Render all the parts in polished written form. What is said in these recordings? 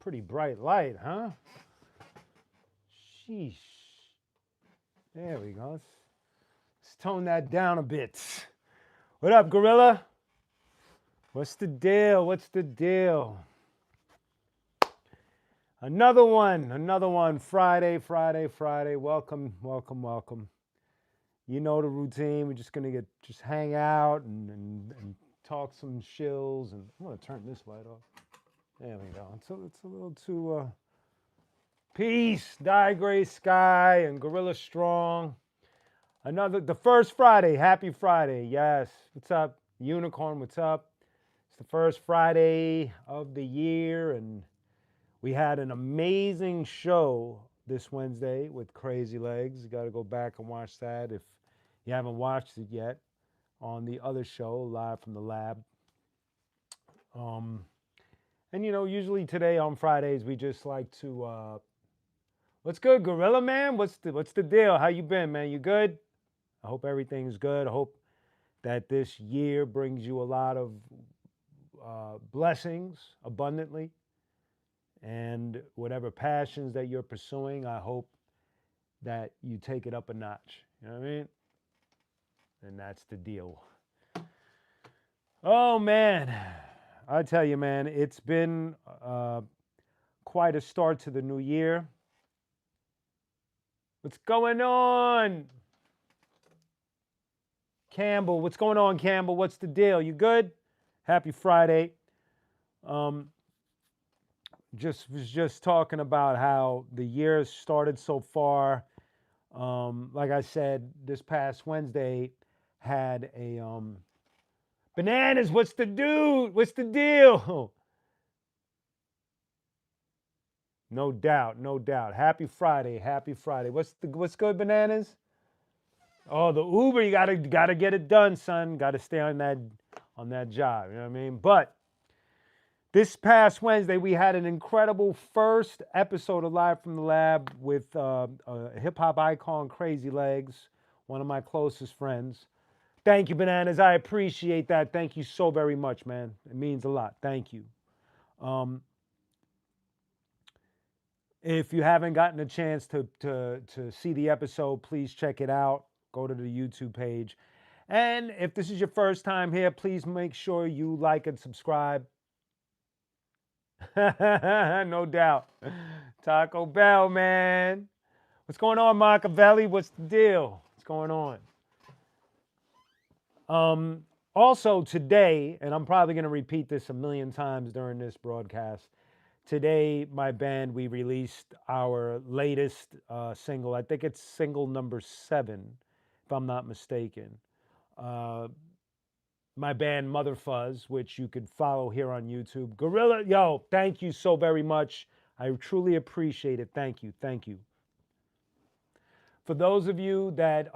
Pretty bright light, huh? Sheesh. There we go. Let's tone that down a bit. What up, Gorilla? What's the deal? What's the deal? Another one. Friday. Welcome, welcome, welcome. You know the routine. We're just gonna just hang out and talk some shills. And I'm gonna turn this light off. There we go. It's a little too peace, die gray sky, and Gorilla Strong. The first Friday. Happy Friday. Yes. What's up, Unicorn? What's up? It's the first Friday of the year, and we had an amazing show this Wednesday with Crazy Legs. You got to go back and watch that if you haven't watched it yet on the other show, Live from the Lab. And usually today on Fridays we just like to. What's good, Gorilla Man? What's the deal? How you been, man? You good? I hope everything's good. I hope that this year brings you a lot of blessings abundantly. And whatever passions that you're pursuing, I hope that you take it up a notch. You know what I mean? And that's the deal. Oh, man. I tell you, man, it's been quite a start to the new year. What's going on? Campbell, what's going on, Campbell? What's the deal? You good? Happy Friday. Was just talking about how the year started so far. Like I said, this past Wednesday had a Bananas. What's the dude? What's the deal? No doubt, no doubt. Happy Friday. What's good, Bananas? Oh, the Uber, you gotta get it done, son. Gotta stay on that job. You know what I mean? But this past Wednesday, we had an incredible first episode of Live from the Lab with a hip hop icon, Crazy Legs, one of my closest friends. Thank you, Bananas. I appreciate that. Thank you so very much, man. It means a lot. Thank you. If you haven't gotten a chance to see the episode, please check it out. Go to the YouTube page. And if this is your first time here, please make sure you like and subscribe. No doubt. Taco Bell, man. What's going on, Machiavelli? What's the deal? What's going on? Also today, and I'm probably going to repeat this a million times during this broadcast. Today, my band, we released our latest single. I think it's single number 7, if I'm not mistaken. My band, Mother Fuzz, which you could follow here on YouTube. Gorilla, yo, thank you so very much. I truly appreciate it. Thank you. For those of you that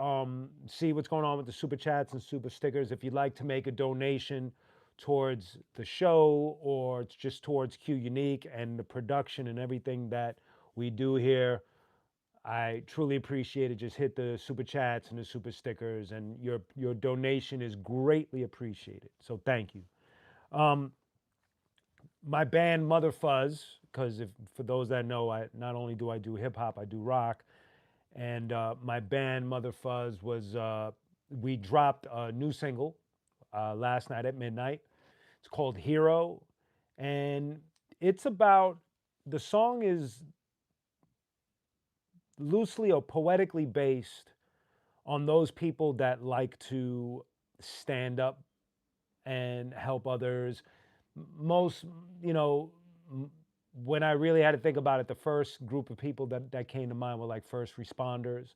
see what's going on with the super chats and super stickers, if you'd like to make a donation towards the show or just towards qunique and the production and everything that we do here, I truly appreciate it. Just hit the super chats and the super stickers, and your donation is greatly appreciated. So thank you. My band Mother Fuzz, because for those that know, I not only do I do hip hop, I do rock. And my band Mother Fuzz we dropped a new single last night at midnight. It's called Hero, and the song is loosely or poetically based on those people that like to stand up and help others. Most, when I really had to think about it, the first group of people that came to mind were like first responders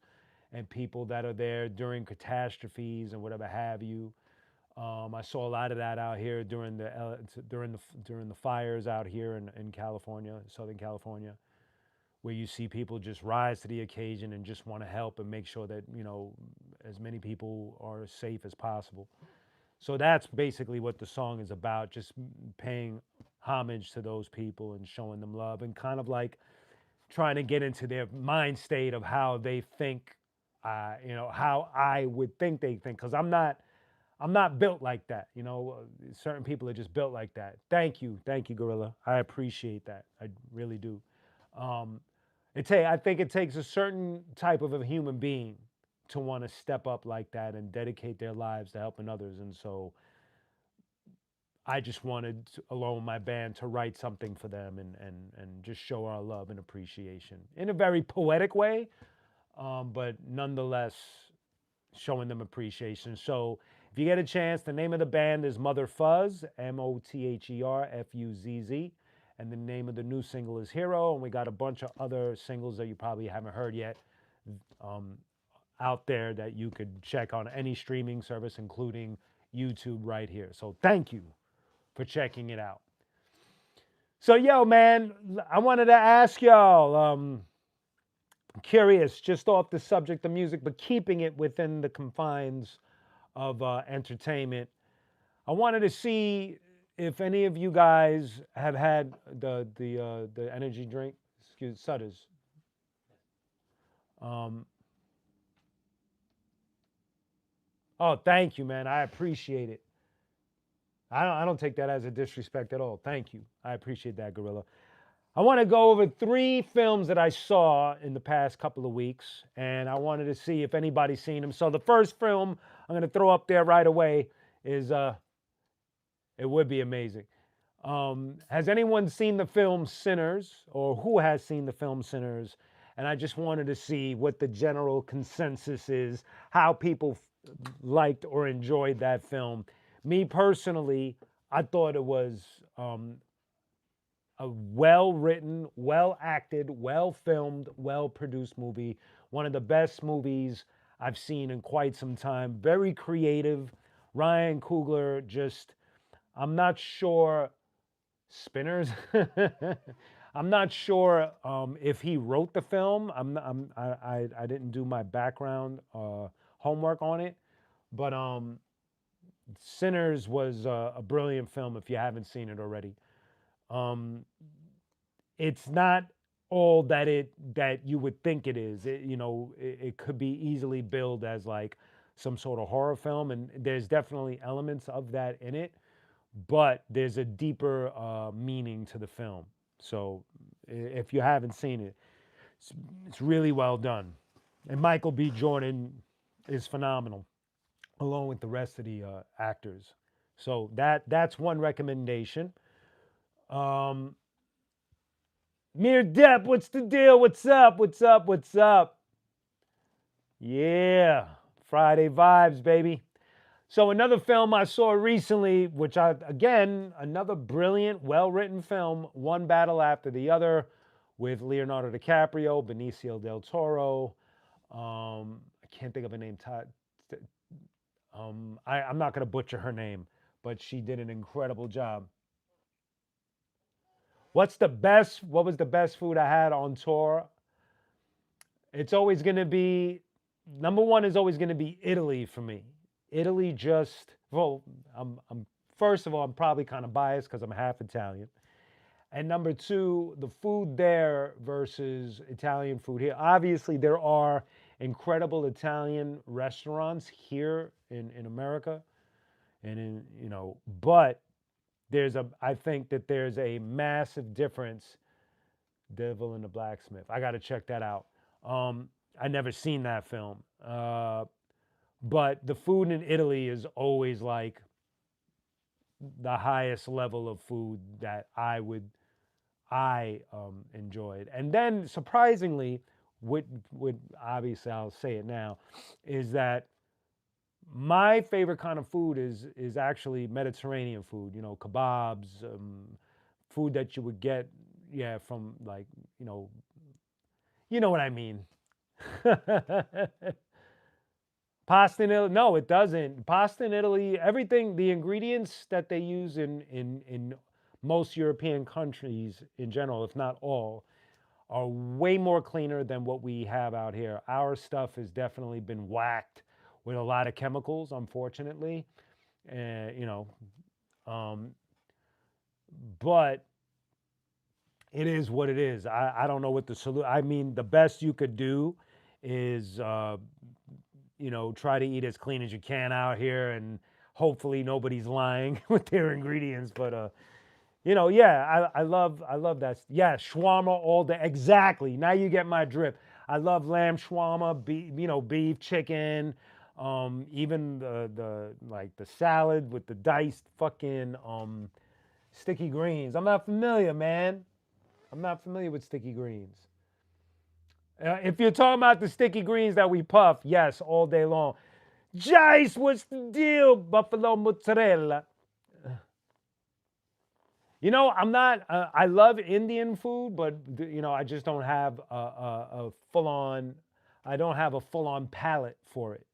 and people that are there during catastrophes and whatever have you. I saw a lot of that out here during the fires out here in California, Southern California, where you see people just rise to the occasion and just want to help and make sure that as many people are safe as possible. So that's basically what the song is about, just paying homage to those people and showing them love and kind of like trying to get into their mind state of how they think, how I would think they think. Because I'm I'm not built like that. You know, certain people are just built like that. Thank you, Gorilla. I appreciate that. I really do. Um, I think it takes a certain type of a human being to want to step up like that and dedicate their lives to helping others. And so I just wanted, along with my band, to write something for them and just show our love and appreciation in a very poetic way, but nonetheless showing them appreciation. So if you get a chance, the name of the band is Mother Fuzz, Motherfuzz, and the name of the new single is Hero. And we got a bunch of other singles that you probably haven't heard yet um, out there that you could check on any streaming service, including YouTube right here. So thank you for checking it out. So, yo, man, I wanted to ask y'all, curious, just off the subject of music, but keeping it within the confines of entertainment. I wanted to see if any of you guys have had the energy drink, Sutters. Um, oh, thank you, man. I appreciate it. I don't take that as a disrespect at all. Thank you. I appreciate that, Gorilla. I want to go over 3 films that I saw in the past couple of weeks, and I wanted to see if anybody's seen them. So the first film I'm going to throw up there right away is it would be amazing. Has anyone seen the film Sinners, or who has seen the film Sinners? And I just wanted to see what the general consensus is, how people liked or enjoyed that film. Me personally, I thought it was a well written, well acted, well filmed, well produced movie. One of the best movies I've seen in quite some time. Very creative. Ryan Coogler just, I'm not sure, Spinners. I'm not sure if he wrote the film. I didn't do my background homework on it, but Sinners was a brilliant film if you haven't seen it already. Um, it's not all that you would think it is. It could be easily billed as like some sort of horror film, and there's definitely elements of that in it, but there's a deeper meaning to the film. So if you haven't seen it, it's really well done, and Michael B. Jordan is phenomenal, along with the rest of the actors. So that's one recommendation. Um, Mir Depp, what's the deal? What's up? What's up? What's up? Yeah, Friday vibes, baby. So another film I saw recently, another brilliant, well-written film, one battle after the other, with Leonardo DiCaprio, Benicio del Toro. I can't think of a name. I'm not going to butcher her name, but she did an incredible job. What was the best food I had on tour? It's always going to be, number one is always going to be Italy for me. Italy just, well, first of all, I'm probably kind of biased because I'm half Italian. And number two, the food there versus Italian food here. Obviously, there are incredible Italian restaurants here in America. But I think that there's a massive difference. Devil and the Blacksmith. I got to check that out. I never seen that film. But the food in Italy is always like the highest level of food that I enjoyed. And then surprisingly, with obviously I'll say it now, is that my favorite kind of food is actually Mediterranean food. Kebabs, food that you would get, yeah, from like you know what I mean. Pasta in Italy? No, it doesn't. Pasta in Italy, everything, the ingredients that they use in most European countries in general, if not all, are way more cleaner than what we have out here. Our stuff has definitely been whacked with a lot of chemicals, unfortunately. Uh, you know, um, but it is what it is. I don't know what the solution. I mean, the best you could do is try to eat as clean as you can out here, and Hopefully nobody's lying with their ingredients, but yeah, I love that. Yeah, shawarma all day. Exactly. Now you get my drip. I love lamb shawarma, beef, chicken, even the like the salad with the diced fucking sticky greens. I'm not familiar, man. I'm not familiar with sticky greens. If you're talking about the sticky greens that we puff, yes, all day long. Jice, what's the deal? Buffalo mozzarella. I'm not. I love Indian food, but I just don't have a full on. I don't have a full on palate for it.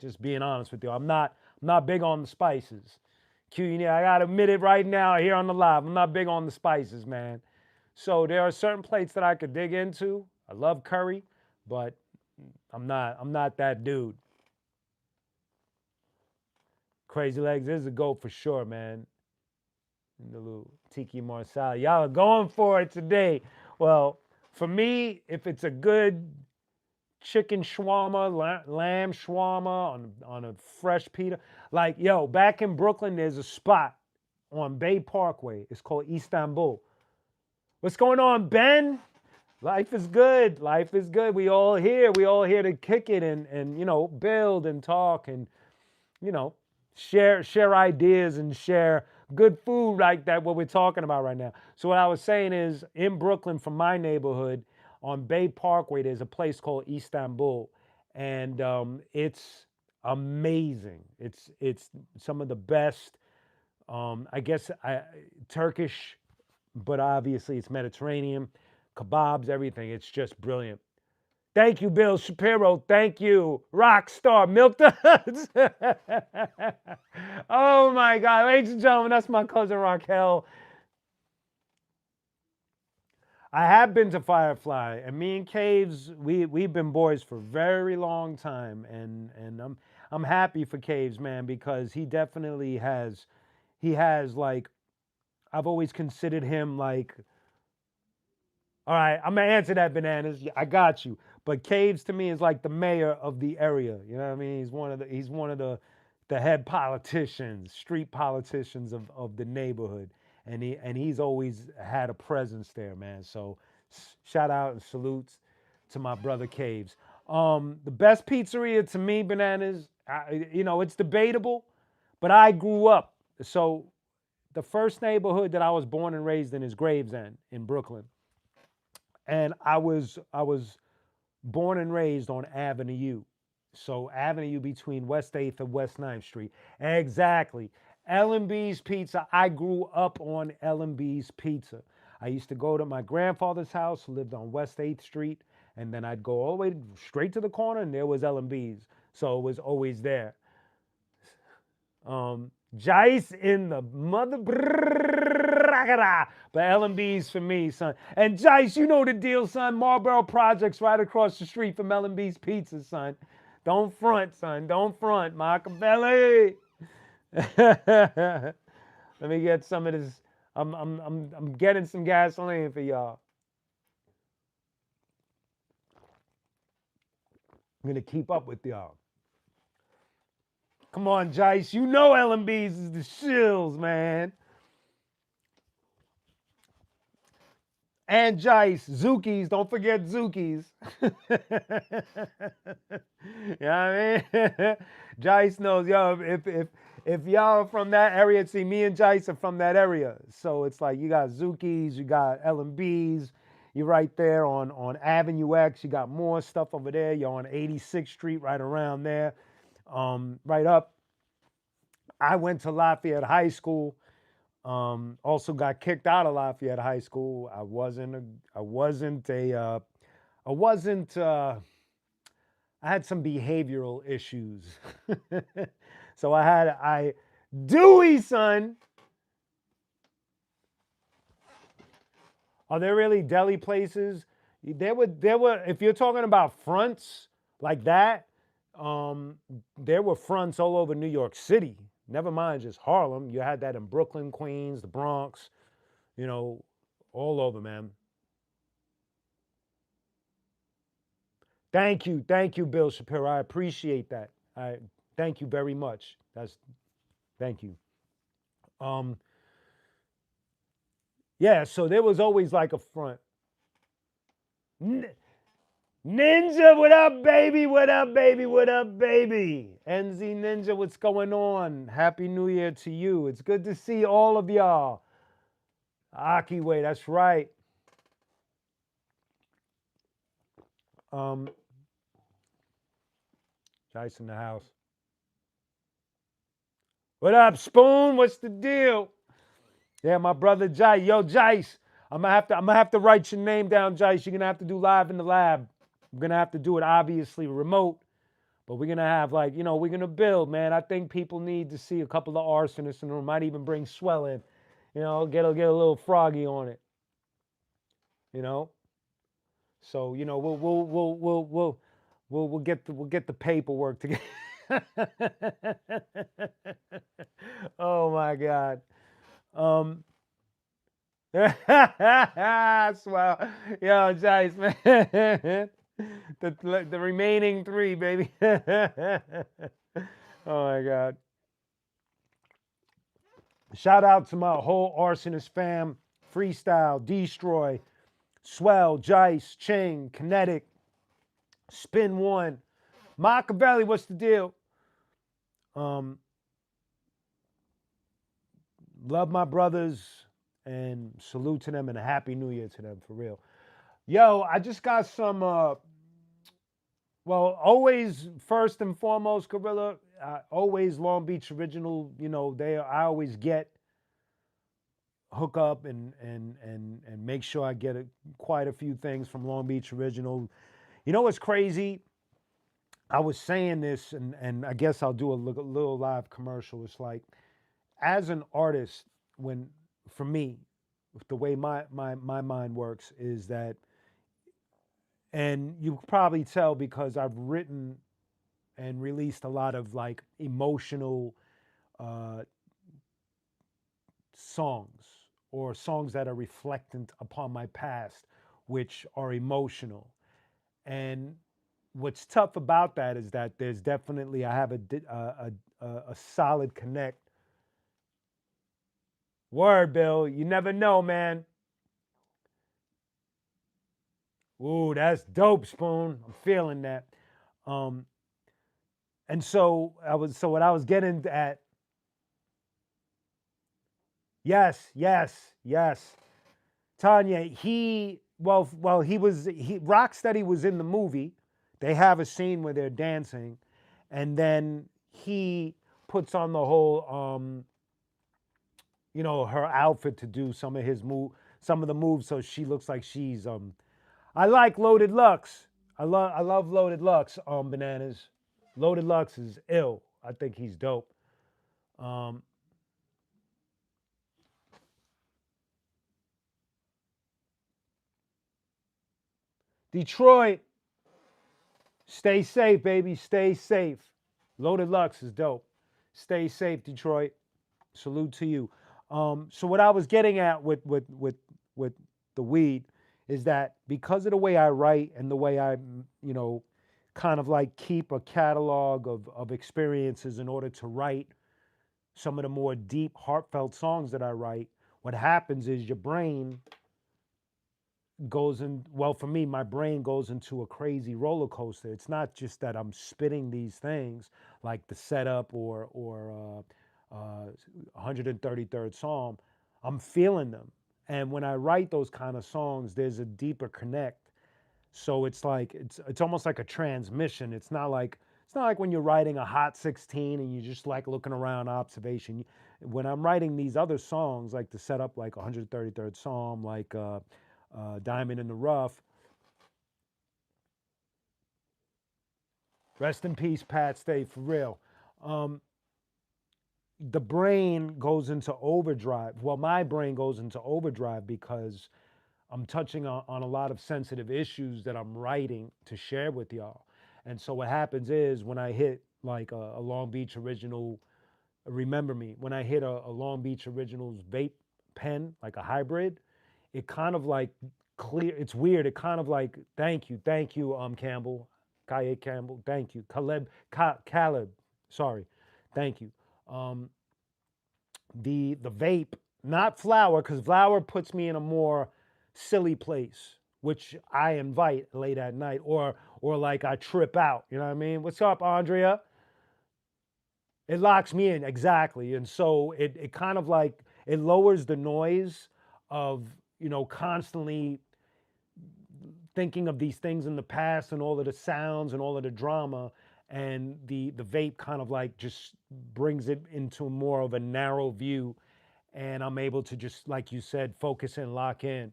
Just being honest with you, I'm not big on the spices. Qunique, I gotta admit it right now here on the live. I'm not big on the spices, man. So there are certain plates that I could dig into. I love curry, but I'm not that dude. Crazy Legs is a goat for sure, man. And the little tiki marsala. Y'all are going for it today. Well, for me, if it's a good chicken shawarma, lamb shawarma on a fresh pita, like yo, back in Brooklyn, there's a spot on Bay Parkway. It's called Istanbul. What's going on, Ben? Life is good. Life is good. We all here. We all here to kick it and build and talk and you know, share ideas and share good food like that, what we're talking about right now. So what I was saying is in Brooklyn from my neighborhood on Bay Parkway, there's a place called Istanbul. And it's amazing. It's some of the best, I guess, Turkish, but obviously it's Mediterranean, kebabs, everything. It's just brilliant. Thank you, Bill Shapiro. Thank you, rock star Milk Duds. Oh my God, ladies and gentlemen, that's my cousin Raquel. I have been to Firefly, and me and Caves, we've been boys for a very long time, and I'm happy for Caves, man, because he has like I've always considered him like. All right, I'm gonna answer that, bananas. I got you. But Caves to me is like the mayor of the area. You know what I mean? He's one of the head politicians, street politicians of the neighborhood, and he's always had a presence there, man. So shout out and salutes to my brother Caves. The best pizzeria to me, bananas. It's debatable, but I grew up. So the first neighborhood that I was born and raised in is Gravesend in Brooklyn, and I was born and raised on Avenue U. So Avenue U between West 8th and West Ninth Street. Exactly. L&B's Pizza. I grew up on L&B's Pizza. I used to go to my grandfather's house, who lived on West 8th Street, and then I'd go all the way straight to the corner, and there was L&B's. So it was always there. Jice in the mother. But L&B's for me, son. And Jice, you know the deal, son. Marlboro Projects right across the street from L&B's Pizza, son. Don't front, son. Don't front. Machiavelli. Let me get some of this. I'm getting some gasoline for y'all. I'm gonna keep up with y'all. Come on, Jice. You know L&B's is the shills, man. And Jice, Zookies, don't forget Zookies. You know what I mean? Jice knows, yo, if y'all are from that area, see me and Jice are from that area. So it's like you got Zookies, you got L&B's, you're right there on Avenue X, you got more stuff over there. You're on 86th Street, right around there. Right up. I went to Lafayette High School. Also got kicked out of Lafayette High School. I wasn't, I had some behavioral issues. So Dewey, son. Are there really deli places? There were, if you're talking about fronts like that, there were fronts all over New York City. Never mind just Harlem. You had that in Brooklyn, Queens, the Bronx, you know, all over, man. Thank you, Bill Shapiro. I appreciate that. I thank you very much. Thank you. Um, yeah, so there was always like a front. Ninja, what up, baby? What up, baby? What up, baby? NZ Ninja, what's going on? Happy New Year to you. It's good to see all of y'all. Akiwe, that's right. Um, Jice in the house. What up, Spoon? What's the deal? Yeah, my brother Jice. Yo, Jice, I'm gonna have to write your name down, Jice. You're gonna have to do live in the lab. I'm gonna have to do it obviously remote, but we're gonna have like, we're gonna build, man. I think people need to see a couple of arsonists in the room. Might even bring Swell in. Get a little froggy on it. You know. So we'll get the paperwork together. Oh my God. Um. Swell. Yo, Jice, man. The remaining three, baby. Oh my God. Shout out to my whole arsonist fam. Freestyle, Destroy, Swell, Jice, Ching, Kinetic, Spin One, Machiavelli. What's the deal? Um, love my brothers and salute to them and a happy new year to them for real. Yo, I just got some well, always first and foremost, Gorilla, always Long Beach original, I always get hook up and make sure I get quite a few things from Long Beach original. You know what's crazy? I was saying this, and I guess I'll do a little live commercial. It's like, as an artist, when for me, the way my mind works is that, and you can probably tell because I've written and released a lot of like emotional uh, songs or songs that are reflectant upon my past, which are emotional. And what's tough about that is that there's definitely I have a solid connect. Word, Bill. You never know, man. Ooh, that's dope, Spoon. I'm feeling that. Um, and so what I was getting at, yes, yes, yes. Tanya, Rocksteady was in the movie. They have a scene where they're dancing, and then he puts on the whole her outfit to do some of the moves, so she looks like she's I like Loaded Lux. I love Loaded Lux. Bananas. Loaded Lux is ill. I think he's dope. Um, Detroit, stay safe, baby. Stay safe. Loaded Lux is dope. Stay safe, Detroit. Salute to you. So what I was getting at with the weed is that because of the way I write and the way I, kind of like keep a catalog of experiences in order to write some of the more deep, heartfelt songs that I write, what happens is your brain goes in, well, for me, my brain goes into a crazy roller coaster. It's not just that I'm spitting these things like the setup or 133rd Psalm. I'm feeling them. And when I write those kind of songs, there's a deeper connect. So it's like it's almost like a transmission. It's not like when you're writing a hot 16 and you just like looking around observation. When I'm writing these other songs, like the setup, like 133rd Psalm, like Diamond in the Rough. Rest in peace, Pat. Stay for real. Um, the brain goes into overdrive. Well, my brain goes into overdrive because I'm touching on a lot of sensitive issues that I'm writing to share with y'all. And so what happens is when I hit like a Long Beach original, remember me, when I hit a Long Beach originals vape pen, like a hybrid, it kind of like clear. It's weird. It kind of like thank you, Campbell, Kaye Campbell, thank you, Caleb, sorry, thank you. Um, the vape, not flower, because flower puts me in a more silly place, which I invite late at night, or like I trip out. You know what I mean? What's up, Andrea? It locks me in exactly, and so it kind of like it lowers the noise of constantly thinking of these things in the past and all of the sounds and all of the drama, and the vape kind of like just brings it into more of a narrow view, and I'm able to just, like you said, focus and lock in.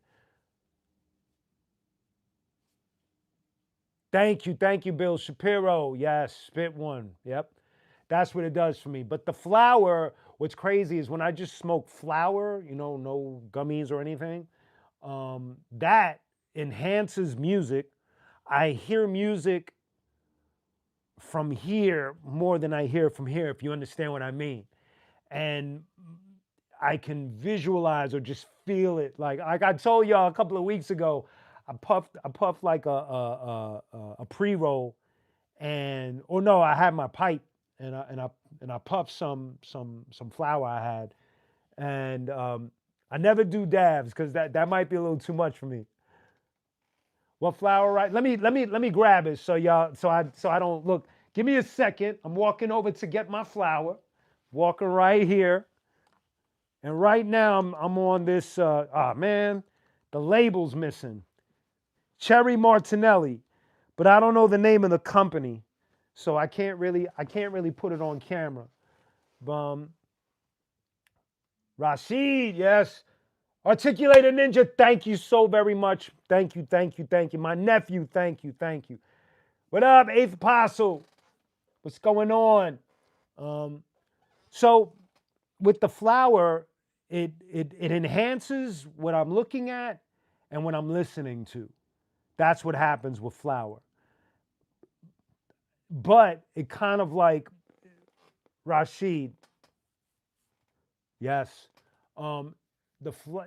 Thank you, Bill Shapiro. Yes, spit one. Yep, that's what it does for me. But the flower, what's crazy is when I just smoke flower, no gummies or anything, that enhances music. I hear music from here more than I hear from here, if you understand what I mean. And I can visualize or just feel it. Like I told y'all a couple of weeks ago, I puffed like a pre roll, and or no, I had my pipe, and I puffed some flower I had, and I never do dabs because that might be a little too much for me. What flower? Right? Let me grab it so y'all so I don't look. Give me a second. I'm walking over to get my flower. Walking right here. And right now I'm on this. Man, the label's missing. Cherry Martinelli, but I don't know the name of the company, so I can't really put it on camera. Um, Rashid, yes. Articulated Ninja, thank you so very much. Thank you. My nephew, thank you. What up, Eighth Apostle? What's going on? Um, so with the flower, it enhances what I'm looking at and what I'm listening to. That's what happens with flower. But it kind of like Rashid, yes. Um,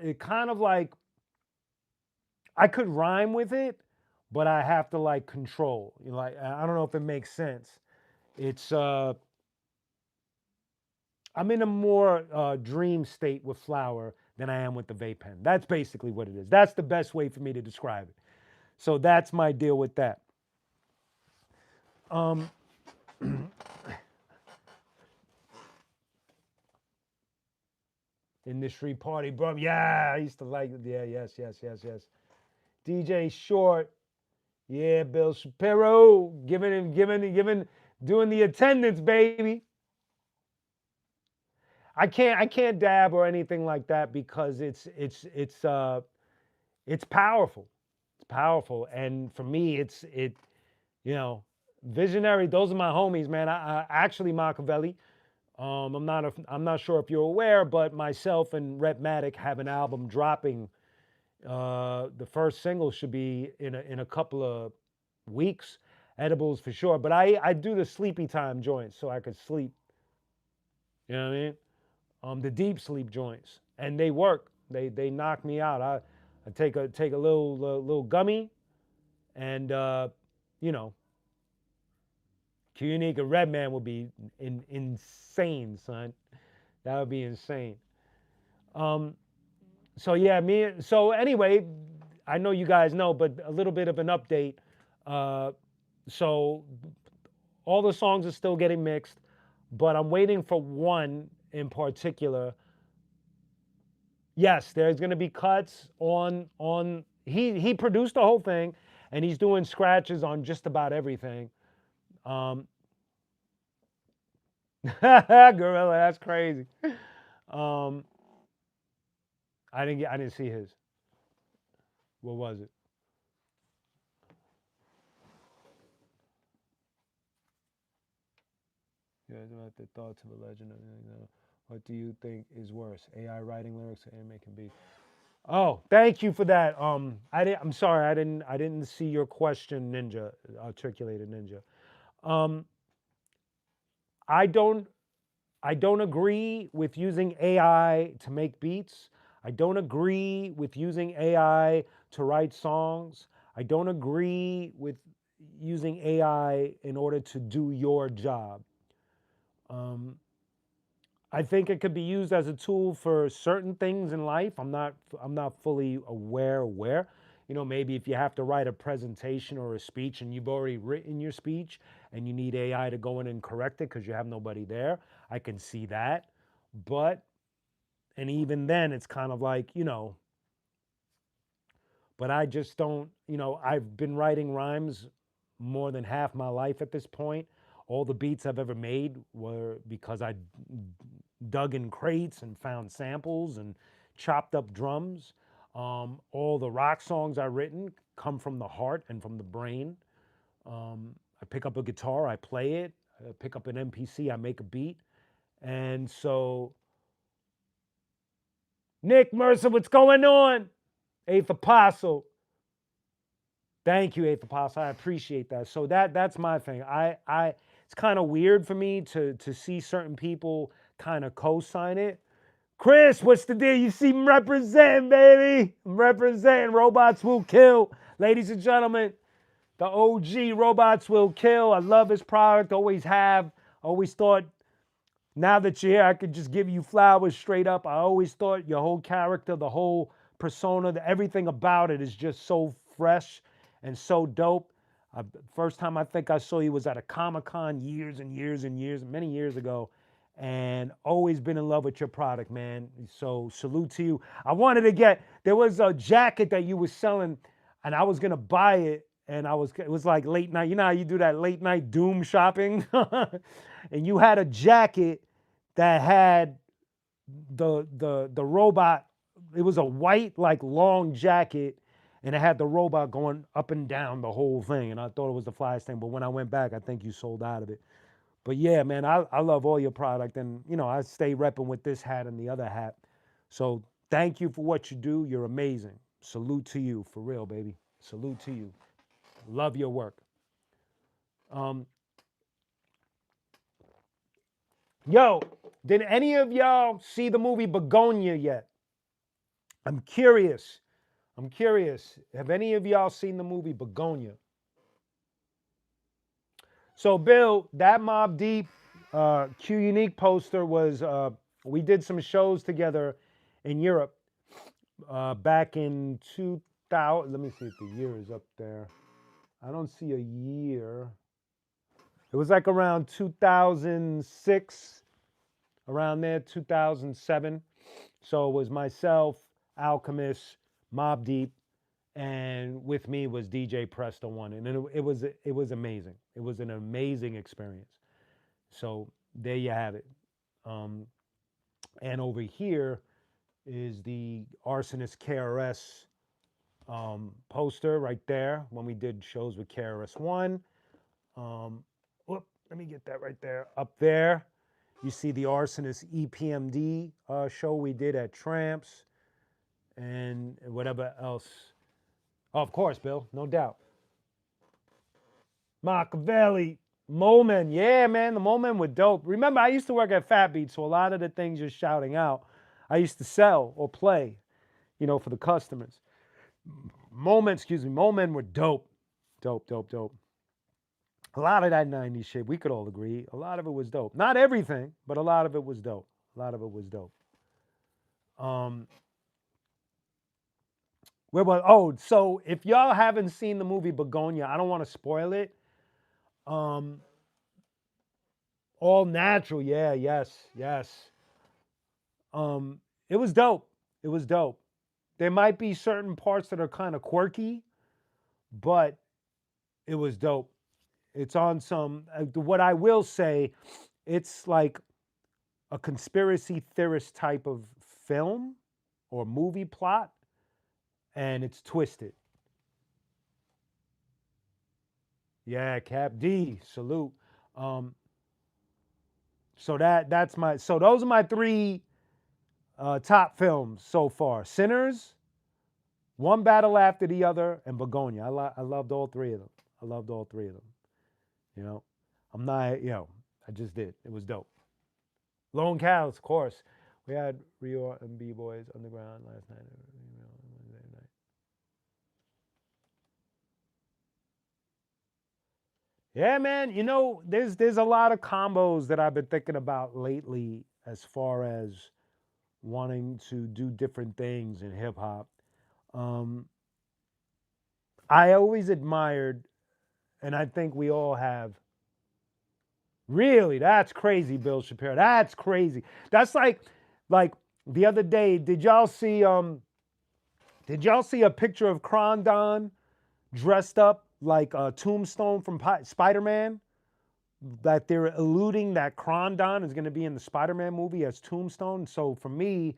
it kind of like I could rhyme with it, but I have to like control. Like I don't know if it makes sense. It's I'm in a more dream state with flower than I am with the vape pen. That's basically what it is. That's the best way for me to describe it. So that's my deal with that. Um, Industry party, bro. Yeah, I used to like it. Yeah, yes. DJ Short. Yeah, Bill Shapiro. Giving, doing the attendance, baby. I can't dab or anything like that because it's powerful. It's powerful. And for me, you know, visionary, those are my homies, man. I actually Machiavelli. I'm not sure if you're aware, but myself and Rhett have an album dropping. The first single should be in a couple of weeks. Edibles for sure. But I do the sleepy time joints so I could sleep. You know what I mean? The deep sleep joints, and they work. They knock me out. I take a little gummy, and you know, qunique and Redman would be insane, son. That would be insane. Um, so yeah, me. So anyway, I know you guys know, but a little bit of an update. Uh, so all the songs are still getting mixed, but I'm waiting for one in particular. Yes, there's going to be cuts on. He produced the whole thing, and he's doing scratches on just about everything. Um, Gorilla, that's crazy. Um, I didn't see his. What was it? Yeah, about the thoughts of a legend. What do you think is worse, AI writing lyrics or AI making beats? Oh, thank you for that. I'm sorry, I didn't see your question, Ninja, articulated Ninja. Um, I don't I don't agree with using AI to make beats. I don't agree with using AI to write songs. I don't agree with using AI in order to do your job. Um, I think it could be used as a tool for certain things in life. I'm not fully aware where. Maybe if you have to write a presentation or a speech and you've already written your speech and you need AI to go in and correct it because you have nobody there, I can see that. But and even then it's kind of like, but I just don't, I've been writing rhymes more than half my life at this point. All the beats I've ever made were because I dug in crates and found samples and chopped up drums. All the rock songs I've written come from the heart and from the brain. I pick up a guitar, I play it. I pick up an MPC, I make a beat. And so, Nick Mercer, what's going on? Eighth Apostle. Thank you, Eighth Apostle. I appreciate that. So that's my thing. I it's kind of weird for me to see certain people kind of co-sign it. Chris, what's the deal? You see me representing, baby. I'm representing. Robots will kill. Ladies and gentlemen, the OG Robots will kill. I love his product. Always have. Always thought, now that you're here, I could just give you flowers straight up. I always thought your whole character, the whole persona, everything about it is just so fresh and so dope. First time I think I saw you was at a Comic-Con years and years and years, many years ago, and always been in love with your product, man. So salute to you. I wanted to there was a jacket that you were selling, and I was gonna buy it, and it was like late night. You know how you do that late night doom shopping? And you had a jacket that had the robot. It was a white, like, long jacket, and it had the robot going up and down the whole thing. And I thought it was the flyest thing. But when I went back, I think you sold out of it. But yeah, man, I love all your product. And, I stay repping with this hat and the other hat. So thank you for what you do. You're amazing. Salute to you, for real, baby. Salute to you. Love your work. Yo, did any of y'all see the movie Begonia yet? I'm curious. Have any of y'all seen the movie Begonia? So, Bill, that Mobb Deep qunique poster was, we did some shows together in Europe back in 2000. Let me see if the year is up there. I don't see a year. It was like around 2006, around there, 2007. So it was myself, Alchemist, Mobb Deep, and with me was DJ Presto One, and it was amazing. It was an amazing experience. So there you have it. And over here is the Arsonist KRS poster right there when we did shows with KRS One. Let me get that right there. Up there, you see the Arsonist EPMD show we did at Tramps, and whatever else. Oh, of course, Bill, no doubt. Machiavelli, Momen, yeah, man, the Momen were dope. Remember, I used to work at Fat Beat, so a lot of the things you're shouting out, I used to sell or play, for the customers. Momen were dope. Dope. A lot of that 90s shit, we could all agree, a lot of it was dope. Not everything, but a lot of it was dope. So if y'all haven't seen the movie Begonia, I don't want to spoil it. All natural, yeah, yes. It was dope. There might be certain parts that are kind of quirky, but it was dope. It's on some, what I will say, it's like a conspiracy theorist type of film or movie plot, and it's twisted. Yeah, Cap D, salute. So those are my three top films so far: Sinners, One Battle After the Other, and Begonia. I loved all three of them. I'm not, I just did. It was dope. Lone Cows, of course. We had Rio and B-Boys Underground last night. Yeah, man. There's a lot of combos that I've been thinking about lately, as far as wanting to do different things in hip hop. Um, I always admired, and I think we all have. Really, that's crazy, Bill Shapiro. That's crazy. That's like the other day. Did y'all see a picture of Krondon dressed up like a Tombstone from Spider Man? That they're alluding that Krondon is going to be in the Spider Man movie as Tombstone. So for me,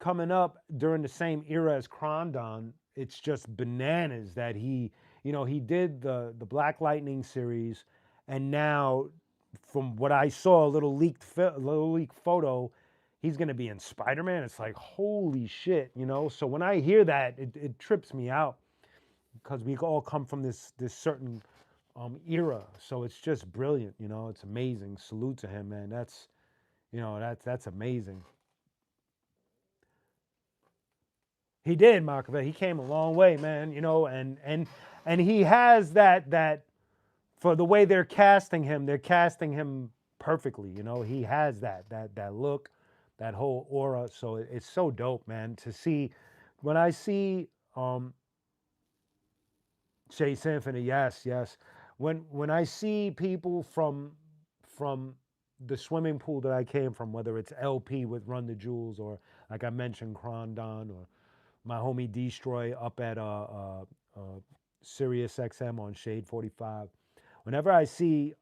coming up during the same era as Krondon, it's just bananas that he did the Black Lightning series, and now, from what I saw, a little leaked photo, he's gonna be in Spider Man. It's like holy shit. So when I hear that, it trips me out because we all come from this certain era. So it's just brilliant. It's amazing. Salute to him, man. That's amazing. He did, Machiavelli. He came a long way, man. And he has that for the way they're casting him. They're casting him perfectly. He has that look, that whole aura. So it's so dope, man. To see when I see Shay Symphony, yes, yes. When I see people from the swimming pool that I came from, whether it's LP with Run the Jewels or like I mentioned, Krondon or my homie Destroy up at Sirius XM on Shade 45. Whenever I see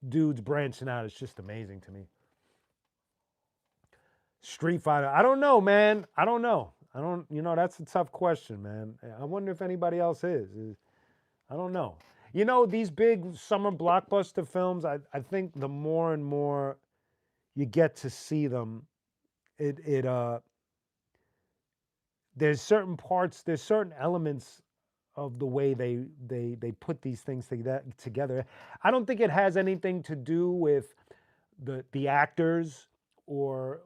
dudes branching out, it's just amazing to me. Street Fighter, I don't know, man. I don't know. I don't, that's a tough question, man. I wonder if anybody else is. I don't know. These big summer blockbuster films, I think the more and more you get to see them, it there's certain elements of the way they put these things together. I don't think it has anything to do with the actors or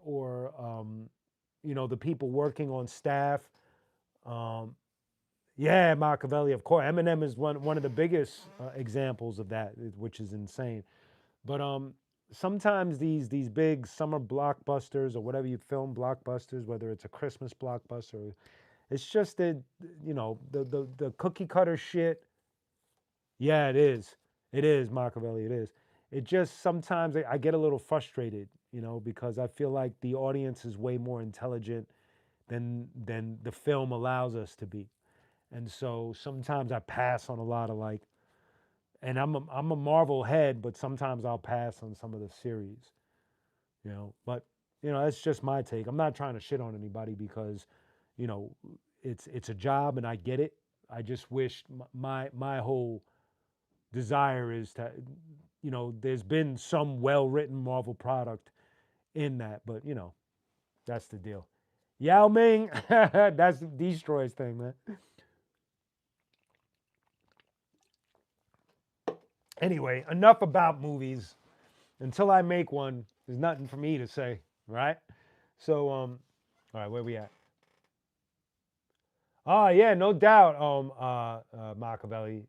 the people working on staff. Um, yeah, Machiavelli, of course. Eminem is one of the biggest examples of that, which is insane. But sometimes these big summer blockbusters or whatever you film blockbusters, whether it's a Christmas blockbuster, it's just the cookie cutter shit. Yeah, it is. It is, Machiavelli. It is. It just sometimes I get a little frustrated, because I feel like the audience is way more intelligent than the film allows us to be. And so sometimes I pass on a lot of and I'm a Marvel head, but sometimes I'll pass on some of the series. But that's just my take. I'm not trying to shit on anybody because, you know, it's a job and I get it. I just wish my whole desire is to, there's been some well written Marvel product in that, but that's the deal. Yao Ming, that's Destroy's thing, man. Anyway, enough about movies. Until I make one, there's nothing for me to say, right? So, all right, where we at? Oh yeah, no doubt, Machiavelli.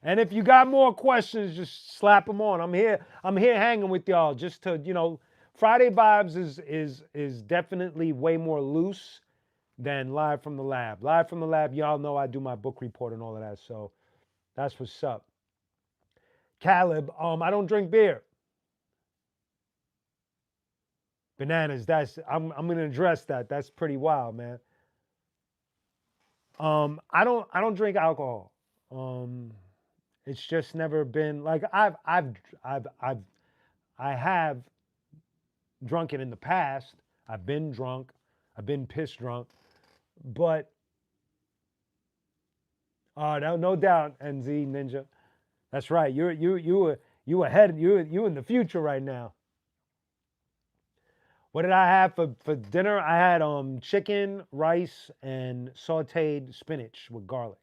And if you got more questions, just slap them on. I'm here. I'm here hanging with y'all. Just to Friday vibes is definitely way more loose than live from the lab. Live from the lab, y'all know I do my book report and all of that. So that's what's up. Caleb, I don't drink beer. Bananas. I'm gonna address that. That's pretty wild, man. I don't drink alcohol. Um, it's just never been like I have drunk it in the past. I've been drunk. I've been piss drunk. But no doubt, NZ Ninja. That's right. You ahead. You in the future right now. What did I have for dinner? I had chicken, rice, and sautéed spinach with garlic.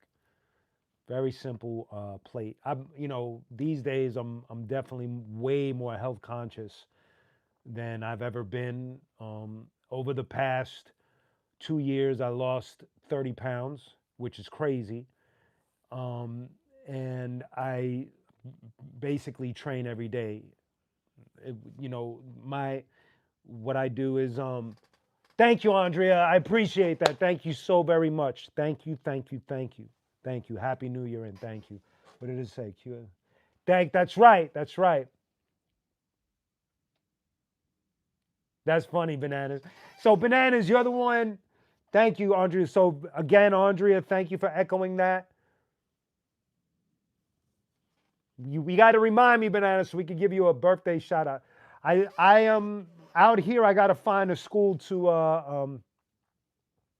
Very simple plate. These days I'm definitely way more health conscious than I've ever been. Over the past 2 years, I lost 30 pounds, which is crazy. Um, and I basically train every day. My what I do is thank you, Andrea. I appreciate that. Thank you so very much. Thank you, thank you, thank you, thank you. Happy New Year and thank you. What did it say? That's right. That's right. That's funny, Bananas. So, Bananas, you're the one. Thank you, Andrea. So, again, Andrea, thank you for echoing that. We got to remind me, Bananas, so we can give you a birthday shout out. I am out here. I got to find a school to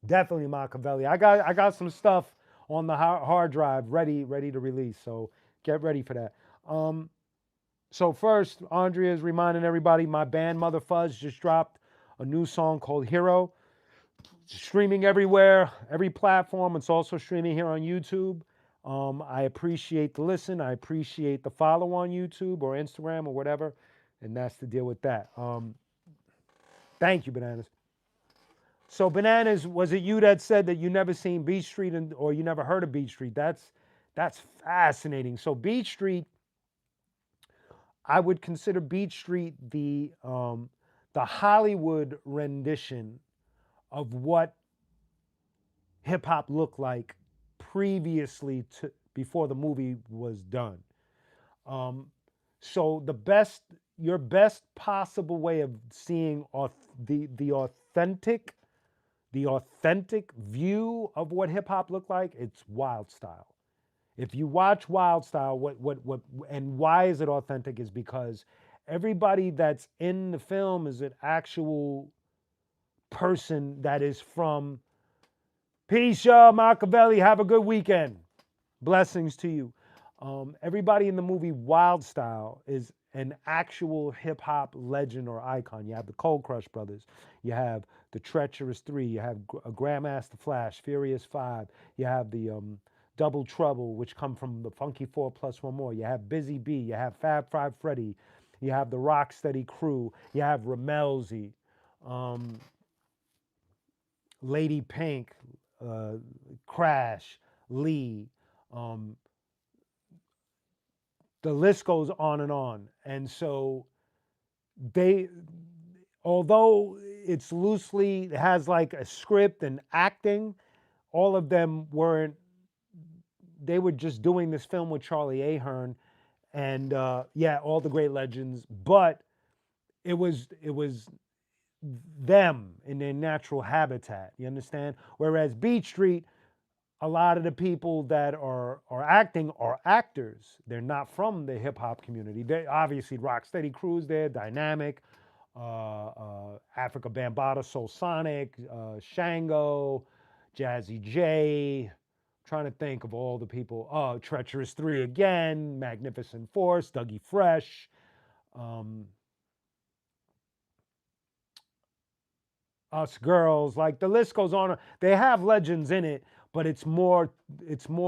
definitely Machiavelli. I got some stuff on the hard drive ready to release. So get ready for that. Um, so first, Andrea is reminding everybody my band Mother Fuzz just dropped a new song called Hero. It's streaming everywhere, every platform. It's also streaming here on YouTube. I appreciate the listen. I appreciate the follow on YouTube or Instagram or whatever. And that's the deal with that. Thank you, Bananas. So, Bananas, was it you that said that you never seen Beach Street or you never heard of Beach Street? That's fascinating. So, Beach Street, I would consider Beach Street the Hollywood rendition of what hip hop looked like previously to before the movie was done. Um, so your best possible way of seeing the authentic view of what hip hop looked like, it's Wild Style. If you watch Wild Style, what, and why is it authentic is because everybody that's in the film is an actual person that is from Peace, y'all. Machiavelli. Have a good weekend. Blessings to you. Everybody in the movie Wild Style is an actual hip hop legend or icon. You have the Cold Crush Brothers. You have the Treacherous Three. You have Grandmaster Flash, Furious Five. You have the Double Trouble, which come from the Funky Four plus one more. You have Busy B. You have Fab Five Freddy. You have the Rocksteady Crew. You have Ramelzy, Lady Pink, uh, Crash, Lee. Um, the list goes on and on. And so they, although it's loosely it has like a script and acting, all of them weren't. They were just doing this film with Charlie Ahern, and yeah, all the great legends. But it was them in their natural habitat. You understand? Whereas Beach Street, a lot of the people that are acting are actors. They're not from the hip hop community. They obviously Rocksteady Crew's there, Dynamic, Africa Bambaataa, Soul Sonic, Shango, Jazzy J. Trying to think of all the people. Oh, Treacherous Three again, Magnificent Force, Dougie Fresh. Um, Us Girls, like the list goes on. They have legends in it, but it's more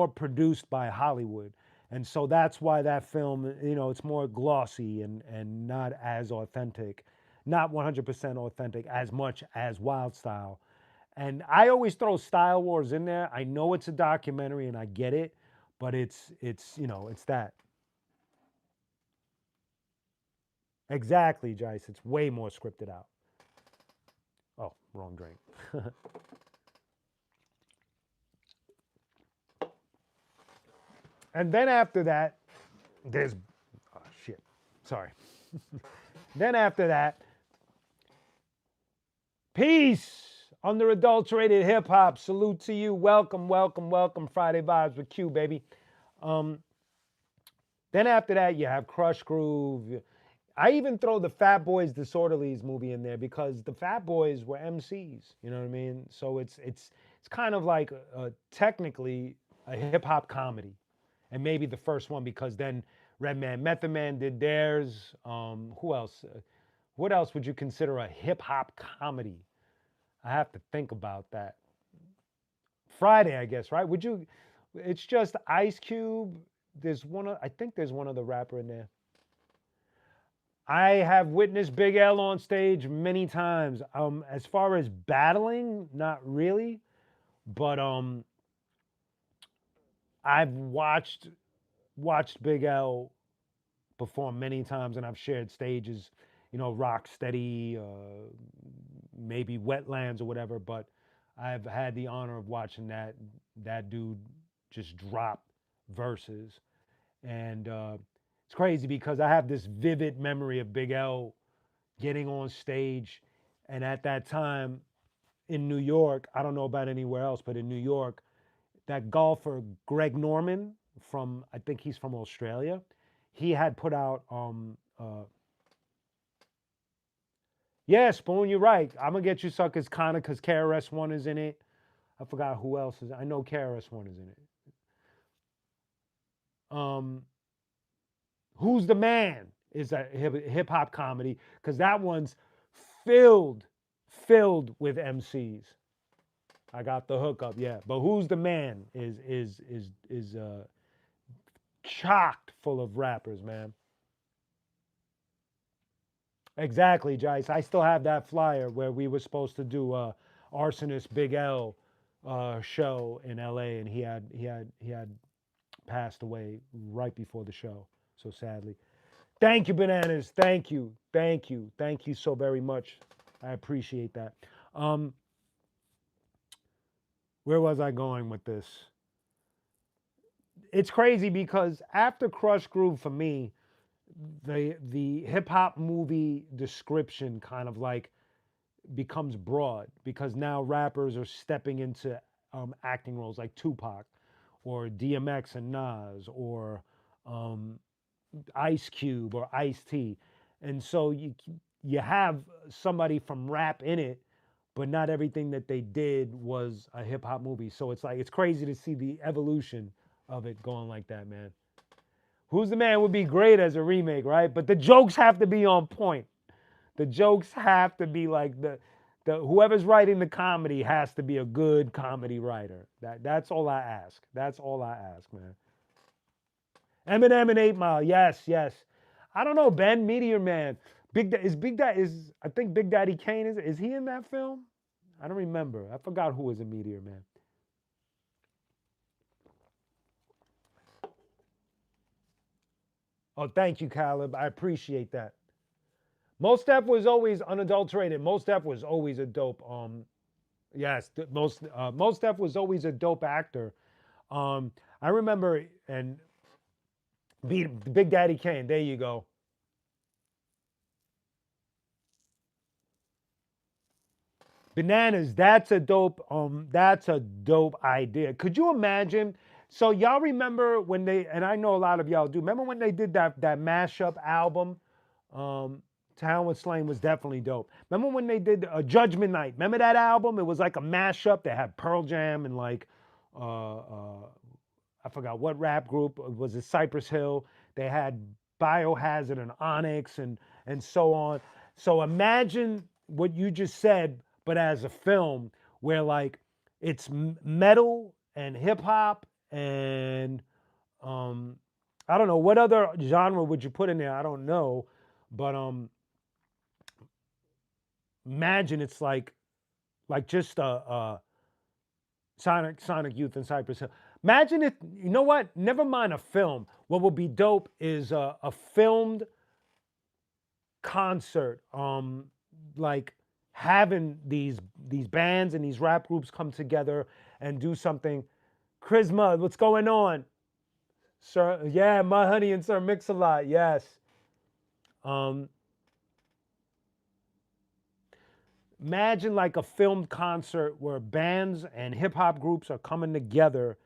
produced by Hollywood. And so that's why that film, it's more glossy and not as authentic, not 100% authentic as much as Wild Style. And I always throw Style Wars in there. I know it's a documentary and I get it, but it's that. Exactly, Jice. It's way more scripted out. Oh, wrong drink. And then after that, there's oh shit. Sorry. Then after that, peace. Underadulterated hip hop. Salute to you. Welcome, welcome, welcome. Friday vibes with Q, baby. Um, then after that, you have Crush Groove. I even throw the Fat Boys Disorderlies movie in there because the Fat Boys were MCs. You know what I mean? So it's kind of like technically a hip hop comedy, and maybe the first one because then Redman Method Man did theirs. Who else? What else would you consider a hip hop comedy? I have to think about that. Friday, I guess, right? Would you? It's just Ice Cube. There's one. I think there's one other rapper in there. I have witnessed Big L on stage many times. As far as battling, not really, but I've watched Big L perform many times, and I've shared stages. Rock Steady, maybe Wetlands or whatever. But I've had the honor of watching that dude just drop verses, and it's crazy because I have this vivid memory of Big L getting on stage, and at that time in New York, I don't know about anywhere else, but in New York, that golfer Greg Norman from, I think he's from Australia, he had put out yeah, Spoon, you're right. I'm gonna get you suckers kinda because KRS-One is in it. I forgot who else is. I know KRS-One is in it. Um, Who's the Man is a hip hop comedy because that one's filled filled with MCs. I got the hookup, yeah. But Who's the Man is chocked full of rappers, man. Exactly, Jice. I still have that flyer where we were supposed to do a Arsonist Big L show in LA, and he had passed away right before the show. So sadly, thank you, Bananas. Thank you so very much. I appreciate that. Um, where was I going with this? It's crazy because after Crush Groove for me, the hip hop movie description kind of like becomes broad because now rappers are stepping into acting roles like Tupac or DMX and Nas or um, Ice Cube or Ice T, and so you have somebody from rap in it, but not everything that they did was a hip hop movie. So it's like it's crazy to see the evolution of it going like that, man. Who's the Man would be great as a remake, right? But the jokes have to be on point. The jokes have to be like the whoever's writing the comedy has to be a good comedy writer. That's all I ask. That's all I ask, man. Eminem and 8 Mile, yes, yes. I don't know, Ben, Meteor Man. Big Daddy is I think Big Daddy Kane is he in that film? I don't remember. I forgot who was a Meteor Man. Oh, thank you, Caleb. I appreciate that. Most Def was always unadulterated. Most Def was always a dope. Yes, Most Def was always a dope actor. I remember and Big Daddy Kane. There you go. Bananas. That's a dope idea. Could you imagine? So y'all remember when they and I know a lot of y'all do. Remember when they did that mashup album? Um, Town with Slain was definitely dope. Remember when they did Judgment Night? Remember that album? It was like a mashup. They had Pearl Jam and like I forgot what rap group was it? Cypress Hill. They had Biohazard and Onyx and so on. So imagine what you just said, but as a film where like it's metal and hip hop and um, I don't know what other genre would you put in there. I don't know, but imagine it's like just a Sonic Youth and Cypress Hill. Imagine if you know what? Never mind a film. What would be dope is a filmed concert. Like having these bands and these rap groups come together and do something. Charisma, what's going on, Sir? Yeah, My Honey and Sir Mix-a-Lot. Yes. Um, Imagine like a filmed concert where bands and hip hop groups are coming together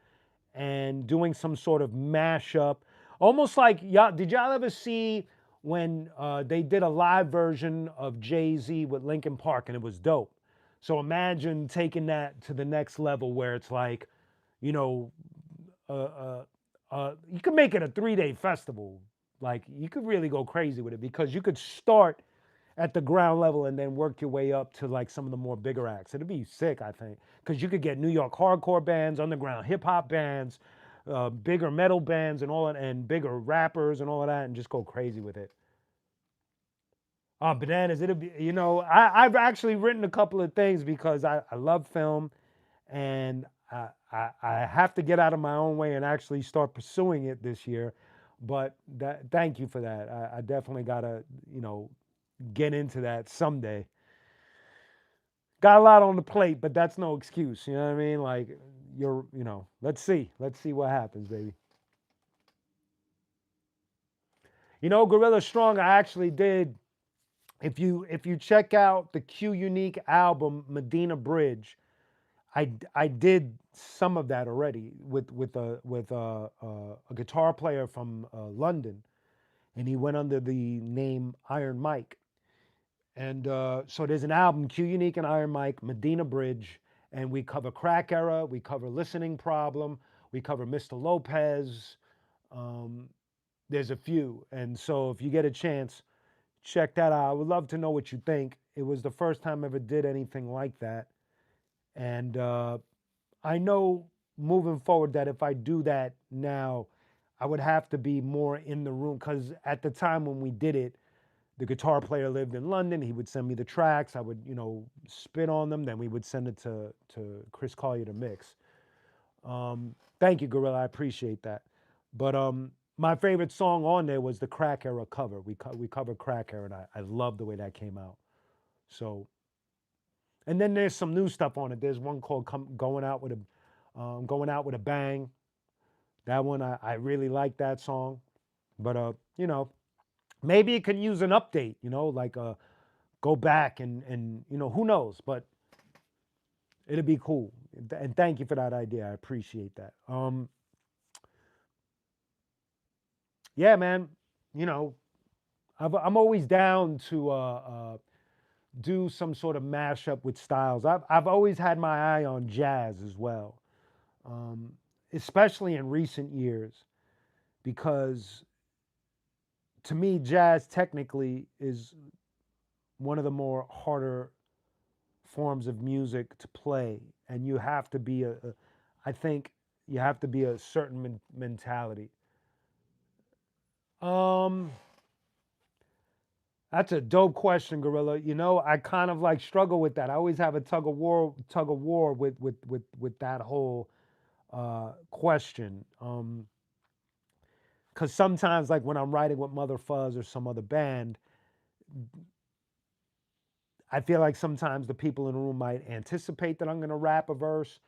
and doing some sort of mashup. Almost like y'all, did y'all ever see when they did a live version of Jay-Z with Linkin Park and it was dope? So imagine taking that to the next level where it's like, you know, you could make it a 3-day festival. Like you could really go crazy with it because you could start at the ground level and then work your way up to like some of the more bigger acts. It'd be sick, I think, because you could get New York hardcore bands, underground hip hop bands, bigger metal bands, and all that, and bigger rappers and all of that, and just go crazy with it. Bananas. It'll be, I've actually written a couple of things because I love film, and I have to get out of my own way and actually start pursuing it this year. But thank you for that. I definitely gotta, get into that someday. Got a lot on the plate, but that's no excuse. You know what I mean? Like let's see. Let's see what happens, baby. Gorilla Strong, I actually did. If you check out the qunique album, Medina Bridge, I did some of that already with a guitar player from London, and he went under the name Iron Mike. And so there's an album, qunique and Iron Mike, Medina Bridge, and we cover Crack Era, we cover Listening Problem, we cover Mr. Lopez. Um, there's a few, and so if you get a chance, check that out. I would love to know what you think. It was the first time I ever did anything like that, and I know moving forward that if I do that now, I would have to be more in the room because at the time when we did it, the guitar player lived in London. He would send me the tracks. I would, spit on them. Then we would send it to Chris Collier to mix. Thank you, Gorilla. I appreciate that. But my favorite song on there was the Crack Era cover. We covered Crack Era, and I love the way that came out. So, and then there's some new stuff on it. There's one called Going Out with a Bang. That one I really like that song. But maybe it can use an update. Like go back and who knows, but it'll be cool. And thank you for that idea. I appreciate that. Yeah, man. You know, I'm always down to do some sort of mashup with styles. I've always had my eye on jazz as well, um, especially in recent years, because to me, jazz technically is one of the more harder forms of music to play, and you have to be I think you have to be a certain mentality. Um, that's a dope question, Gorilla. I kind of like struggle with that. I always have a tug of war with that whole question. Because sometimes, like when I'm writing with Mother Fuzz or some other band, I feel like sometimes the people in the room might anticipate that I'm going to rap a verse.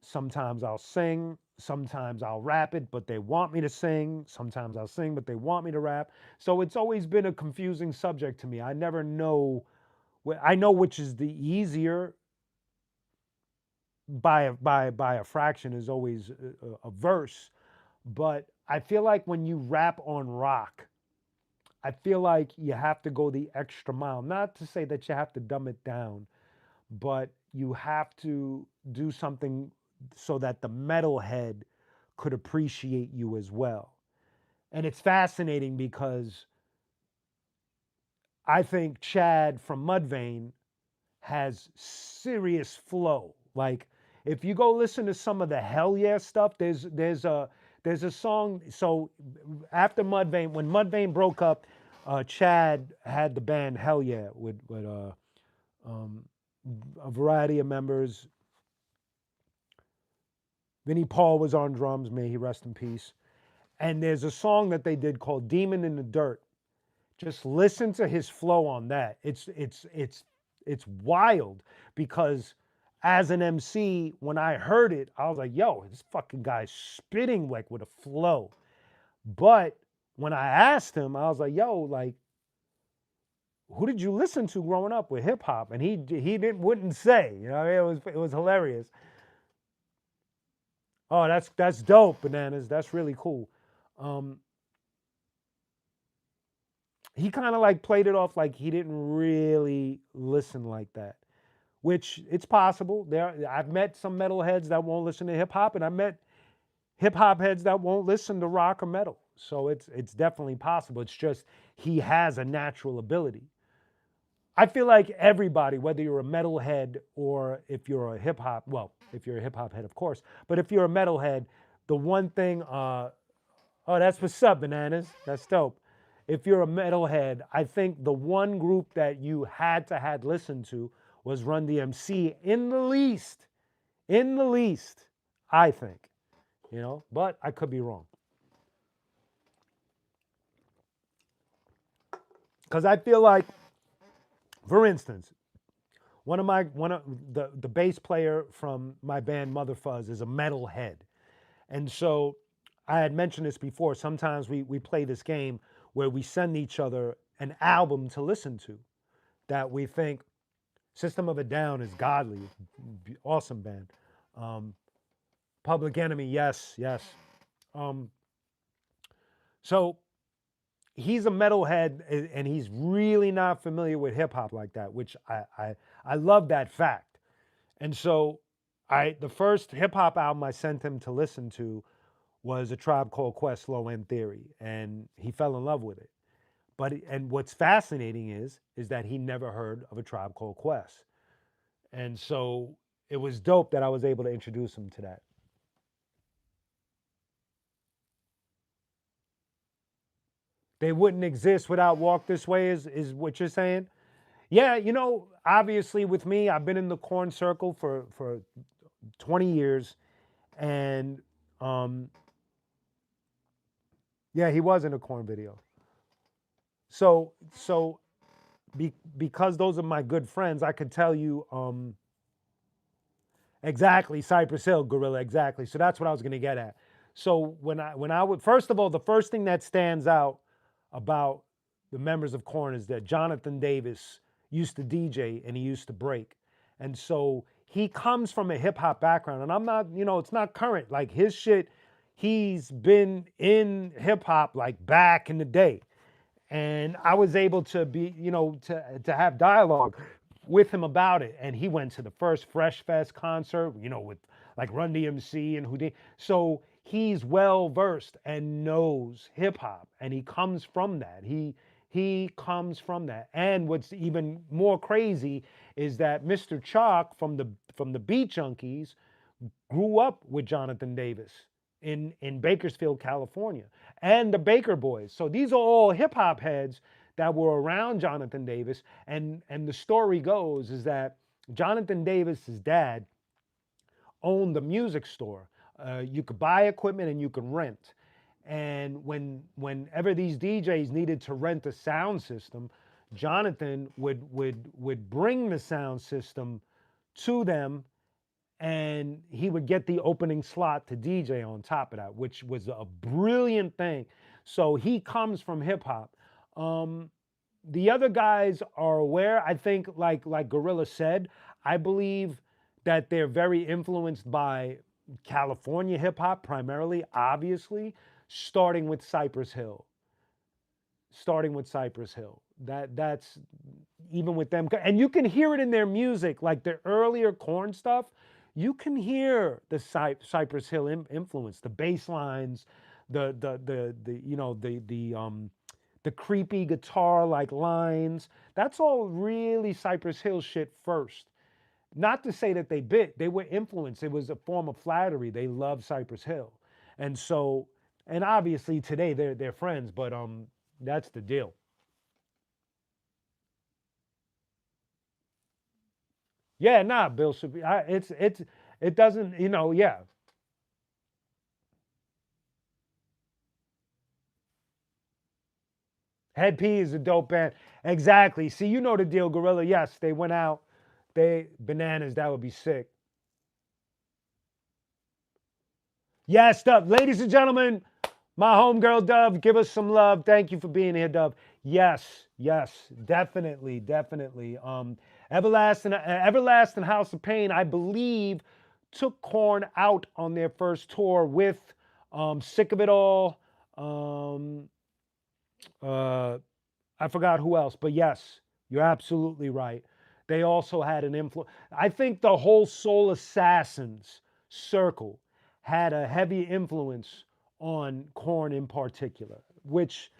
Sometimes I'll sing. Sometimes I'll rap it, but they want me to sing. Sometimes I'll sing, but they want me to rap. So it's always been a confusing subject to me. I never know. I know which is the easier by a fraction is always a verse, but I feel like when you rap on rock, I feel like you have to go the extra mile. Not to say that you have to dumb it down, but you have to do something so that the metalhead could appreciate you as well. And it's fascinating because I think Chad from Mudvayne has serious flow. Like if you go listen to some of the Hell Yeah stuff, there's a song. So after Mudvayne, when Mudvayne broke up, Chad had the band Hell Yeah with um, a variety of members. Vinnie Paul was on drums, may he rest in peace. And there's a song that they did called Demon in the Dirt. Just listen to his flow on that. It's wild because as an MC, when I heard it, I was like, yo, this fucking guy's spitting like with a flow. But when I asked him, I was like, yo, like, who did you listen to growing up with hip hop? And he wouldn't say. It was hilarious. Oh, that's dope, Bananas. That's really cool. Um, he kind of like played it off like he didn't really listen like that, which it's possible. I've met some metalheads that won't listen to hip hop, and I met hip hop heads that won't listen to rock or metal. So it's definitely possible. It's just he has a natural ability. I feel like everybody, whether you're a metalhead or if you're a hip hop, well, if you're a hip hop head, of course, but if you're a metalhead, the one thing, oh, that's what's up, Bananas. That's dope. If you're a metalhead, I think the one group that you had listened to was Run DMC in the least, I think, but I could be wrong. Because I feel like For instance, one of the bass player from my band Mother Fuzz is a metalhead. And so I had mentioned this before. Sometimes we play this game where we send each other an album to listen to that we think System of a Down is godly, awesome band. Um, Public Enemy, yes, yes. Um, so he's a metalhead and he's really not familiar with hip hop like that, which I love that fact. And so the first hip hop album I sent him to listen to was A Tribe Called Quest, Low End Theory, and he fell in love with it. And what's fascinating is that he never heard of A Tribe Called Quest, and so it was dope that I was able to introduce him to that. They wouldn't exist without Walk This Way, is what you're saying? Yeah, obviously with me, I've been in the corn circle for 20 years, and um, yeah, he was in a corn video. So because those are my good friends, I could tell you exactly Cypress Hill, Gorilla, exactly. So that's what I was going to get at. So when I would, first of all, the first thing that stands out about the members of Korn is that Jonathan Davis used to DJ and he used to break, and so he comes from a hip hop background. And I'm not, it's not current. Like his shit, he's been in hip hop like back in the day, and I was able to be, to have dialogue with him about it. And he went to the first Fresh Fest concert, with like Run DMC and Houdini. So he's well versed and knows hip hop, and he comes from that. He comes from that. And what's even more crazy is that Mr. Chalk from the Beat Junkies grew up with Jonathan Davis in Bakersfield, California, and the Baker Boys. So these are all hip hop heads that were around Jonathan Davis. And the story goes is that Jonathan Davis's dad owned the music store. You could buy equipment and you could rent. And whenever these DJs needed to rent a sound system, Jonathan would bring the sound system to them, and he would get the opening slot to DJ on top of that, which was a brilliant thing. So he comes from hip hop. Um, the other guys are aware. I think, like Gorilla said, I believe that they're very influenced by California hip hop primarily, obviously, starting with Cypress Hill. Starting with Cypress Hill. That's even with them, and you can hear it in their music, like their earlier corn stuff. You can hear the Cypress Hill influence, the bass lines, the creepy guitar like lines. That's all really Cypress Hill shit first. Not to say that they were influenced. It was a form of flattery. They love Cypress Hill, and so, and obviously today they're friends. But that's the deal. Yeah, nah, Bill should be. It doesn't, yeah. Head P is a dope band. Exactly. See, you know the deal, Gorilla. Yes, they went out. They bananas. That would be sick. Yes, Dove. Ladies and gentlemen, my homegirl Dove, give us some love. Thank you for being here, Dove. Yes, yes, definitely, definitely. Everlasting House of Pain, I believe, took Korn out on their first tour with Sick of It All. Um, uh, I forgot who else, but yes, you're absolutely right. They also had an influence. I think the whole Soul Assassins circle had a heavy influence on Korn in particular, which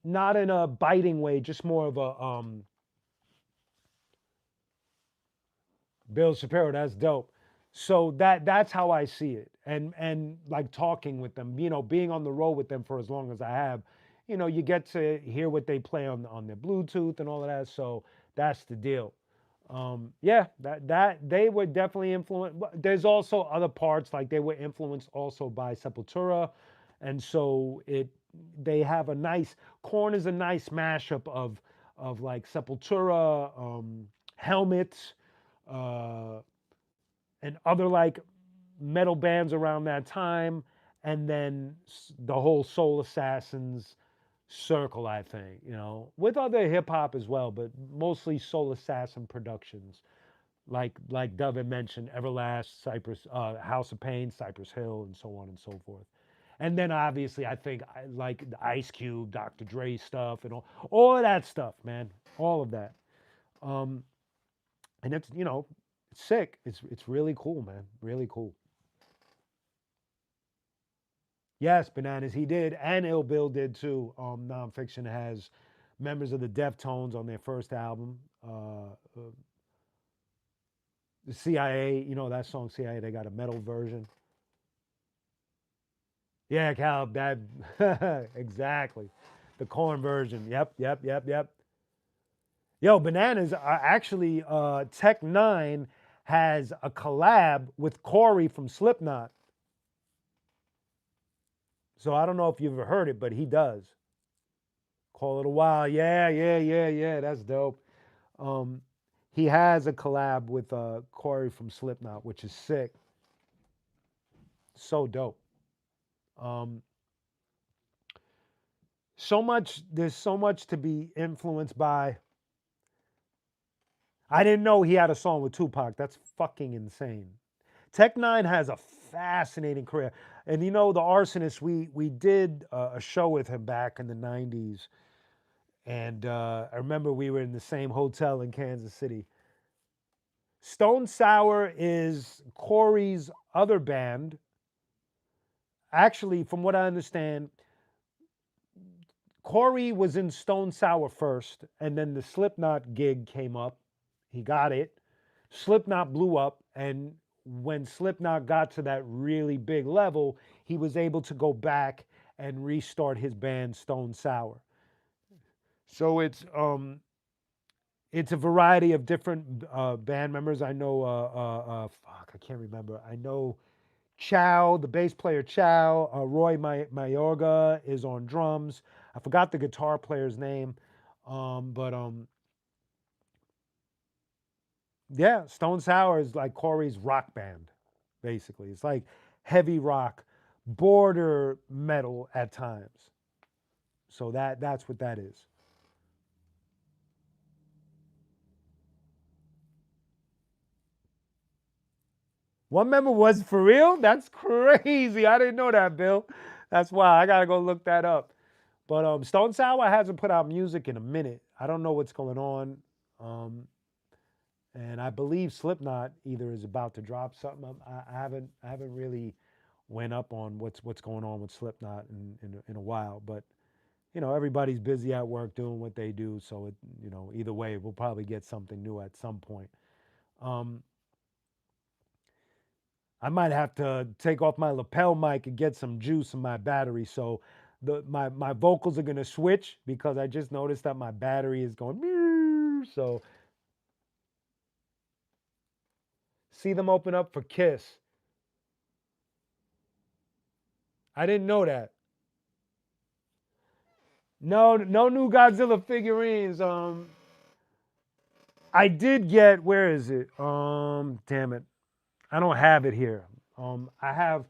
not in a biting way, just more of a Bill Shapiro. That's dope. So that's how I see it, and like talking with them, being on the road with them for as long as I have, you get to hear what they play on their Bluetooth and all of that. So that's the deal. Yeah, that they were definitely influenced. There's also other parts like they were influenced also by Sepultura, and so they have a nice Korn is a nice mashup of of like Sepultura, Helmet, uh, and other like metal bands around that time, and then the whole Soul Assassins circle, I think, with other hip hop as well, but mostly Soul Assassin productions, like Dove had mentioned, Everlast, Cypress, House of Pain, Cypress Hill, and so on and so forth. And then obviously, I think I like the Ice Cube, Dr. Dre stuff, and all of that stuff, man, all of that. Um, and it's it's sick. It's really cool, man, really cool. Yes, Bananas, he did, and Ill Bill did too. Nonfiction has members of the Deftones on their first album. The CIA, that song CIA, they got a metal version. Yeah, Cal, that exactly. The corn version. Yep, yep, yep, yep. Yo, Bananas are actually Tech Nine has a collab with Corey from Slipknot. So I don't know if you've ever heard it, but he does. Call it a while. Yeah, yeah, yeah, yeah. That's dope. Um, he has a collab with Corey from Slipknot, which is sick. So dope. Um, there's so much to be influenced by. I didn't know he had a song with Tupac. That's fucking insane. Tech Nine has a fascinating career, and the Arsonist. We did a show with him back in the '90s, and I remember we were in the same hotel in Kansas City. Stone Sour is Corey's other band. Actually, from what I understand, Corey was in Stone Sour first, and then the Slipknot gig came up. He got it. Slipknot blew up, and when Slipknot got to that really big level, he was able to go back and restart his band Stone Sour. So it's a variety of different band members. I know fuck, I can't remember. I know Chow, the bass player Chow, Roy Mayorga is on drums. I forgot the guitar player's name, but yeah, Stone Sour is like Corey's rock band, basically. It's like heavy rock, border metal at times. So that's what that is. One member was for real? That's crazy. I didn't know that, Bill. That's why I gotta go look that up. But Stone Sour hasn't put out music in a minute. I don't know what's going on. Um, and I believe Slipknot either is about to drop something. I haven't really went up on what's going on with Slipknot in a while. But everybody's busy at work doing what they do. So either way, we'll probably get something new at some point. Um, I might have to take off my lapel mic and get some juice in my battery. So my vocals are gonna switch because I just noticed that my battery is going. "Meow." So see them open up for Kiss. I didn't know that. No, no new Godzilla figurines. I did get. Where is it? Damn it. I don't have it here. I have.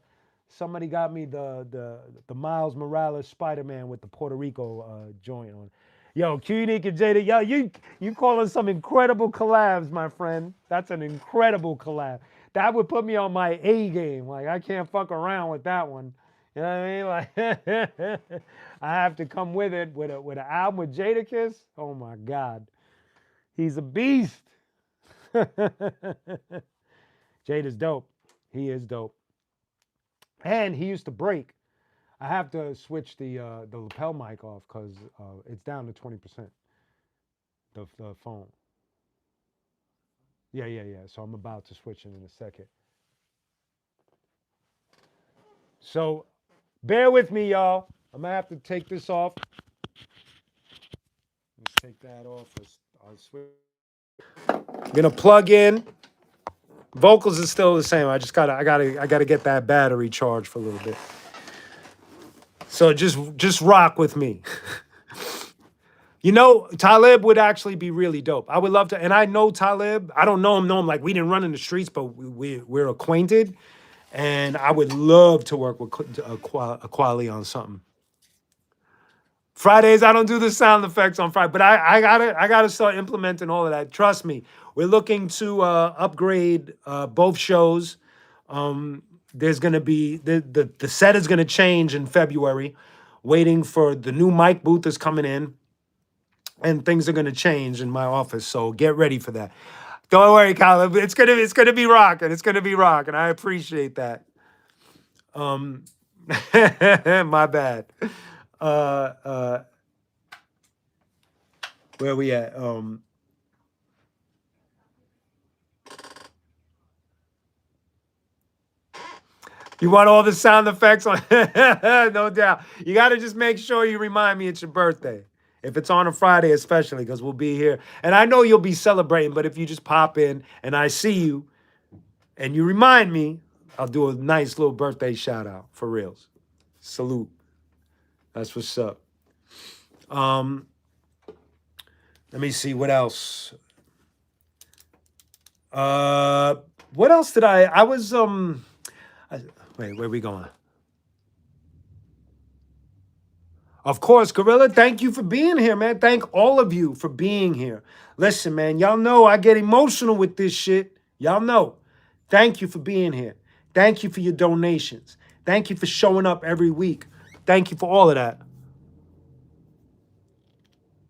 Somebody got me the Miles Morales Spider Man with the Puerto Rico joint on. Yo, qunique and Jada. Yo, you calling some incredible collabs, my friend. That's an incredible collab. That would put me on my A game. Like I can't fuck around with that one. You know what I mean? Like I have to come with it with an album with Jadakiss. Oh my God, he's a beast. Jada's dope. He is dope. And he used to break. I have to switch the lapel mic off because it's down to 20%. The phone. Yeah, yeah, yeah. So I'm about to switch it in a second. So bear with me, y'all. I'm gonna have to take this off. Let's take that off. I'll switch. I'm gonna plug in. Vocals is still the same. I gotta get that battery charged for a little bit. So just rock with me. You know, Talib would actually be really dope. I would love to, and I know Talib. I don't know him like we didn't run in the streets, but we're acquainted. And I would love to work with Quali on something. Fridays, I don't do the sound effects on Friday, but I gotta start implementing all of that. Trust me, we're looking to upgrade both shows. There's gonna be the set is gonna change in February. Waiting for the new mic booth is coming in, and things are gonna change in my office. So get ready for that. Don't worry, Kyle. It's gonna be rocking. It's gonna be rocking. I appreciate that. My bad. Uh, uh, where we at? You want all the sound effects on? No doubt. You got to just make sure you remind me it's your birthday. If it's on a Friday, especially, because we'll be here. And I know you'll be celebrating, but if you just pop in and I see you and you remind me, I'll do a nice little birthday shout out for reals. Salute. That's what's up. Let me see what else. What else did I was wait, where are we going? Of course, Gorilla, thank you for being here, man. Thank all of you for being here. Listen, man, y'all know I get emotional with this shit. Y'all know. Thank you for being here. Thank you for your donations. Thank you for showing up every week. Thank you for all of that.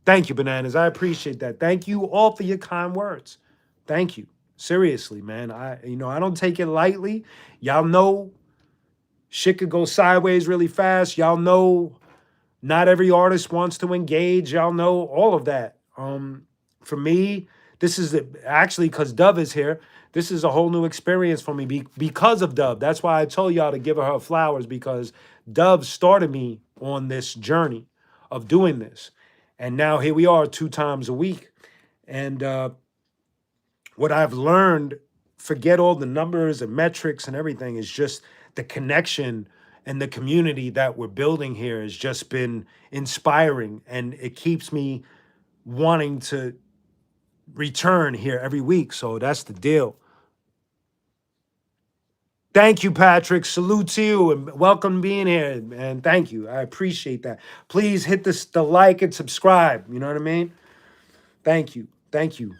Thank you, Bananas. I appreciate that. Thank you all for your kind words. Thank you. Seriously, man. I don't take it lightly. Y'all know shit could go sideways really fast. Y'all know not every artist wants to engage. Y'all know all of that. For me, this is actually because Dove is here. This is a whole new experience for me because of Dove. That's why I told y'all to give her flowers, because Dove started me on this journey of doing this. And now here we are 2 times a week. And what I've learned, forget all the numbers and metrics and everything, is just the connection and the community that we're building here has just been inspiring. And it keeps me wanting to return here every week. So that's the deal. Thank you, Patrick. Salute to you and welcome being here. And thank you. I appreciate that. Please hit the like and subscribe. You know what I mean? Thank you. Thank you.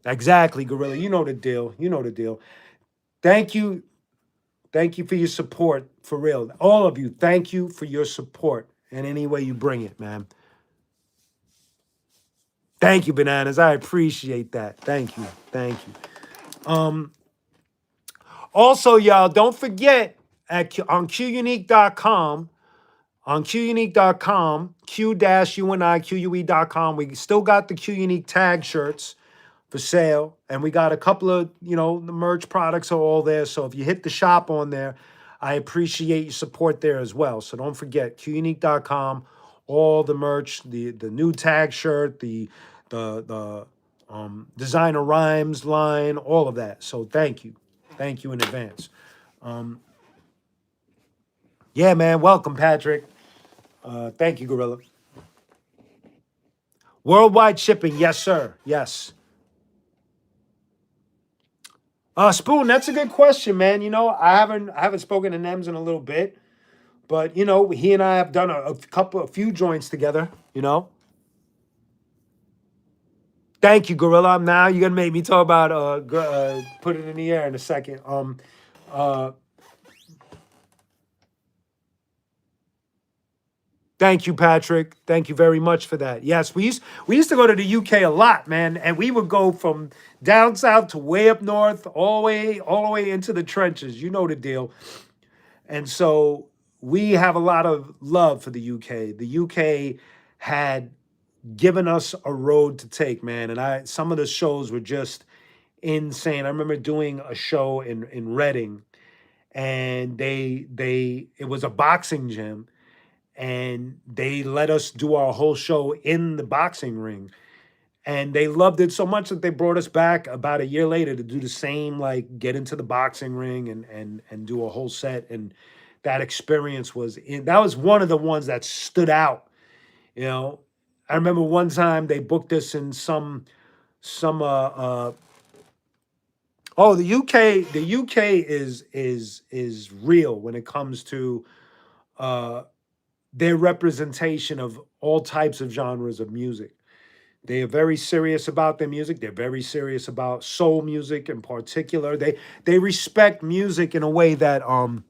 Exactly, Gorilla. You know the deal. You know the deal. Thank you. Thank you for your support, for real. All of you, thank you for your support in any way you bring it, man. Thank you, Bananas. I appreciate that. Thank you. Thank you. Also, y'all, don't forget on qunique.com, q-unique.com, we still got the QUnique tag shirts for sale, and we got a couple of, the merch products are all there. So if you hit the shop on there, I appreciate your support there as well. So don't forget qunique.com, all the merch, the new tag shirt, the designer rhymes line, all of that. So thank you in advance. Yeah, man, welcome, Patrick. Thank you, Gorilla. Worldwide shipping, yes, sir. Yes. Spoon, that's a good question, man. I haven't spoken to Nems in a little bit, but he and I have done a few joints together. Thank you, Gorilla. Now you're gonna make me talk about put it in the air in a second. Uh, Thank you, Patrick. Thank you very much for that. Yes, we used to go to the UK a lot, man, and we would go from down south to way up north, all the way into the trenches. You know the deal. And so we have a lot of love for the UK. The UK had given us a road to take, man, and some of the shows were just insane. I remember doing a show in Reading, and it was a boxing gym, and they let us do our whole show in the boxing ring. And they loved it so much that they brought us back about a year later to do the same, like get into the boxing ring and do a whole set. And that experience that was one of the ones that stood out, you know. I remember one time they booked us in some oh, the UK is real when it comes to uh their representation of all types of genres of music. They are very serious about their music. They're very serious about soul music in particular. They respect music in a way that oh,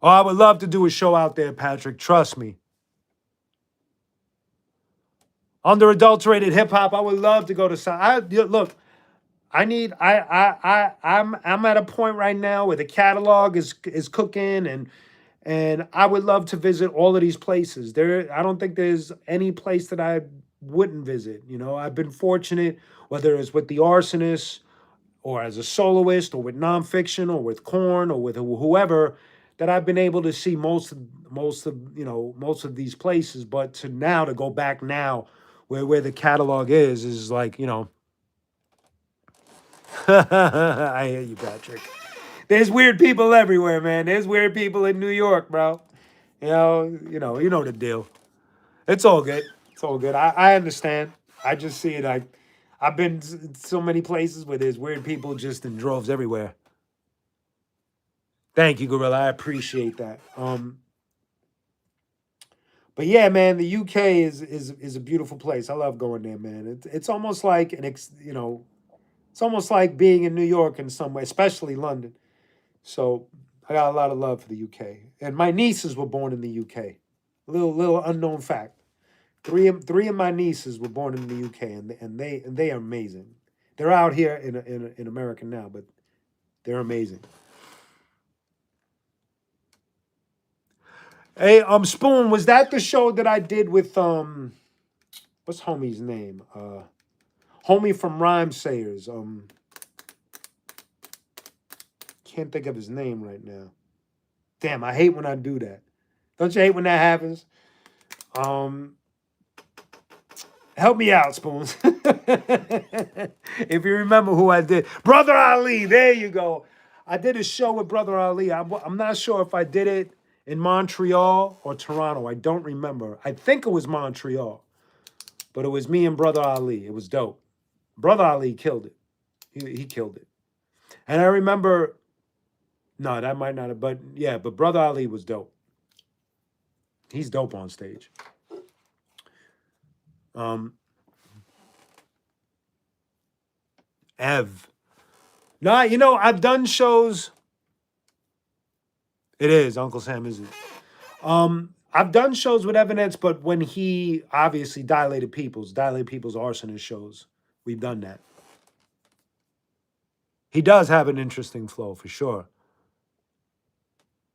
I would love to do a show out there, Patrick. Trust me. Underadulterated hip hop. I would love to go to look. I need I'm at a point right now where the catalog is cooking, and I would love to visit all of these places. I don't think there's any place that I wouldn't visit. You know, I've been fortunate, whether it's with the Arsonists or as a soloist or with nonfiction or with Korn or with whoever, that I've been able to see most of these places. But to go back now where the catalog is like, I hear you, Patrick. There's weird people everywhere, man. There's weird people in New York, bro. You know the deal. It's all good. It's all good. I understand. I just see it. I've been so many places where there's weird people just in droves everywhere. Thank you, Gorilla. I appreciate that. But yeah, man, the UK is a beautiful place. I love going there, man. It's almost like it's almost like being in New York in some way, especially London. So I got a lot of love for the UK. And my nieces were born in the UK. Little unknown fact. Three of my nieces were born in the UK, and they are amazing. They're out here in America now, but they're amazing. Hey, Spoon, was that the show that I did with what's homie's name? Homie from Rhyme Sayers. Can't think of his name right now. Damn, I hate when I do that. Don't you hate when that happens? Help me out, Spoons. If you remember who I did. Brother Ali, there you go. I did a show with Brother Ali. I'm not sure if I did it in Montreal or Toronto. I don't remember. I think it was Montreal. But it was me and Brother Ali. It was dope. Brother Ali killed it. He killed it. And I remember, no, that might not have, but yeah, but Brother Ali was dope. He's dope on stage. Ev. Nah, I've done shows. It is. Uncle Sam is it. I've done shows with Evanescence, but when he obviously Dilated Peoples Arsonist shows, we've done that. He does have an interesting flow for sure.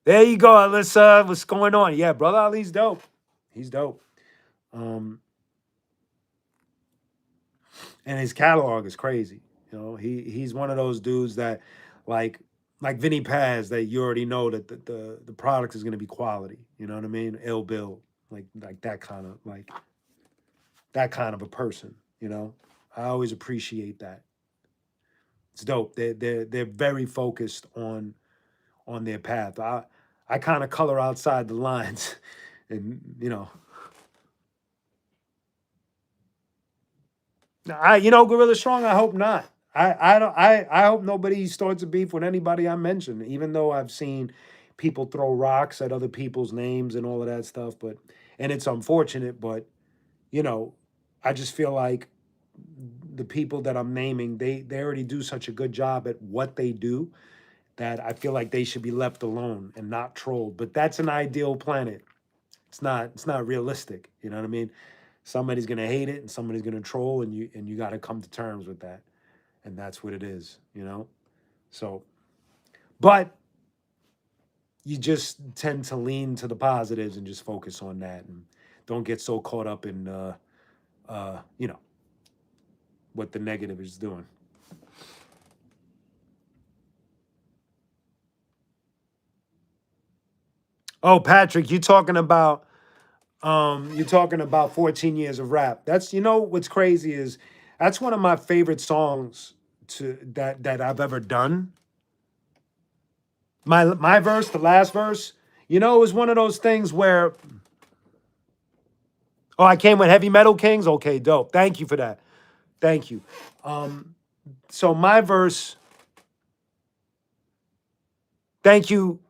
There you go, Alyssa. What's going on? Yeah, Brother Ali's dope. He's dope. And his catalog is crazy. He's one of those dudes that like Vinny Paz, that you already know that the product is going to be quality. You know what I mean? Ill Bill, like that kind of a person. I always appreciate that. It's dope. They're very focused on their path. I kind of color outside the lines, and Gorilla Strong. I hope not. I hope nobody starts a beef with anybody I mention, even though I've seen people throw rocks at other people's names and all of that stuff. And it's unfortunate, but I just feel like the people that I'm naming, they already do such a good job at what they do that I feel like they should be left alone and not trolled. But that's an ideal planet. It's not realistic. You know what I mean? Somebody's gonna hate it and somebody's gonna troll, and you got to come to terms with that. And that's what it is, So, but you just tend to lean to the positives and just focus on that, and don't get so caught up in, what the negative is doing. Oh, Patrick, you're talking about 14 years of rap. That's what's crazy is that's one of my favorite songs that I've ever done. My verse, the last verse, it was one of those things where Oh, I came with Heavy Metal Kings? Okay, dope. Thank you for that. Thank you. So my verse, thank you,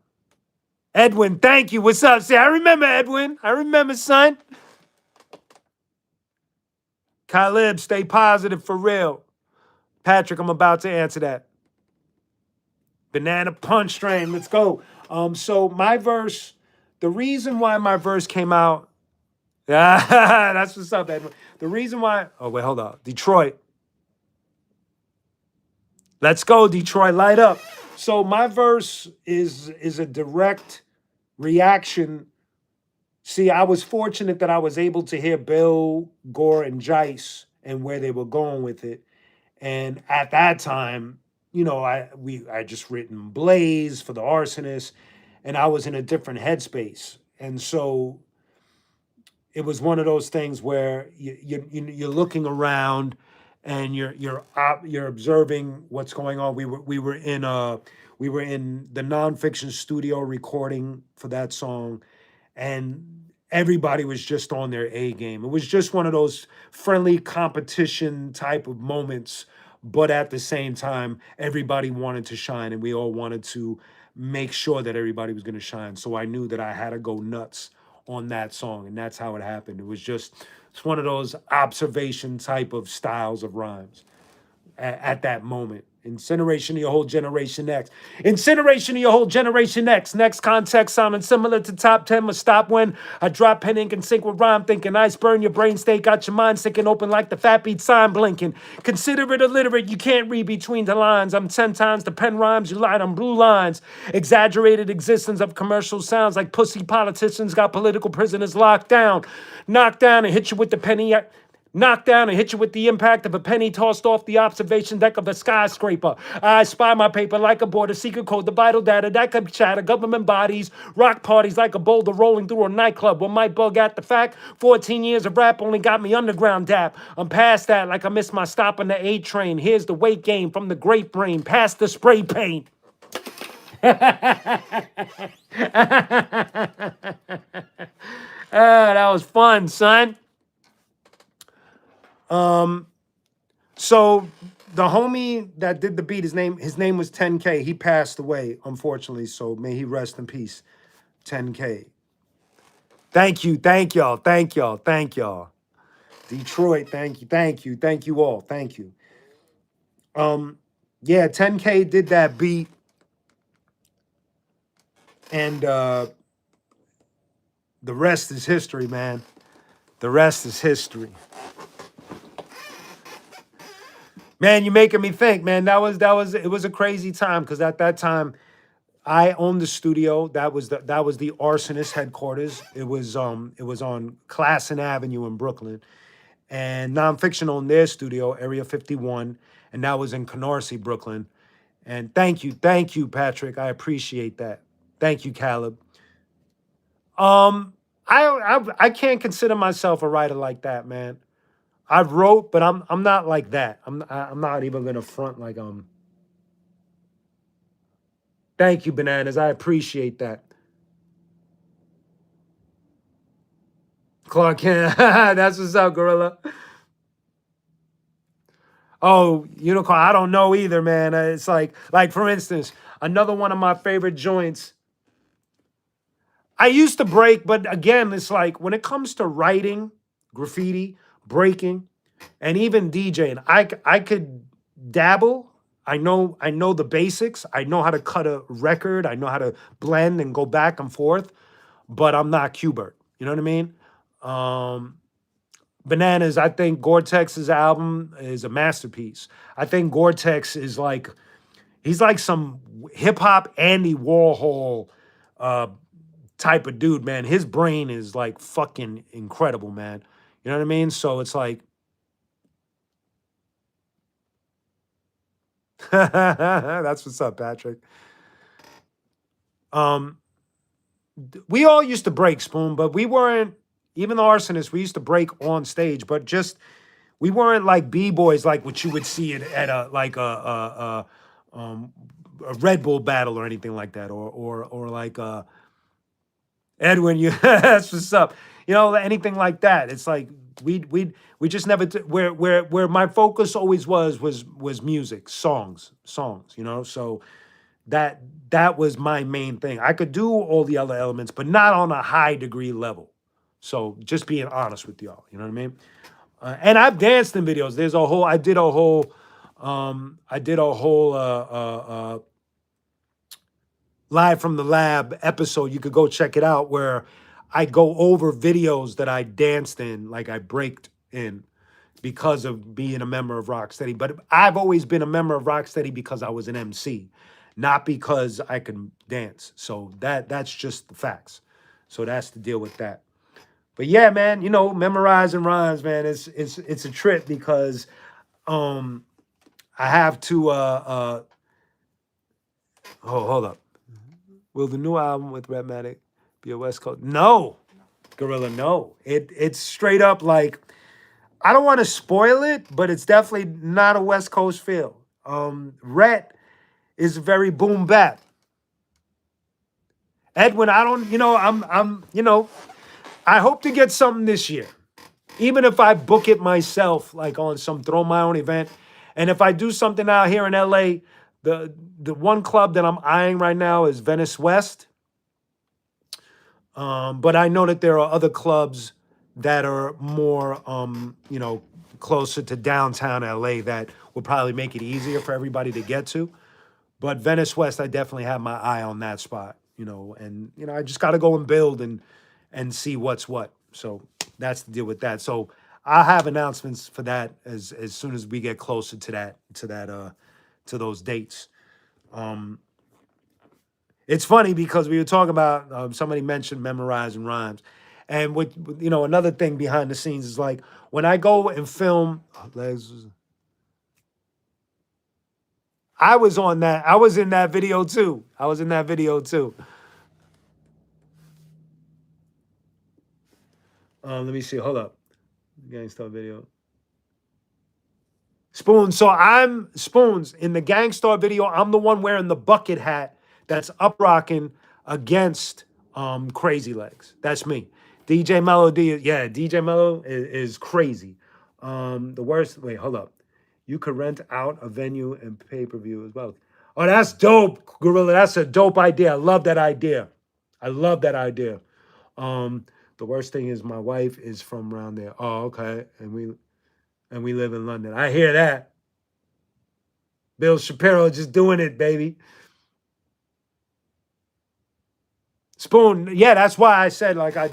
Edwin. Thank you. What's up? See, I remember Edwin. I remember, son. Khalib, stay positive for real. Patrick, I'm about to answer that. Banana Punch Train. Let's go. So my verse, the reason why my verse came out, that's what's up, Edwin. The reason why, oh wait, hold on. Detroit. Let's go, Detroit, light up. So my verse is a direct reaction. See, I was fortunate that I was able to hear Bill, Gore, and Jice and where they were going with it. And at that time, you know, I just written Blaze for the Arsonist, and I was in a different headspace. And so it was one of those things where you're looking around and you're observing what's going on. We were in the nonfiction studio recording for that song, and everybody was just on their A game. It was just one of those friendly competition type of moments, but at the same time, everybody wanted to shine, and we all wanted to make sure that everybody was going to shine. So I knew that I had to go nuts on that song, and that's how it happened. It's one of those observation type of styles of rhymes at that moment. Incineration of your whole generation X. Incineration of your whole generation X. Next context sounding similar to top 10 must stop when I drop pen ink and sync with rhyme thinking. Ice burn your brain state, got your mind sticking open like the fat beat sign blinking. Consider it illiterate, you can't read between the lines. I'm 10 times the pen rhymes, you light on blue lines. Exaggerated existence of commercial sounds like pussy politicians got political prisoners locked down. Knocked down and hit you with the penny. Knock down and hit you with the impact of a penny tossed off the observation deck of a skyscraper. I spy my paper like a border secret code, the vital data that could shatter government bodies, rock parties like a boulder rolling through a nightclub. What might bug at the fact, 14 years of rap only got me underground dap. I'm past that like I missed my stop on the A train. Here's the weight gain from the great brain, past the spray paint. That was fun, son. So the homie that did the beat, his name was 10K. He passed away, unfortunately. So may he rest in peace. 10K. Thank you, thank y'all, thank y'all, thank y'all. Detroit, thank you all, thank you. Yeah, 10K did that beat, and the rest is history, man. The rest is history. Man, you're making me think, man. It was a crazy time because at that time I owned the studio. That was the Arsonist headquarters. It was on Classen Avenue in Brooklyn. And Nonfiction owned their studio, Area 51, and that was in Canarsie, Brooklyn. And thank you, Patrick. I appreciate that. Thank you, Caleb. I can't consider myself a writer like that, man. I wrote, but I'm not like that. I'm not even gonna front like Thank you, Bananas. I appreciate that. Clark Kent. That's what's up, Gorilla. Oh, Unicorn. I don't know either, man. It's like for instance, another one of my favorite joints. I used to break, but again, it's like when it comes to writing, graffiti, breaking, and even DJing, I could dabble. I know the basics. I know how to cut a record. I know how to blend and go back and forth, but I'm not Qbert. You know what I mean? Bananas, I think Gore-Tex's album is a masterpiece. I think Gore-Tex is like, he's like some hip hop Andy Warhol type of dude, man. His brain is like fucking incredible, man. You know what I mean? So it's like, that's what's up, Patrick. We all used to break, Spoon, but we weren't, even the arsonists, we used to break on stage, but just, we weren't like b-boys like what you would see at a Red Bull battle or anything like that, or like Edwin, you that's what's up. You know, anything like that. It's like we just never where my focus always was music, songs. You know, so that that was my main thing. I could do all the other elements, but not on a high degree level. So just being honest with y'all, you know what I mean? And I've danced in videos. There's a whole. I did a whole live from the lab episode. You could go check it out where I go over videos that I danced in, like I braked in because of being a member of Rocksteady. But I've always been a member of Rocksteady because I was an MC, not because I can dance. So that's just the facts. So that's the deal with that. But yeah, man, you know, memorizing rhymes, man, it's a trip because um I have to hold up. Will the new album with Redmatic be a West Coast? No, Gorilla, no. It's straight up like I don't want to spoil it, but it's definitely not a West Coast feel. Rhett is very boom bap. Edwin, I don't, you know, you know, I hope to get something this year. Even if I book it myself, like on some throw my own event. And if I do something out here in LA, the one club that I'm eyeing right now is Venice West. But I know that there are other clubs that are more, you know, closer to downtown LA that will probably make it easier for everybody to get to. But Venice West, I definitely have my eye on that spot, you know, and you know, I just got to go and build and see what's what. So that's the deal with that. So I'll have announcements for that as soon as we get closer to to those dates. It's funny because we were talking about somebody mentioned memorizing rhymes, and what you know another thing behind the scenes is like when I go and film. I was on that. I was in that video too. I was in that video too. Let me see. Hold up. Gangsta video. Spoons. So I'm Spoons in the Gangstar video. I'm the one wearing the bucket hat that's up rocking against Crazy Legs. That's me. DJ Melody, yeah, DJ Mello is crazy. The worst. Wait, hold up. You could rent out a venue and pay per view as well. Oh, that's dope, Gorilla. That's a dope idea. I love that idea. I love that idea. The worst thing is my wife is from around there. Oh, okay, and we live in London. I hear that. Bill Shapiro just doing it, baby. Spoon, yeah, that's why I said like I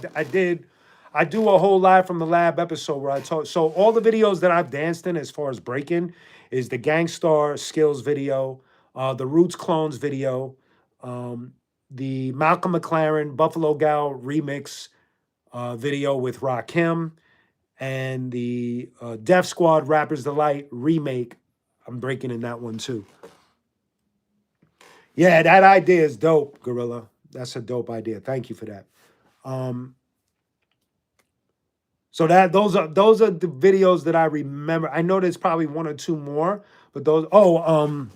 do a whole live from the lab episode where I talk. So all the videos that I've danced in as far as breaking is the Gangstar Skills video, the Roots Clones video, um, the Malcolm McLaren Buffalo Gal remix video with Rakim, and the Def Squad Rappers Delight remake. I'm breaking in that one too. Yeah, that idea is dope, Gorilla. That's a dope idea. Thank you for that. Um, so those are the videos that I remember. I know there's probably one or two more, but those. Oh,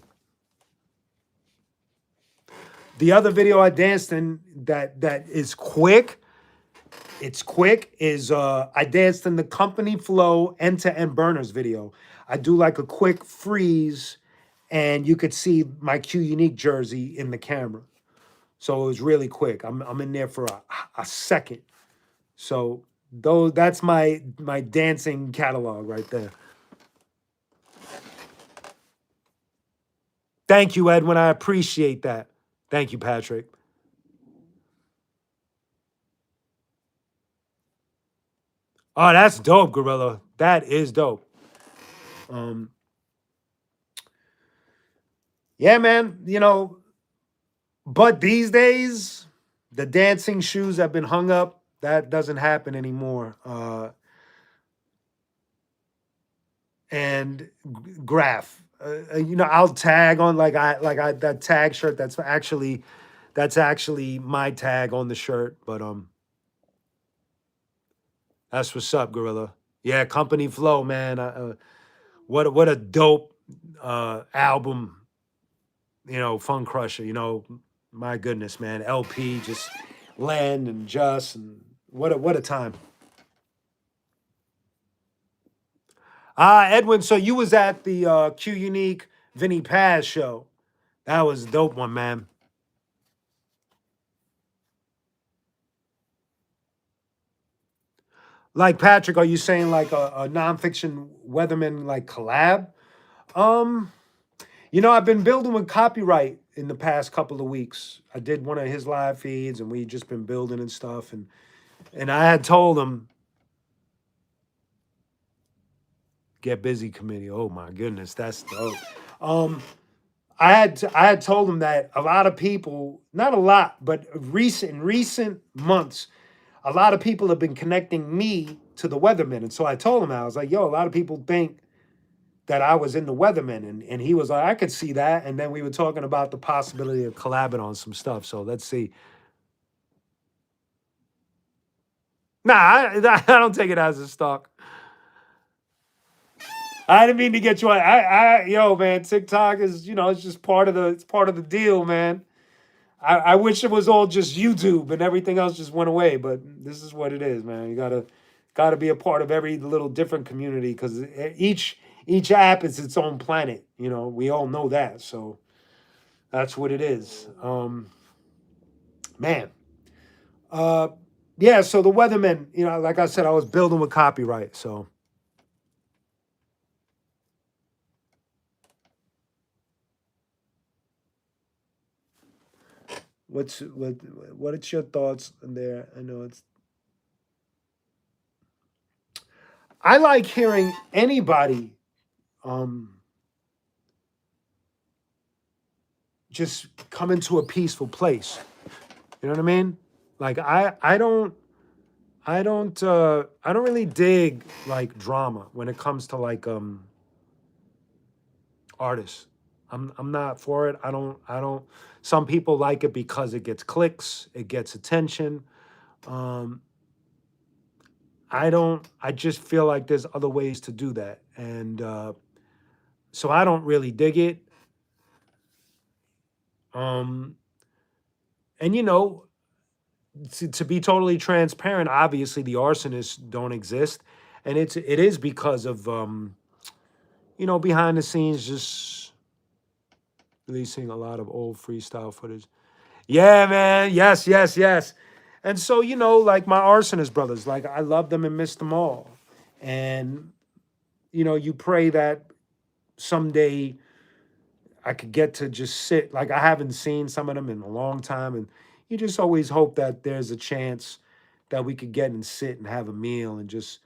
the other video I danced in that is quick. It's quick. Is I danced in the Company Flow end to end burners video. I do like a quick freeze, and you could see my qunique jersey in the camera. So it was really quick. I'm in there for a second. So those that's my dancing catalog right there. Thank you, Edwin. I appreciate that. Thank you, Patrick. Oh, that's dope, Gorilla. That is dope. Um, yeah, man. You know, but these days, the dancing shoes have been hung up. That doesn't happen anymore. And graph. You know, I'll tag on like I that tag shirt. That's actually my tag on the shirt. But that's what's up, Gorilla. Yeah, Company Flow, man. What a dope album. You know, Fun Crusher. You know, my goodness, man. LP just Len and Just, and what a time. Edwin, so you was at the qunique Vinny Paz show. That was a dope one, man. Like Patrick, are you saying like a nonfiction weatherman like collab? Um, I've been building with copyright in the past couple of weeks. I did one of his live feeds, and we just been building and stuff. And I had told him, get busy committee. Oh my goodness, that's dope. Um, I had told him that a lot of people, not a lot, but recent months, a lot of people have been connecting me to the weatherman. And so I told him, I was like, yo, a lot of people think that I was in the weatherman. And he was like, I could see that. And then we were talking about the possibility of collabing on some stuff. So let's see. Nah, I don't take it as a stalk. I didn't mean to get you on. Yo, man, TikTok is, it's just part of the deal, man. I wish it was all just YouTube and everything else just went away, but this is what it is, man. You gotta be a part of every little different community because each app is its own planet. We all know that, so that's what it is. Man, uh, yeah. So the weatherman, like I said, I was building with copyright. So what's your thoughts on there? I know it's. I like hearing anybody um, just come into a peaceful place. You know what I mean? Like I don't really dig like drama when it comes to like artists. I'm not for it. I don't some people like it because it gets clicks, it gets attention. Um I just feel like there's other ways to do that. And so I don't really dig it. Um and to be totally transparent, obviously the arsonists don't exist, and it is because of behind the scenes just releasing a lot of old freestyle footage. Yeah, man. Yes, yes, yes. And so like my arsonist brothers, like I love them and miss them all, and you pray that someday I could get to just sit. Like I haven't seen some of them in a long time, and you just always hope that there's a chance that we could get and sit and have a meal and just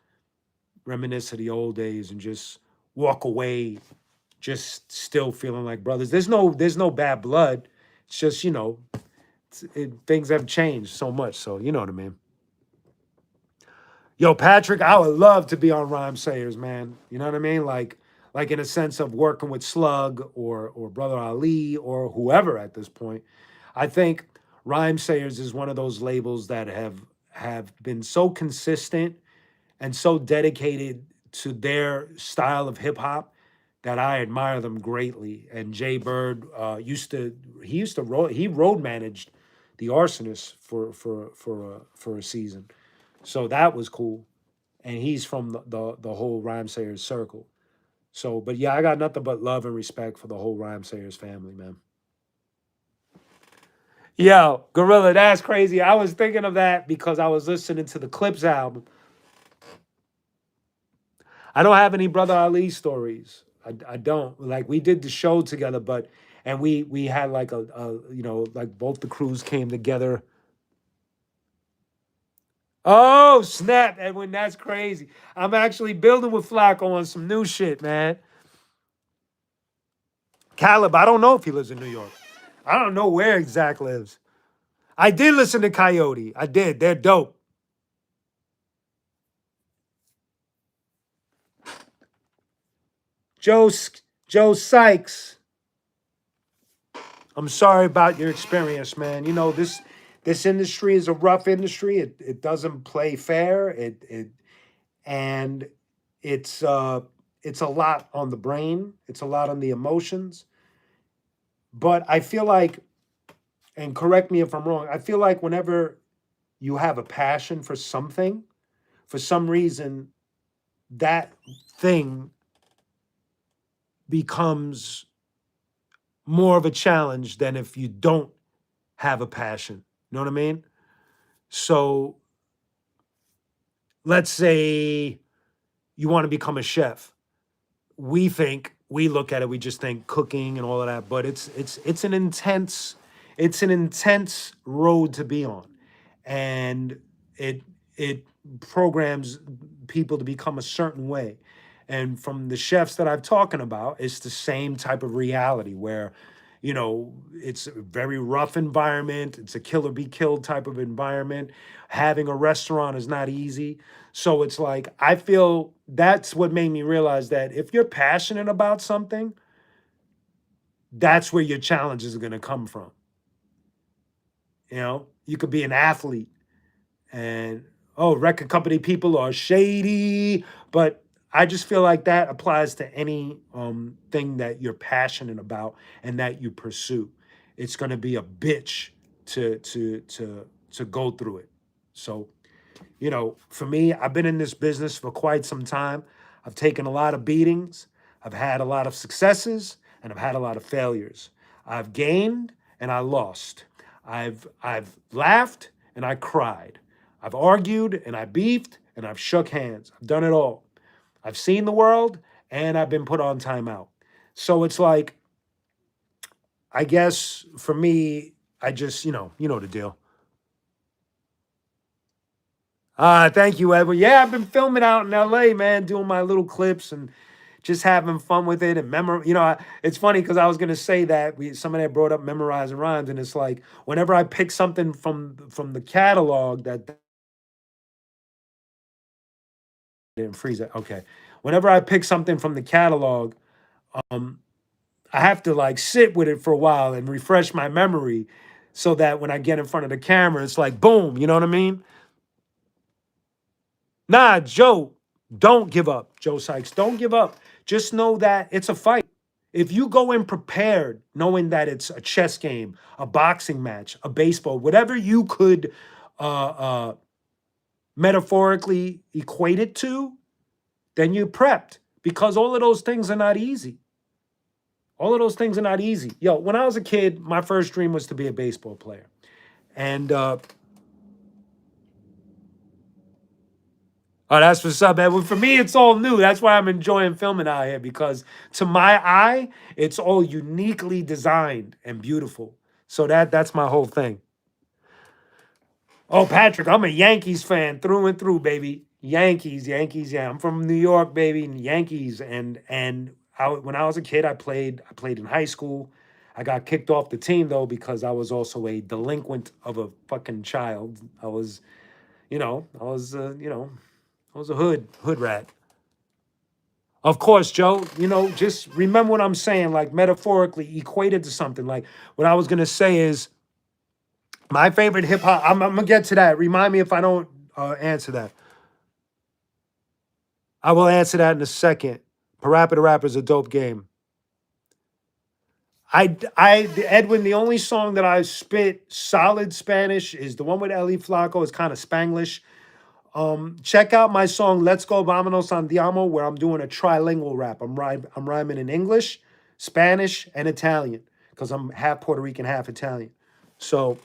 reminisce of the old days and just walk away, just still feeling like brothers. There's no bad blood. It's just things have changed so much. So you know what I mean. Yo, Patrick, I would love to be on Rhyme Sayers, man. You know what I mean? Like in a sense of working with Slug or Brother Ali or whoever at this point. I think Rhyme Sayers is one of those labels that have been so consistent and so dedicated to their style of hip hop that I admire them greatly. And Jay Bird he road managed the Arsonists for a season, so that was cool. And he's from the whole Rhyme Sayers circle. So, but yeah, I got nothing but love and respect for the whole Rhyme Sayers family, man. Yo, Gorilla, that's crazy. I was thinking of that because I was listening to the Clips album. I don't have any Brother Ali stories. I don't. Like we did the show together, and we had like like both the crews came together. Oh snap, Edwin, that's crazy. I'm actually building with Flacco on some new shit, man. Caleb, I don't know if he lives in New York. I don't know where Zach lives. I did listen to Coyote. I did. They're dope. Joe Joe Sykes. I'm sorry about your experience, man. This industry is a rough industry. It doesn't play fair. And it's it's a lot on the brain. It's a lot on the emotions. But I feel like, and correct me if I'm wrong, I feel like whenever you have a passion for something, for some reason, that thing becomes more of a challenge than if you don't have a passion. You know what I mean? So let's say you want to become a chef. We look at it, we just think cooking and all of that, but it's an intense road to be on. And it programs people to become a certain way. And from the chefs that I've talking about, it's the same type of reality where, it's a very rough environment. It's a kill or be killed type of environment. Having a restaurant is not easy. So it's like, I feel that's what made me realize that if you're passionate about something, that's where your challenges are going to come from. You could be an athlete and, oh, record company people are shady, but I just feel like that applies to any thing that you're passionate about and that you pursue. It's going to be a bitch to go through it. So, for me, I've been in this business for quite some time. I've taken a lot of beatings. I've had a lot of successes and I've had a lot of failures. I've gained and I lost. I've laughed and I cried. I've argued and I beefed and I've shook hands. I've done it all. I've seen the world and I've been put on timeout. So it's like, I guess for me, I just, you know the deal. Thank you, Edward. Yeah, I've been filming out in LA, man, doing my little clips and just having fun with it and it's funny because I was gonna say that somebody had brought up memorizing rhymes, and it's like whenever I pick something from the catalog that didn't freeze it. Okay. Whenever I pick something from the catalog, um, I have to like sit with it for a while and refresh my memory so that when I get in front of the camera, it's like boom, you know what I mean? Nah, Joe, don't give up. Joe Sykes, don't give up. Just know that it's a fight. If you go in prepared, knowing that it's a chess game, a boxing match, a baseball, whatever you could uh, metaphorically equate it to, then you're prepped because all of those things are not easy. All of those things are not easy. Yo, when I was a kid, my first dream was to be a baseball player. And oh, that's what's up, man. Well, for me, it's all new. That's why I'm enjoying filming out here because to my eye, it's all uniquely designed and beautiful. So that's my whole thing. Oh, Patrick, I'm a Yankees fan through and through, baby. Yankees, Yankees. Yeah, I'm from New York, baby. Yankees, when I was a kid, I played in high school. I got kicked off the team though because I was also a delinquent of a fucking child. I was, I was a hood rat. Of course, Joe, just remember what I'm saying, like metaphorically equated to something. Like what I was gonna say is my favorite hip hop. I'm gonna get to that. Remind me if I don't answer that. I will answer that in a second. Parappa the Rapper is a dope game. Edwin, the only song that I spit solid Spanish is the one with Ellie Flaco. It's kind of Spanglish. Check out my song "Let's Go Vámonos Andiamo," where I'm doing a trilingual rap. I'm rhyming in English, Spanish, and Italian because I'm half Puerto Rican, half Italian. So,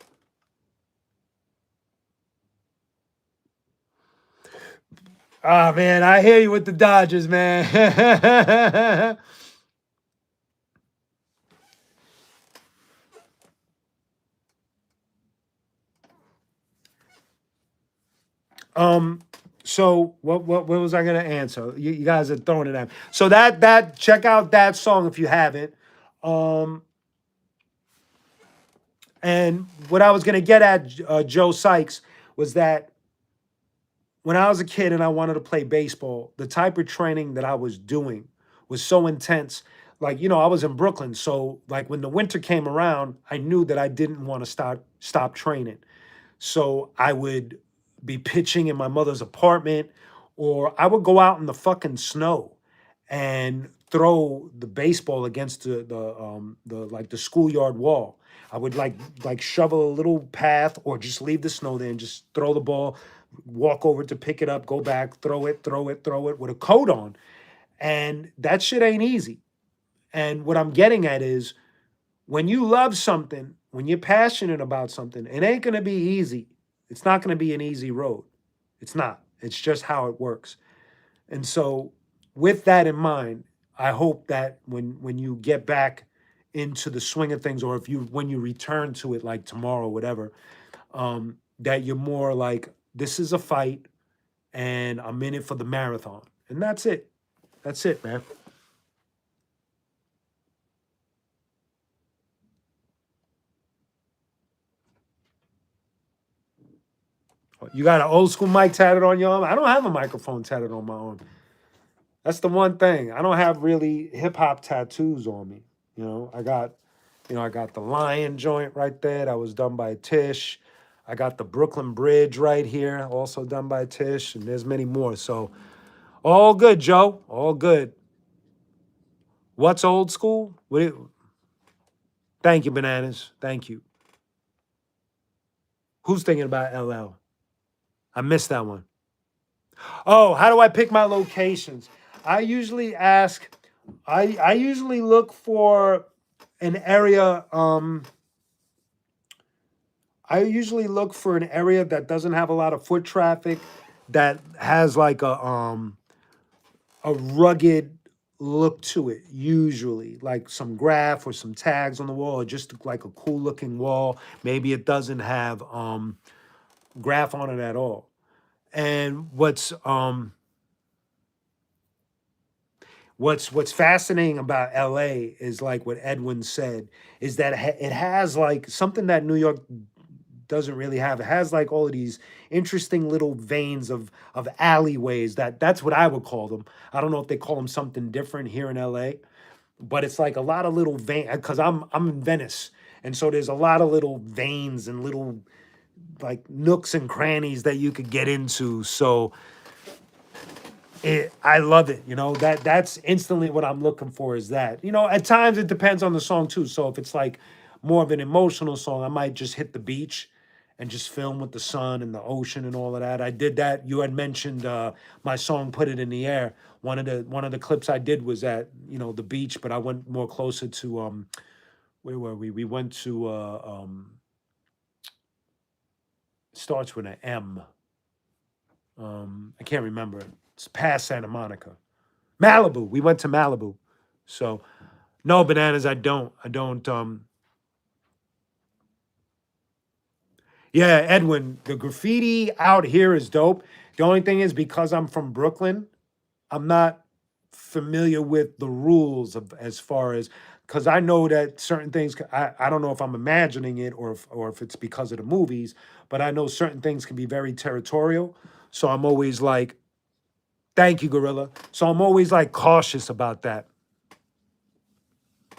man, I hear you with the Dodgers, man. So what was I gonna answer? You guys are throwing it at me. So that check out that song if you haven't. Um, and what I was gonna get at, Joe Sykes, was that when I was a kid and I wanted to play baseball, the type of training that I was doing was so intense. Like, I was in Brooklyn, so like when the winter came around, I knew that I didn't want to stop training. So I would be pitching in my mother's apartment, or I would go out in the fucking snow and throw the baseball against the schoolyard wall. I would like shovel a little path or just leave the snow there and just throw the ball, walk over to pick it up, go back, throw it with a coat on. And that shit ain't easy. And what I'm getting at is when you love something, when you're passionate about something, it ain't going to be easy. It's not going to be an easy road. It's not. It's just how it works. And so with that in mind, I hope that when you get back into the swing of things, or if you when you return to it like tomorrow, whatever, that you're more like, this is a fight and I'm in it for the marathon. And that's it. That's it, man. You got an old school mic tatted on your arm? I don't have a microphone tatted on my arm. That's the one thing. I don't have really hip hop tattoos on me. I got the lion joint right there. That was done by Tish. I got the Brooklyn Bridge right here, also done by Tish, and there's many more. So all good, Joe. All good. What's old school? Thank you, Bananas. Thank you. Who's thinking about LL? I missed that one. Oh, how do I pick my locations? I usually ask, I usually look for an area. I usually look for an area that doesn't have a lot of foot traffic, that has like a rugged look to it, usually like some graph or some tags on the wall, or just like a cool looking wall. Maybe it doesn't have graph on it at all. And what's fascinating about LA is like what Edwin said, is that it has like something that New York doesn't really have. It has like all of these interesting little veins of alleyways. That's what I would call them. I don't know if they call them something different here in LA, but it's like a lot of little veins, because I'm in Venice, and so there's a lot of little veins and little like nooks and crannies that you could get into. So I love it. That's instantly what I'm looking for, is that. At times it depends on the song too. So if it's like more of an emotional song, I might just hit the beach and just film with the sun and the ocean and all of that. I did that. You had mentioned my song "Put It in the Air." One of the clips I did was at the beach, but I went more closer to where were we? We went to starts with an M. I can't remember. It's past Santa Monica. Malibu. We went to Malibu. So no, Bananas, I don't. Yeah, Edwin, the graffiti out here is dope. The only thing is, because I'm from Brooklyn, I'm not familiar with the rules of, as far as, because I know that certain things, I don't know if I'm imagining it, or if it's because of the movies, but I know certain things can be very territorial. So I'm always like, thank you, Gorilla. So I'm always like cautious about that.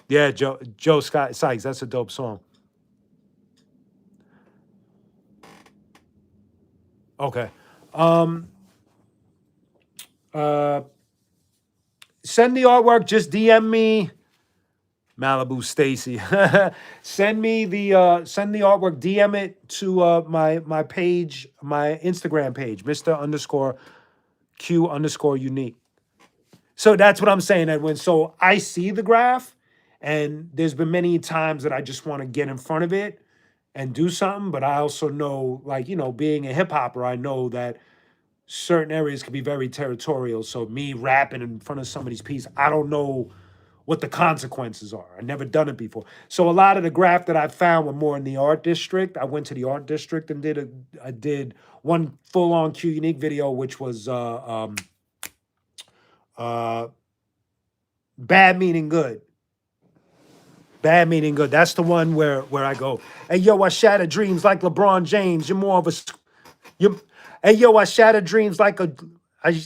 Yeah, Joe Scott Sykes, that's a dope song. Okay. Um uh Send the artwork, just DM me. Malibu Stacy. Send the artwork, DM it to my page, my Instagram page, Mr. underscore Q underscore unique. So that's what I'm saying, Edwin. So I see the graph, and there's been many times that I just want to get in front of it and do something. But I also know, like, being a hip hopper, I know that certain areas can be very territorial. So me rapping in front of somebody's piece, I don't know what the consequences are. I never done it before. So a lot of the graph that I found were more in the art district. I went to the art district and I did one full on qunique video, which was uh, bad meaning good. Bad meaning good. That's the one where I go, hey yo, I shatter dreams like LeBron James. You're more of a you. Hey yo, I shatter dreams like a. I,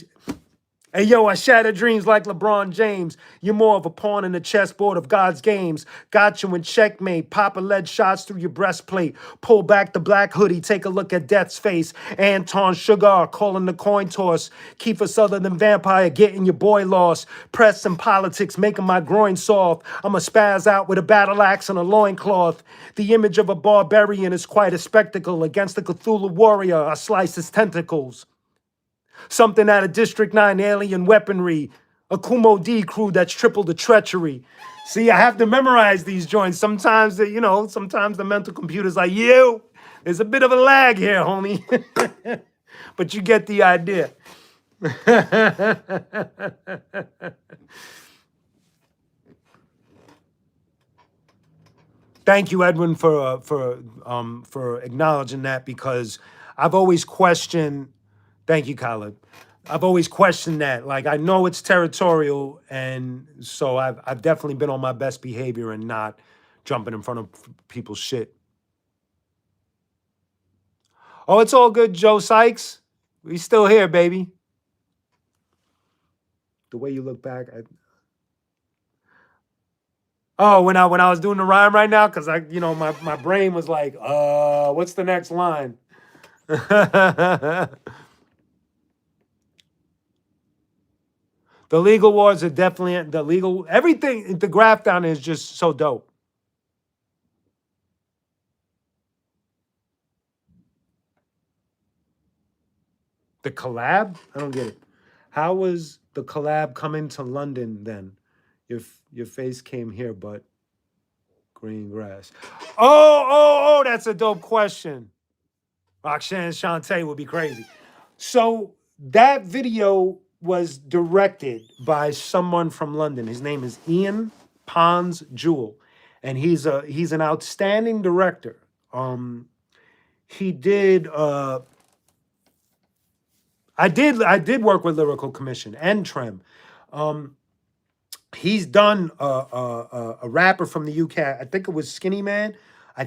Hey, yo, I shatter dreams like LeBron James. You're more of a pawn in the chessboard of God's games. Got you in checkmate. Papa lead shots through your breastplate. Pull back the black hoodie. Take a look at death's face. Anton Sugar calling the coin toss. Kiefer Sutherland vampire getting your boy lost. Press and politics making my groin soft. I'm a spaz out with a battle axe and a loincloth. The image of a barbarian is quite a spectacle. Against the Cthulhu warrior, I slice his tentacles. Something out of District 9 alien weaponry. A Kumo D crew that's triple the treachery. See, I have to memorize these joints. Sometimes, sometimes the mental computer's like, there's a bit of a lag here, homie. But you get the idea. Thank you, Edwin, for acknowledging that, because I've always questioned. Thank you, Khaled. I've always questioned that. Like, I know it's territorial, and so I've definitely been on my best behavior and not jumping in front of people's shit. Oh, it's all good, Joe Sykes. We still here, baby. The way you look back, when I was doing the rhyme right now, because my brain was like, what's the next line? The legal wars are definitely everything. The graph down is just so dope. The collab? I don't get it. How was the collab coming to London then? Your face came here, but green grass. Oh, that's a dope question. Roxanne Shante would be crazy. So that video was directed by someone from London. His name is Ian Pons Jewell, and he's an outstanding director. He did. I did work with Lyrical Commission and Trem. He's done a rapper from the UK. I think it was Skinny Man. I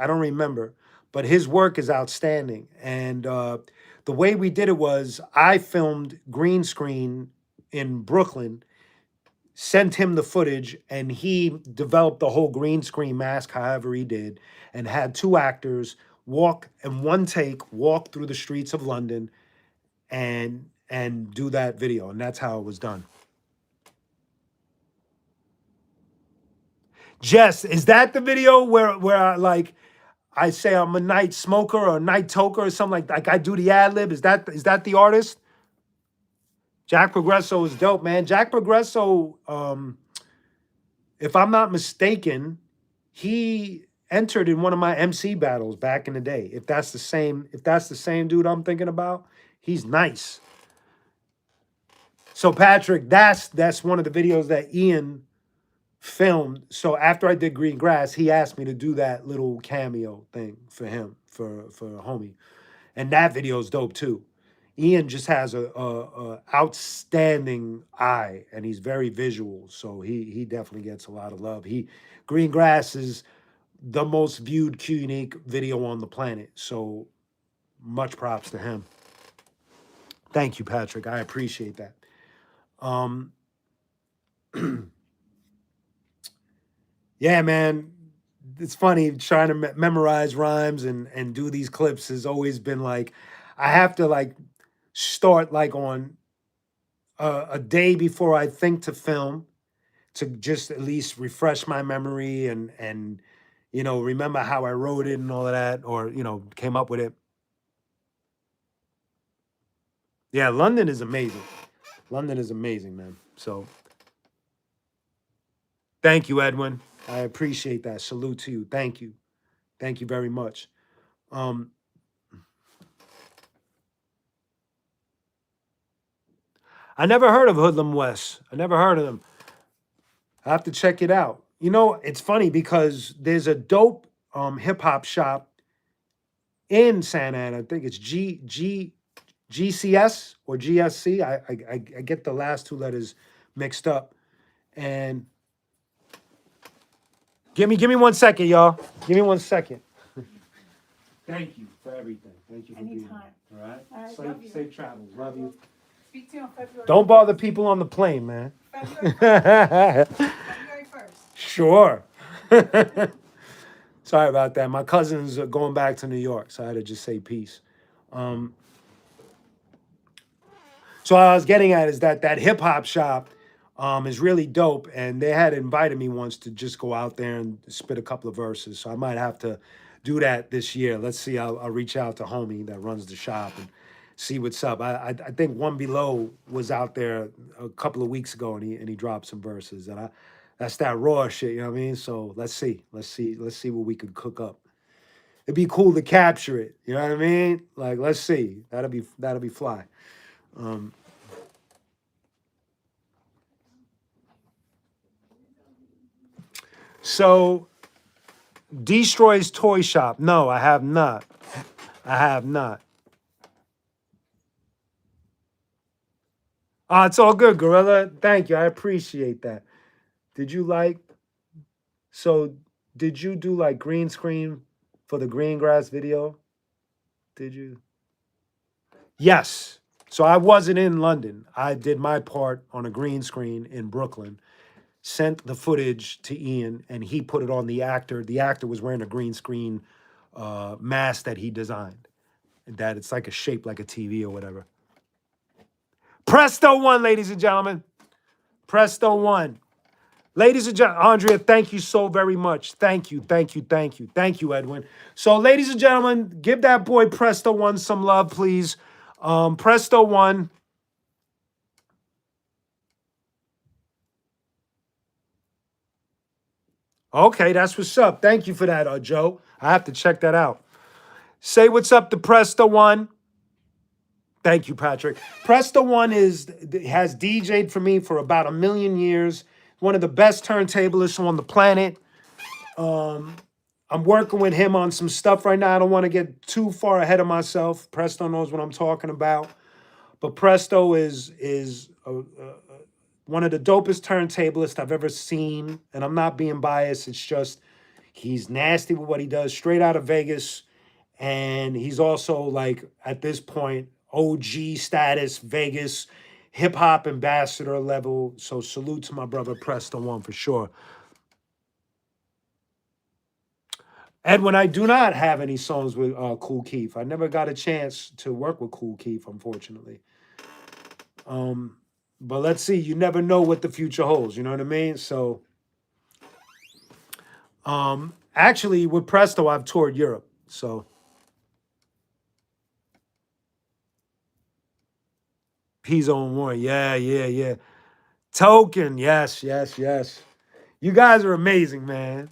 don't remember, but his work is outstanding. And the way we did it was I filmed green screen in Brooklyn, sent him the footage, and he developed the whole green screen mask however he did, and had two actors walk in one take, walk through the streets of London and do that video. And that's how it was done. Jess, is that the video where I say I'm a night smoker or a night toker or something like I do the ad lib? Is that the artist? Jack Progresso is dope, man. Jack Progresso, if I'm not mistaken, he entered in one of my MC battles back in the day. If that's the same dude I'm thinking about, he's nice. So Patrick, that's one of the videos that Ian filmed. So after I did Green Grass, he asked me to do that little cameo thing for him, for homie. And that video is dope too. Ian just has a outstanding eye, and he's very visual. So he definitely gets a lot of love. Green Grass is the most viewed qunique video on the planet. So much props to him. Thank you, Patrick. I appreciate that. Yeah, man, it's funny trying to memorize rhymes and do these clips has always been like, I have to start on a day before I think to film, to just at least refresh my memory and remember how I wrote it and all of that, or came up with it. Yeah, London is amazing. London is amazing, man. So thank you, Edwin. I appreciate that. Salute to you. Thank you. Thank you very much. I never heard of Hoodlum West. I never heard of them. I have to check it out. It's funny because there's a dope hip hop shop in Santa Ana. I think it's GCS or GSC. I get the last two letters mixed up. And give me 1 second, y'all. Give me 1 second. Thank you for everything. Thank you for being here. All right. Safe travels. Love you. Speak to you on February. Don't bother people on the plane, man. February 1st. Sure. Sorry about that. My cousins are going back to New York, so I had to just say peace. Um, so what I was getting at is that hip hop shop is really dope, and they had invited me once to just go out there and spit a couple of verses. So I might have to do that this year. Let's see. I'll reach out to homie that runs the shop and see what's up. I think One Below was out there a couple of weeks ago, and he dropped some verses, and that's that raw shit. You know what I mean? So let's see what we could cook up. It'd be cool to capture it. You know what I mean? Like, let's see. That'll be fly. Um, so Destroy's Toy Shop. No, I have not. I have not. It's all good, Gorilla. Thank you. I appreciate that. Did you like? So, did you do like green screen for the green grass video? Did you? Yes. So I wasn't in London. I did my part on a green screen in Brooklyn. Sent the footage to Ian, and he put it on the actor. The actor was wearing a green screen mask that he designed. That it's like a shape like a TV or whatever. Presto one, ladies and gentlemen. Presto one. Ladies and gentlemen, Andrea, thank you so very much. Thank you, thank you, thank you. Thank you, Edwin. So, ladies and gentlemen, give that boy Presto one some love, please. Presto one. Okay, that's what's up. Thank you for that, Joe. I have to check that out. Say what's up to Presto one. Thank you, Patrick. Presto One has DJ'd for me for about 1,000,000 years. One of the best turntablists on the planet. I'm working with him on some stuff right now. I don't want to get too far ahead of myself. Presto knows what I'm talking about. But Presto is one of the dopest turntablists I've ever seen. And I'm not being biased. It's just he's nasty with what he does, straight out of Vegas. And he's also like at this point OG status, Vegas hip hop ambassador level. So salute to my brother Presto One for sure. Edwin, I do not have any songs with Kool Keith. I never got a chance to work with Kool Keith, unfortunately. But let's see. You never know what the future holds. You know what I mean? So, actually, with Presto, I've toured Europe. So, P-Zone 1. Yeah, yeah, yeah. Token. Yes, yes, yes. You guys are amazing, man.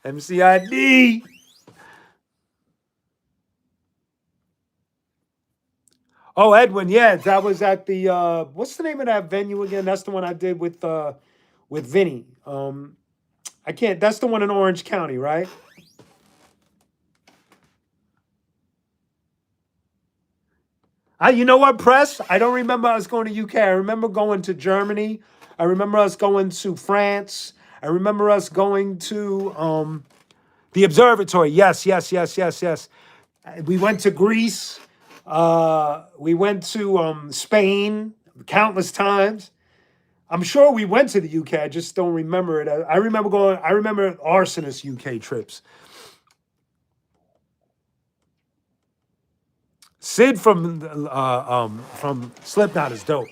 MCID. Oh, Edwin, yeah, that was at the what's the name of that venue again? That's the one I did with Vinny. I can't. That's the one in Orange County, right? You know what, Press? I don't remember us going to UK. I remember going to Germany. I remember us going to France. I remember us going to the observatory. Yes, yes, yes, yes, yes. We went to Greece. We went to Spain countless times. I'm sure we went to the UK. I just don't remember it. I remember going. I remember arsonist UK trips. Sid from Slipknot is dope.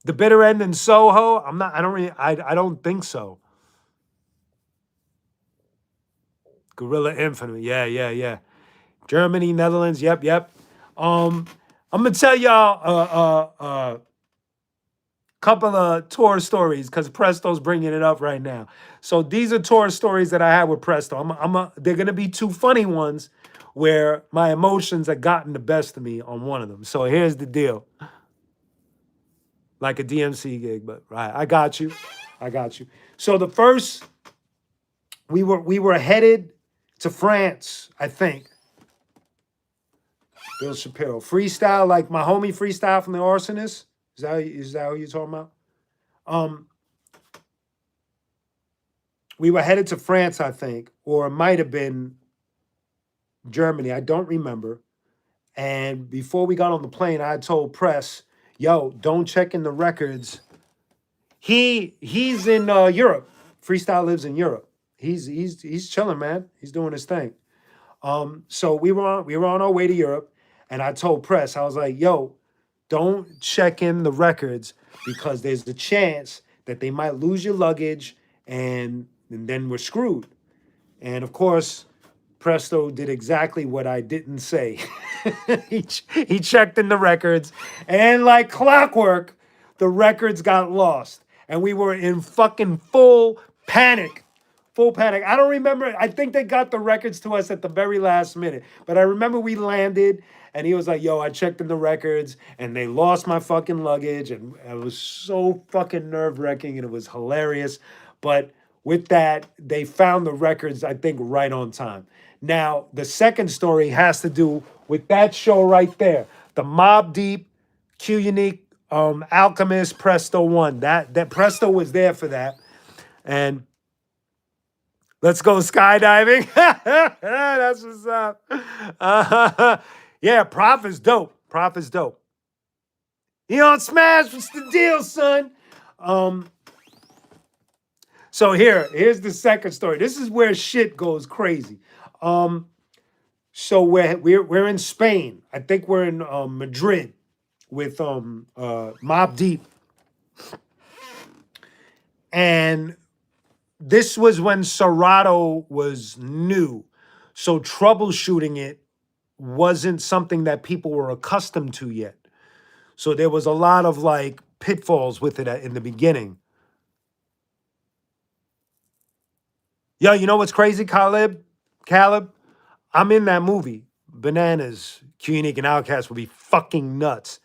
The bitter end in Soho. I'm not. I don't really. I don't think so. Gorilla Infinite. Yeah, yeah, yeah. Germany, Netherlands. Yep, yep. I'm gonna tell y'all couple of tour stories because Presto's bringing it up right now. So these are tour stories that I had with Presto. They're gonna be two funny ones where my emotions have gotten the best of me on one of them. So here's the deal. Like a DMC gig, but right, I got you. I got you. So the first, we were headed to France, I think. Bill Shapiro. Freestyle, like my homie Freestyle from the Arsonist. Is that what you're talking about? Um, we were headed to France, I think, or it might have been Germany. I don't remember. And before we got on the plane, I told Press, yo, don't check in the records. He's in Europe. Freestyle lives in Europe. He's chilling, man. He's doing his thing. So we were on our way to Europe, and I told Press, I was like, yo, don't check in the records because there's the chance that they might lose your luggage and then we're screwed. And of course, Presto did exactly what I didn't say. he checked in the records, and like clockwork, the records got lost. And we were in fucking full panic. Full panic. I don't remember. I think they got the records to us at the very last minute. But I remember we landed and he was like, yo, I checked in the records and they lost my fucking luggage. And it was so fucking nerve wracking and it was hilarious. But with that, they found the records, I think, right on time. Now, the second story has to do with that show right there. The Mob Deep, qunique, Alchemist, Presto one. That Presto was there for that. And let's go skydiving. That's what's up. Yeah, Prof is dope. Prof is dope. You on Smash? What's the deal, son? So here's the second story. This is where shit goes crazy. So we're in Spain. I think we're in Madrid with Mob Deep, and this was when Serato was new, so troubleshooting it wasn't something that people were accustomed to yet. So there was a lot of like pitfalls with it in the beginning. Yo, you know what's crazy, Caleb? I'm in that movie. Bananas, qunique, and Outcast would be fucking nuts.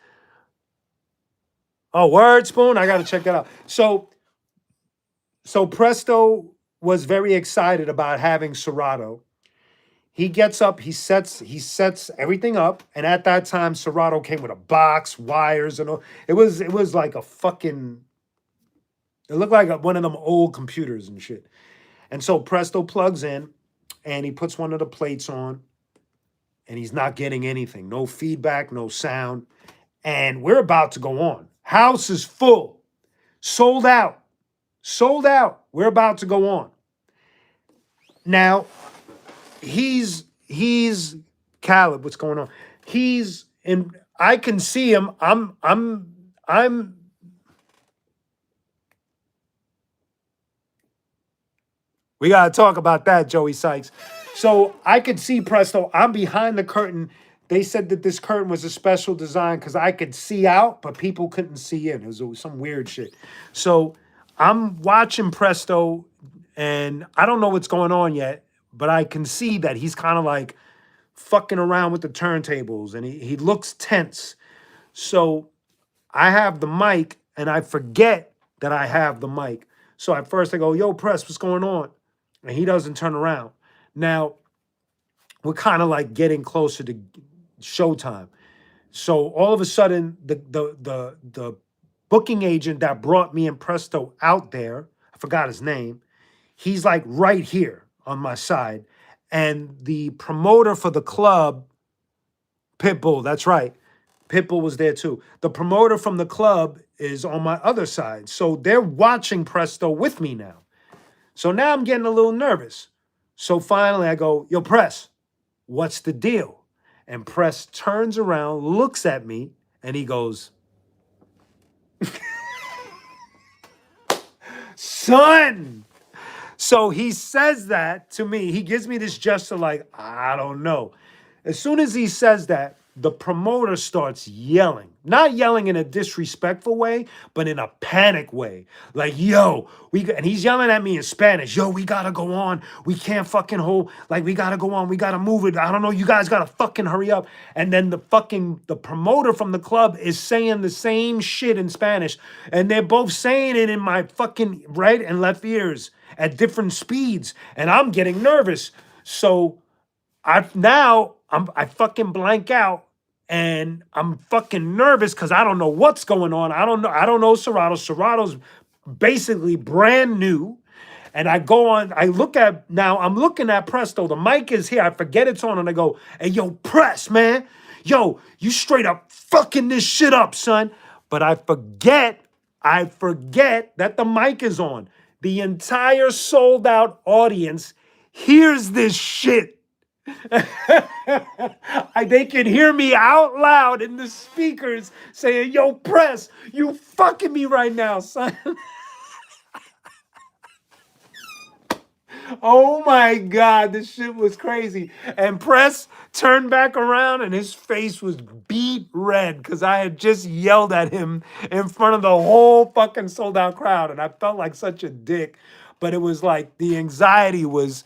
Oh, word, Spoon? I gotta check that out. So Presto was very excited about having Serato. He gets up, he sets everything up, and at that time, Serato came with a box, wires, and all. It was like a fucking. It looked like one of them old computers and shit. And so Presto plugs in, and he puts one of the plates on, and he's not getting anything, no feedback, no sound, and we're about to go on. House is full, sold out. Sold out. We're about to go on. Now, he's Caleb, what's going on? He's in I can see him. I'm We gotta talk about that, Joey Sykes. So I could see Presto. I'm behind the curtain. They said that this curtain was a special design because I could see out, but people couldn't see in. It was some weird shit. So I'm watching Presto, and I don't know what's going on yet, but I can see that he's kind of like fucking around with the turntables, and he looks tense. So I have the mic, and I forget that I have the mic. So at first I go, yo, Press, what's going on? And he doesn't turn around. Now, we're kind of like getting closer to showtime. So all of a sudden, the booking agent that brought me and Presto out there, I forgot his name, he's like right here on my side. And the promoter for the club, Pitbull, that's right. Pitbull was there too. The promoter from the club is on my other side. So they're watching Presto with me now. So now I'm getting a little nervous. So finally I go, yo, Press, what's the deal? And Press turns around, looks at me, and he goes, son. So he says that to me. He gives me this gesture like, I don't know. As soon as he says that, the promoter starts yelling. Not yelling in a disrespectful way, but in a panic way. Like, yo, and he's yelling at me in Spanish. Yo, we gotta go on. We can't fucking hold, like, we gotta go on. We gotta move it. I don't know. You guys gotta fucking hurry up. And then the promoter from the club is saying the same shit in Spanish. And they're both saying it in my fucking right and left ears at different speeds. And I'm getting nervous. So I fucking blank out and I'm fucking nervous because I don't know what's going on. I don't know Serato. Serato's basically brand new. And I'm looking at Presto. The mic is here. I forget it's on and I go, hey, yo, Press, man. yo, you straight up fucking this shit up, son. But I forget that the mic is on. The entire sold out audience hears this shit. They can hear me out loud in the speakers saying, yo, Press, you fucking me right now, son. Oh my God, this shit was crazy. And Press turned back around and his face was beat red because I had just yelled at him in front of the whole fucking sold out crowd. And I felt like such a dick. But it was like the anxiety was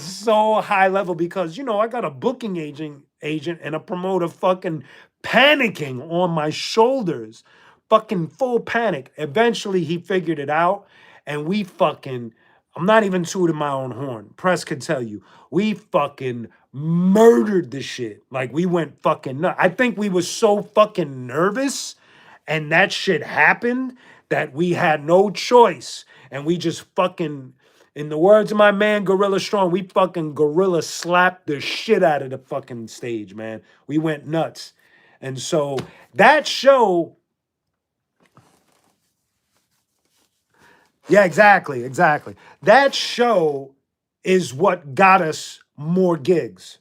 so high level because, I got a booking agent and a promoter fucking panicking on my shoulders. Fucking full panic. Eventually he figured it out and I'm not even tooting my own horn. Press could tell you. We fucking murdered the shit. Like we went fucking nuts. I think we were so fucking nervous and that shit happened that we had no choice. And we just fucking, in the words of my man Gorilla Strong, we fucking gorilla slapped the shit out of the fucking stage, man. We went nuts. And so that show, yeah, exactly. That show is what got us more gigs.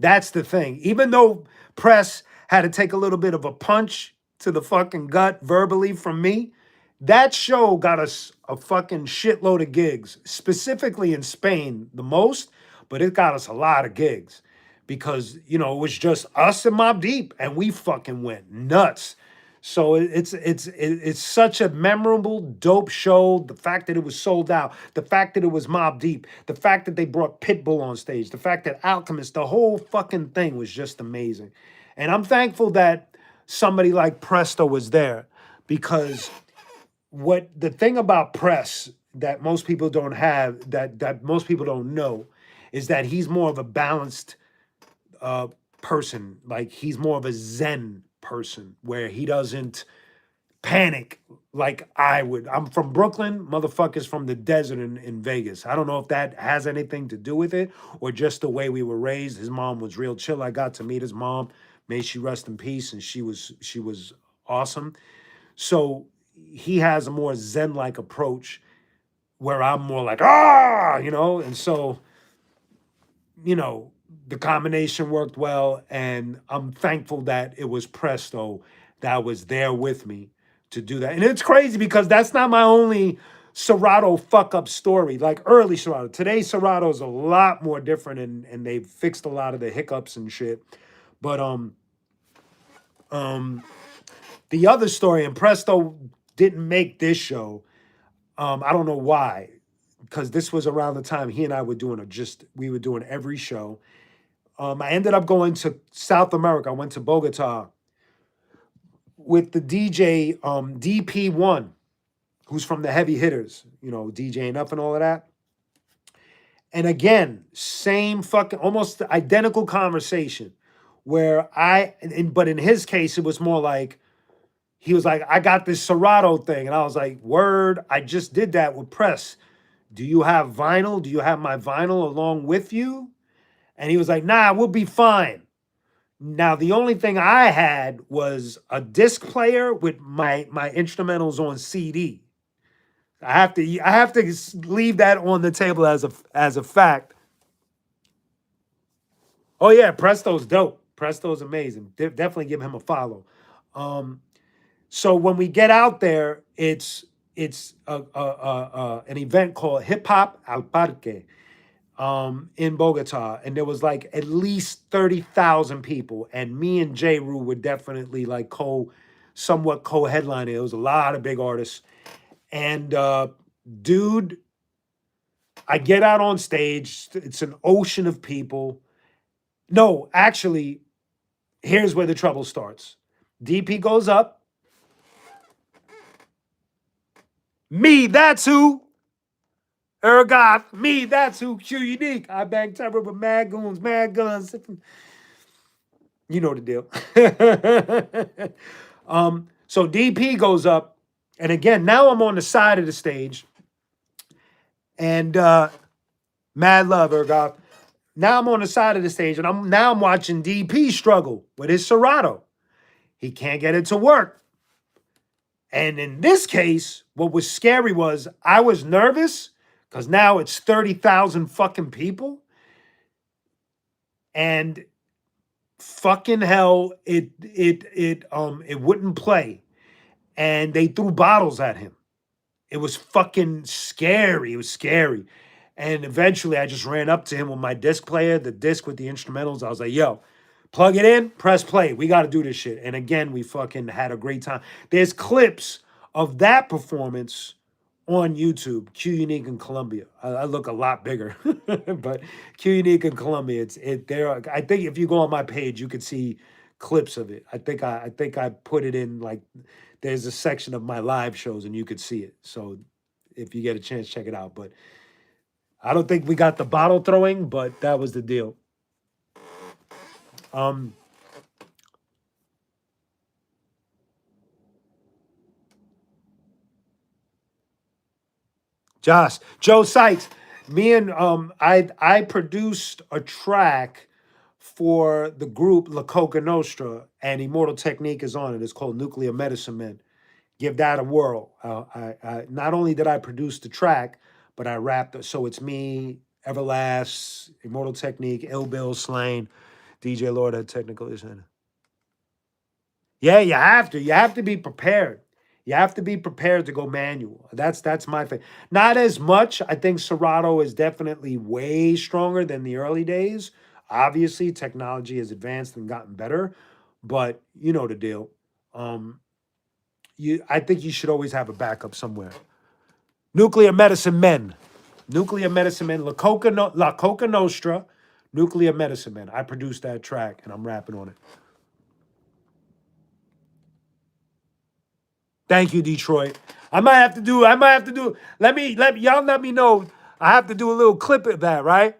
That's the thing. Even though Press had to take a little bit of a punch to the fucking gut verbally from me, that show got us a fucking shitload of gigs, specifically in Spain the most, but it got us a lot of gigs because, it was just us and Mobb Deep and we fucking went nuts. So it's such a memorable, dope show. The fact that it was sold out, the fact that it was Mobb Deep, the fact that they brought Pitbull on stage, the fact that Alchemist, the whole fucking thing was just amazing. And I'm thankful that somebody like Presto was there because what the thing about Press that most people don't have, that most people don't know, is that he's more of a balanced person. Like he's more of a Zen person where he doesn't panic like I would. I'm from Brooklyn, motherfuckers from the desert in Vegas. I don't know if that has anything to do with it or just the way we were raised. His mom was real chill. I got to meet his mom. May she rest in peace. And she was awesome. So he has a more Zen-like approach where I'm more like, and so, the combination worked well, and I'm thankful that it was Presto that was there with me to do that. And it's crazy because that's not my only Serato fuck up story, like early Serato. Today, Serato is a lot more different and they've fixed a lot of the hiccups and shit. But the other story, and Presto didn't make this show. I don't know why, because this was around the time he and I were doing we were doing every show. I ended up going to South America. I went to Bogota with the DJ DP1, who's from the Heavy Hitters, DJing up and all of that. And again, same fucking, almost identical conversation where but in his case, it was more like, he was like, I got this Serato thing. And I was like, word, I just did that with Press. Do you have vinyl? Do you have my vinyl along with you? And he was like, nah, we'll be fine. Now, the only thing I had was a disc player with my instrumentals on CD. I have to leave that on the table as a fact. Oh yeah, Presto's dope. Presto's amazing. Definitely give him a follow. So when we get out there, it's an event called Hip Hop al Parque in Bogota, and there was like at least 30,000 people, and me and J. Rue were definitely like somewhat co-headlining. It was a lot of big artists, and dude, I get out on stage. It's an ocean of people. No, actually, here's where the trouble starts. DP goes up. Me, that's who. Ergot, me, that's who. Qunique. I bang terror with mad goons, mad guns. You know the deal. So DP goes up, and again, now I'm on the side of the stage, and mad love, Ergot. now I'm on the side of the stage, and I'm watching DP struggle with his Serato. He can't get it to work. And in this case, what was scary was I was nervous because now it's 30,000 fucking people. And fucking hell, it wouldn't play. And they threw bottles at him. It was fucking scary. It was scary. And eventually I just ran up to him with my disc player, the disc with the instrumentals. I was like, yo, plug it in, press play. We got to do this shit. And again, we fucking had a great time. There's clips of that performance on YouTube, qunique in Colombia. I look a lot bigger, but qunique in Colombia, I think if you go on my page, you could see clips of it. I think I put it in, like, there's a section of my live shows and you could see it. So if you get a chance, check it out. But I don't think we got the bottle throwing, but that was the deal. Joe Sykes, me and I produced a track for the group La Coca Nostra, and Immortal Technique is on it. It's called Nuclear Medicine Men. Give that a whirl. I not only did I produce the track, but I rapped it. So it's me, Everlast, Immortal Technique, Ill Bill, Slain, DJ Lord had technical issues. Yeah, you have to. You have to be prepared. You have to be prepared to go manual. That's my thing. Not as much. I think Serato is definitely way stronger than the early days. Obviously, technology has advanced and gotten better, but you know the deal. I think you should always have a backup somewhere. Nuclear Medicine Men. Nuclear Medicine Men. La Coca Nostra. Nuclear Medicine Men. I produced that track and I'm rapping on it. Thank you, Detroit. I might have to do, y'all let me know. I have to do a little clip of that, right?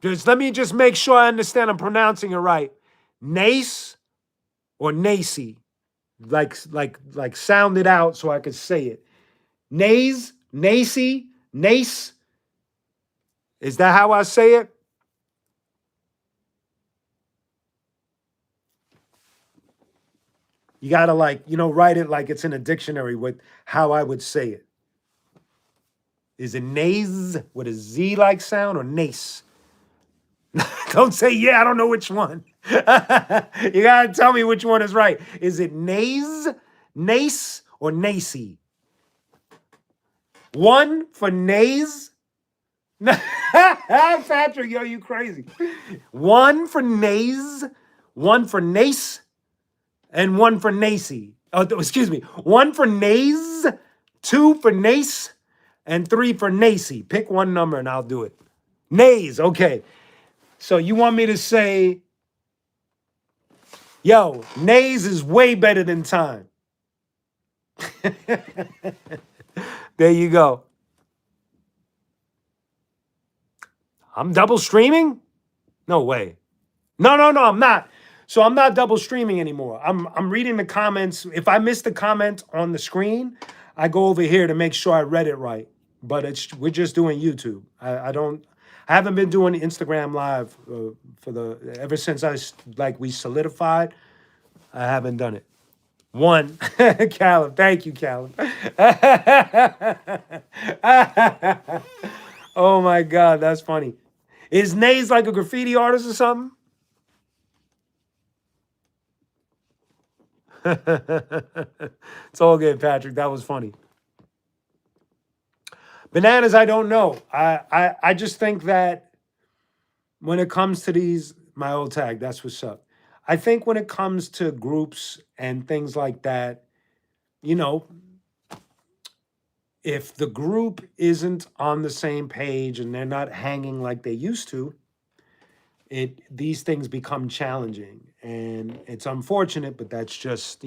Let me make sure I understand I'm pronouncing it right. Nace or Nacy? Like sound it out so I could say it. Nace, Nacy, Nace. Is that how I say it? You gotta write it like it's in a dictionary with how I would say it. Is it naze with a Z-like sound or nace? Don't say, yeah, I don't know which one. You gotta tell me which one is right. Is it naze, nace, or nacy? One for naze. Patrick, yo, you crazy. One for naze, one for nace, and one for nacy. Oh, excuse me. One for naze, two for nace, and three for nacy. Pick one number and I'll do it. Naze, okay. So you want me to say, yo, naze is way better than time. There you go. I'm double streaming? No way. No, I'm not. So I'm not double streaming anymore. I'm reading the comments. If I miss the comment on the screen, I go over here to make sure I read it right. But we're just doing YouTube. I haven't been doing Instagram Live ever since we solidified. I haven't done it. One, Callum. Thank you, Callum. Oh my God, that's funny. Is Naze like a graffiti artist or something? It's all good, Patrick. That was funny. Bananas, I don't know. I just think that when it comes to these, my old tag, that's what's up. I think when it comes to groups and things like that, if the group isn't on the same page and they're not hanging like they used to, these things become challenging. And it's unfortunate, but that's just,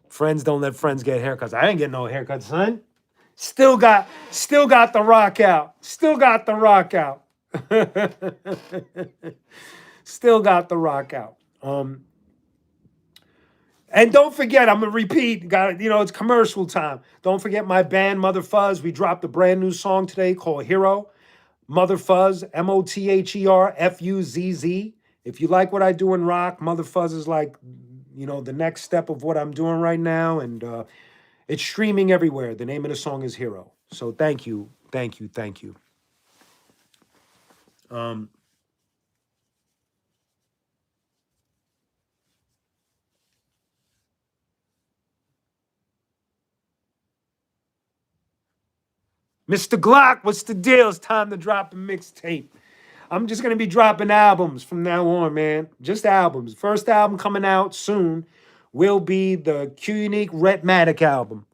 friends don't let friends get haircuts. I ain't getting no haircut, son. Still got the rock out. Still got the rock out. Still got the rock out. And don't forget, I'm gonna repeat. Got it's commercial time. Don't forget my band Mother Fuzz. We dropped a brand new song today called Hero. Mother Fuzz, MOTHERFUZZ. If you like what I do in rock, Mother Fuzz is like, the next step of what I'm doing right now, and it's streaming everywhere. The name of the song is Hero. So thank you, thank you, thank you. Mr. Glock, what's the deal? It's time to drop a mixtape. I'm just gonna be dropping albums from now on, man. Just albums. First album coming out soon will be the qunique Rhythmatic album.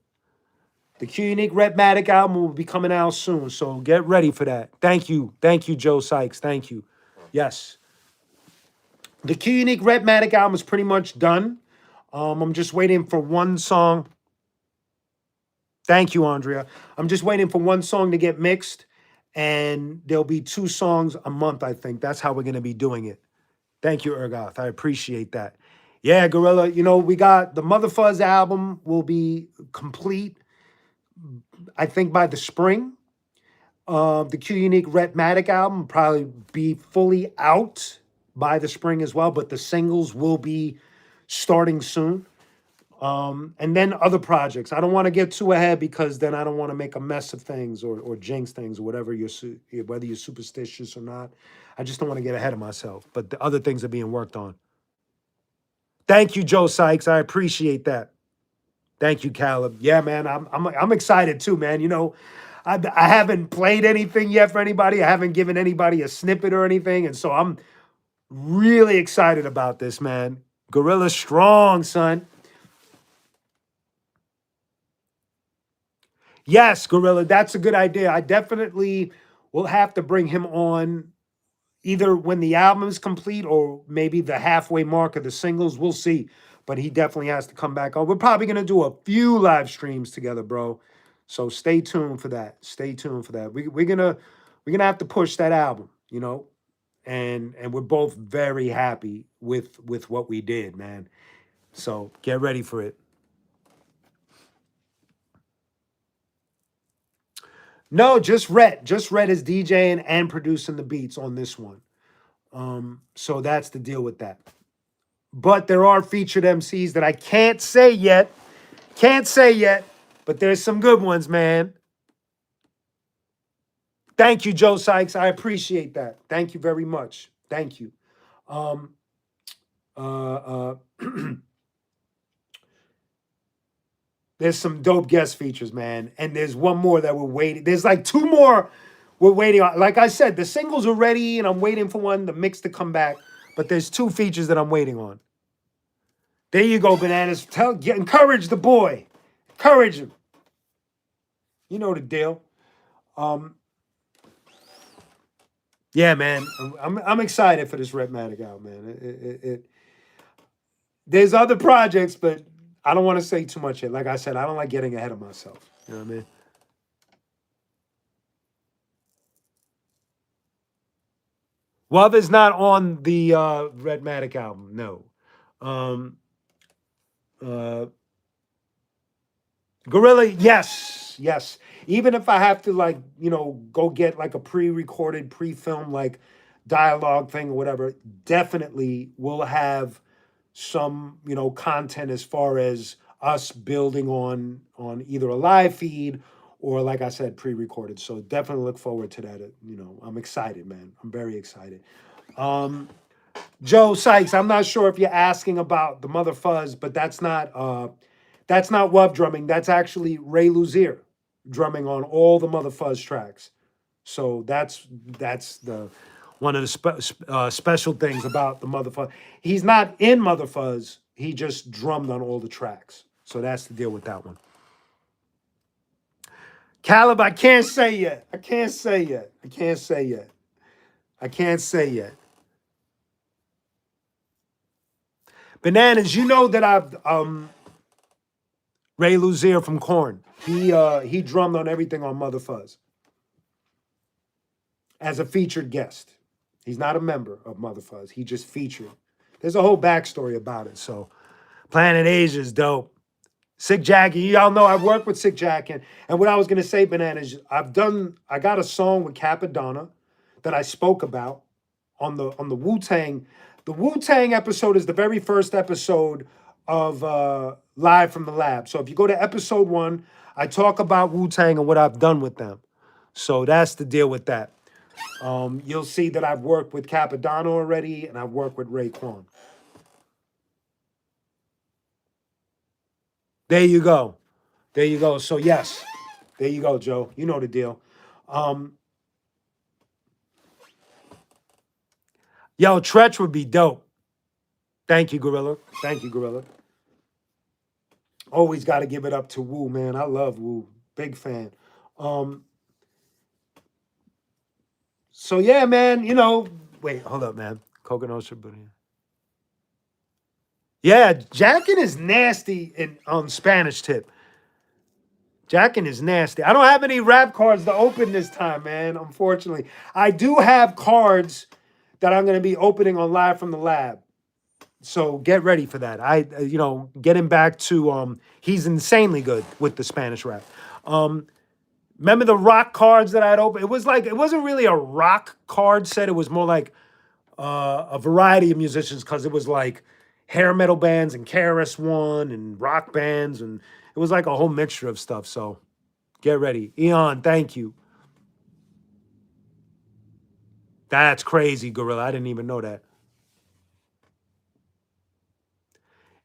The qunique Rhythmatic album will be coming out soon, so get ready for that. Thank you, Joe Sykes. Thank you. Yes, the qunique Rhythmatic album is pretty much done. I'm just waiting for one song. Thank you, Andrea. I'm just waiting for one song to get mixed, and there'll be 2 songs a month, I think. That's how we're going to be doing it. Thank you, Ergoth. I appreciate that. Yeah, Gorilla, we got the Mother Fuzz album will be complete, I think, by the spring. The qunique Rhythmatic album will probably be fully out by the spring as well, but the singles will be starting soon. And then other projects. I don't want to get too ahead because then I don't want to make a mess of things or jinx things or whatever whether you're superstitious or not. I just don't want to get ahead of myself. But the other things are being worked on. Thank you, Joe Sykes. I appreciate that. Thank you, Caleb. Yeah, man, I'm excited too, man. I haven't played anything yet for anybody. I haven't given anybody a snippet or anything, and so I'm really excited about this, man. Gorilla strong, son. Yes, Gorilla, that's a good idea. I definitely will have to bring him on either when the album is complete or maybe the halfway mark of the singles. We'll see. But he definitely has to come back on. We're probably going to do a few live streams together, bro. So stay tuned for that. Stay tuned for that. We're gonna have to push that album, and we're both very happy with what we did, man. So get ready for it. No, just Rhett. Just Rhett is DJing and producing the beats on this one. So that's the deal with that. But there are featured MCs that I can't say yet. Can't say yet, but there's some good ones, man. Thank you, Joe Sykes. I appreciate that. Thank you very much. Thank you. There's some dope guest features, man. And there's one more that we're waiting. There's like 2 more we're waiting on. Like I said, the singles are ready, and I'm waiting for the mix to come back. But there's 2 features that I'm waiting on. There you go, Bananas. Encourage the boy. Encourage him. You know the deal. Yeah, man. I'm excited for this Rhythmatic album, man. There's other projects, but I don't want to say too much yet. Like I said, I don't like getting ahead of myself. You know what I mean? Love is not on the Rhythmatic album, no. Gorilla, yes. Even if I have to go get like a pre-recorded, pre-filmed like dialogue thing or whatever, definitely will have some content as far as us building on either a live feed or, like I said, pre-recorded. So definitely look forward to that. I'm excited, man. I'm very excited. Joe Sykes, I'm not sure if you're asking about the Mother Fuzz, but that's not Wub drumming. That's actually Ray Luzier drumming on all the Mother Fuzz tracks. So that's the one of the special things about the Mother Fuzz. He's not in Mother Fuzz. He just drummed on all the tracks. So that's the deal with that one. Caleb, I can't say yet. I can't say yet. Bananas, you know that I've Ray Luzier from Korn. He drummed on everything on Mother Fuzz. as a featured guest. He's not a member of Mother Fuzz. He just featured. There's a whole backstory about it. So Planet Asia is dope. Sick Jackie, y'all know I've worked with Sick Jack, and what I was gonna say, Banana, is I got a song with Capadonna that I spoke about on the Wu-Tang. The Wu-Tang episode is the very first episode of Live from the Lab. So if you go to episode 1, I talk about Wu-Tang and what I've done with them. So that's the deal with that. You'll see that I've worked with Capadonna already, and I've worked with Raekwon. There you go. There you go. So yes, there you go, Joe. You know the deal. Yo, Tretch would be dope. Thank you, Gorilla. Thank you, Gorilla. Always got to give it up to Wu, man. I love Wu. Big fan. So yeah, man, you know, wait, hold up, man. Coconut Shibuya. Yeah, Jackin is nasty in on Spanish tip. Jackin is nasty. I don't have any rap cards to open this time, man, unfortunately. I do have cards that I'm going to be opening on Live from the Lab. So get ready for that. Getting back to he's insanely good with the Spanish rap. Remember the rock cards that I had opened? It wasn't really a rock card set. It was more like a variety of musicians, because it was like hair metal bands and KRS-One and rock bands, and it was like a whole mixture of stuff. So get ready. Eon, thank you. That's crazy, Gorilla. I didn't even know that.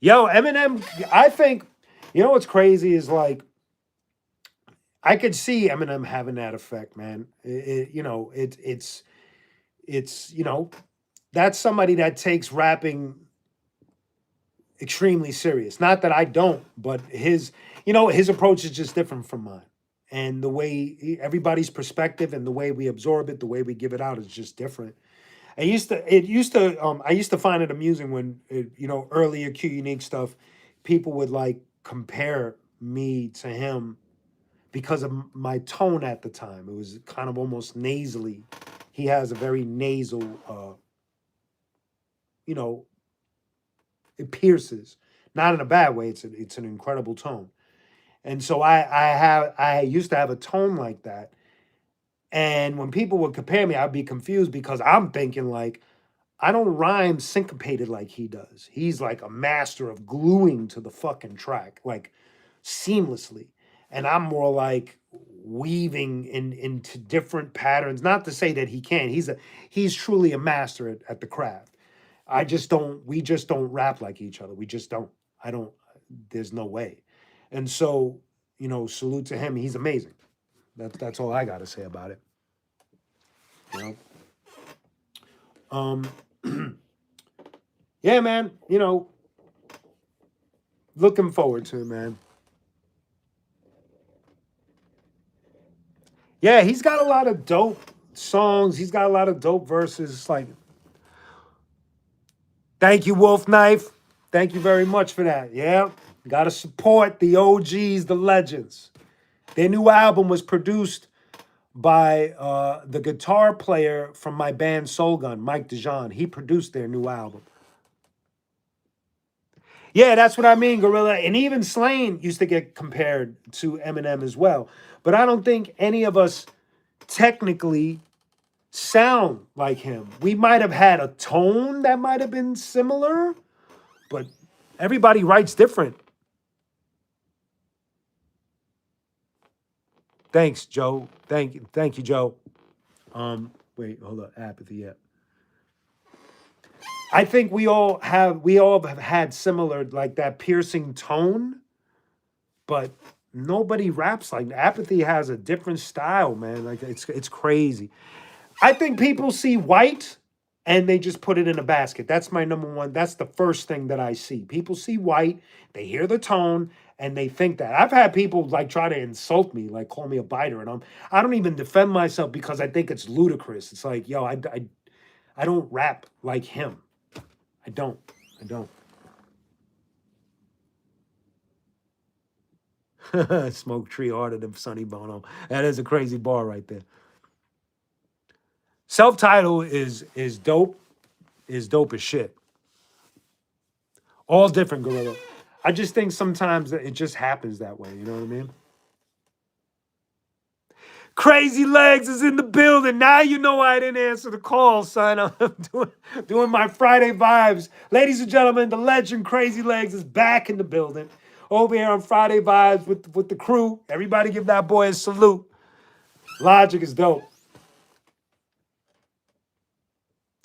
Yo, Eminem, I think, you know what's crazy is like, I could see Eminem having that effect, man. It's that's somebody that takes rapping extremely serious. Not that I don't, but his approach is just different from mine. And the way everybody's perspective and the way we absorb it, the way we give it out is just different. I used to find it amusing when earlier qunique stuff, people would like compare me to him because of my tone at the time. It was kind of almost nasally. He has a very nasal, it pierces, not in a bad way. It's an incredible tone, and so I used to have a tone like that. And when people would compare me, I'd be confused because I'm thinking like, I don't rhyme syncopated like he does. He's like a master of gluing to the fucking track, like seamlessly. And I'm more like weaving into different patterns. Not to say that he can't. He's truly a master at the craft. We just don't rap like each other. We just don't. I don't, there's no way. And so, salute to him. He's amazing. That's all I gotta say about it. You know? Yeah, man, looking forward to it, man. Yeah, he's got a lot of dope songs. He's got a lot of dope verses. It's like, thank you, Wolf Knife. Thank you very much for that. Yeah, got to support the OGs, the legends. Their new album was produced by the guitar player from my band Soul Gun, Mike DeJean. He produced their new album. Yeah, that's what I mean, Gorilla. And even Slain used to get compared to Eminem as well. But I don't think any of us technically sound like him. We might have had a tone that might have been similar, but everybody writes different. Thanks, Joe. Thank you, Joe. Wait, hold up. Apathy, yeah. I think we all have had similar, like that piercing tone, but nobody raps like Apathy has a different style, man. Like it's crazy. I think people see white and they just put it in a basket. That's my number one. That's the first thing that I see. People see white, they hear the tone, and they think that. I've had people like try to insult me, like call me a biter, and I don't even defend myself because I think it's ludicrous. It's like, yo, I don't rap like him. I don't. Smoke tree harder than Sonny Bono. That is a crazy bar right there. Self-title is dope. Is dope as shit. All different, Gorilla. I just think sometimes that it just happens that way. You know what I mean? Crazy Legs is in the building. Now you know why I didn't answer the call, son. I'm doing my Friday vibes. Ladies and gentlemen, the legend Crazy Legs is back in the building. Over here on Friday Vibes with the crew. Everybody give that boy a salute. Logic is dope.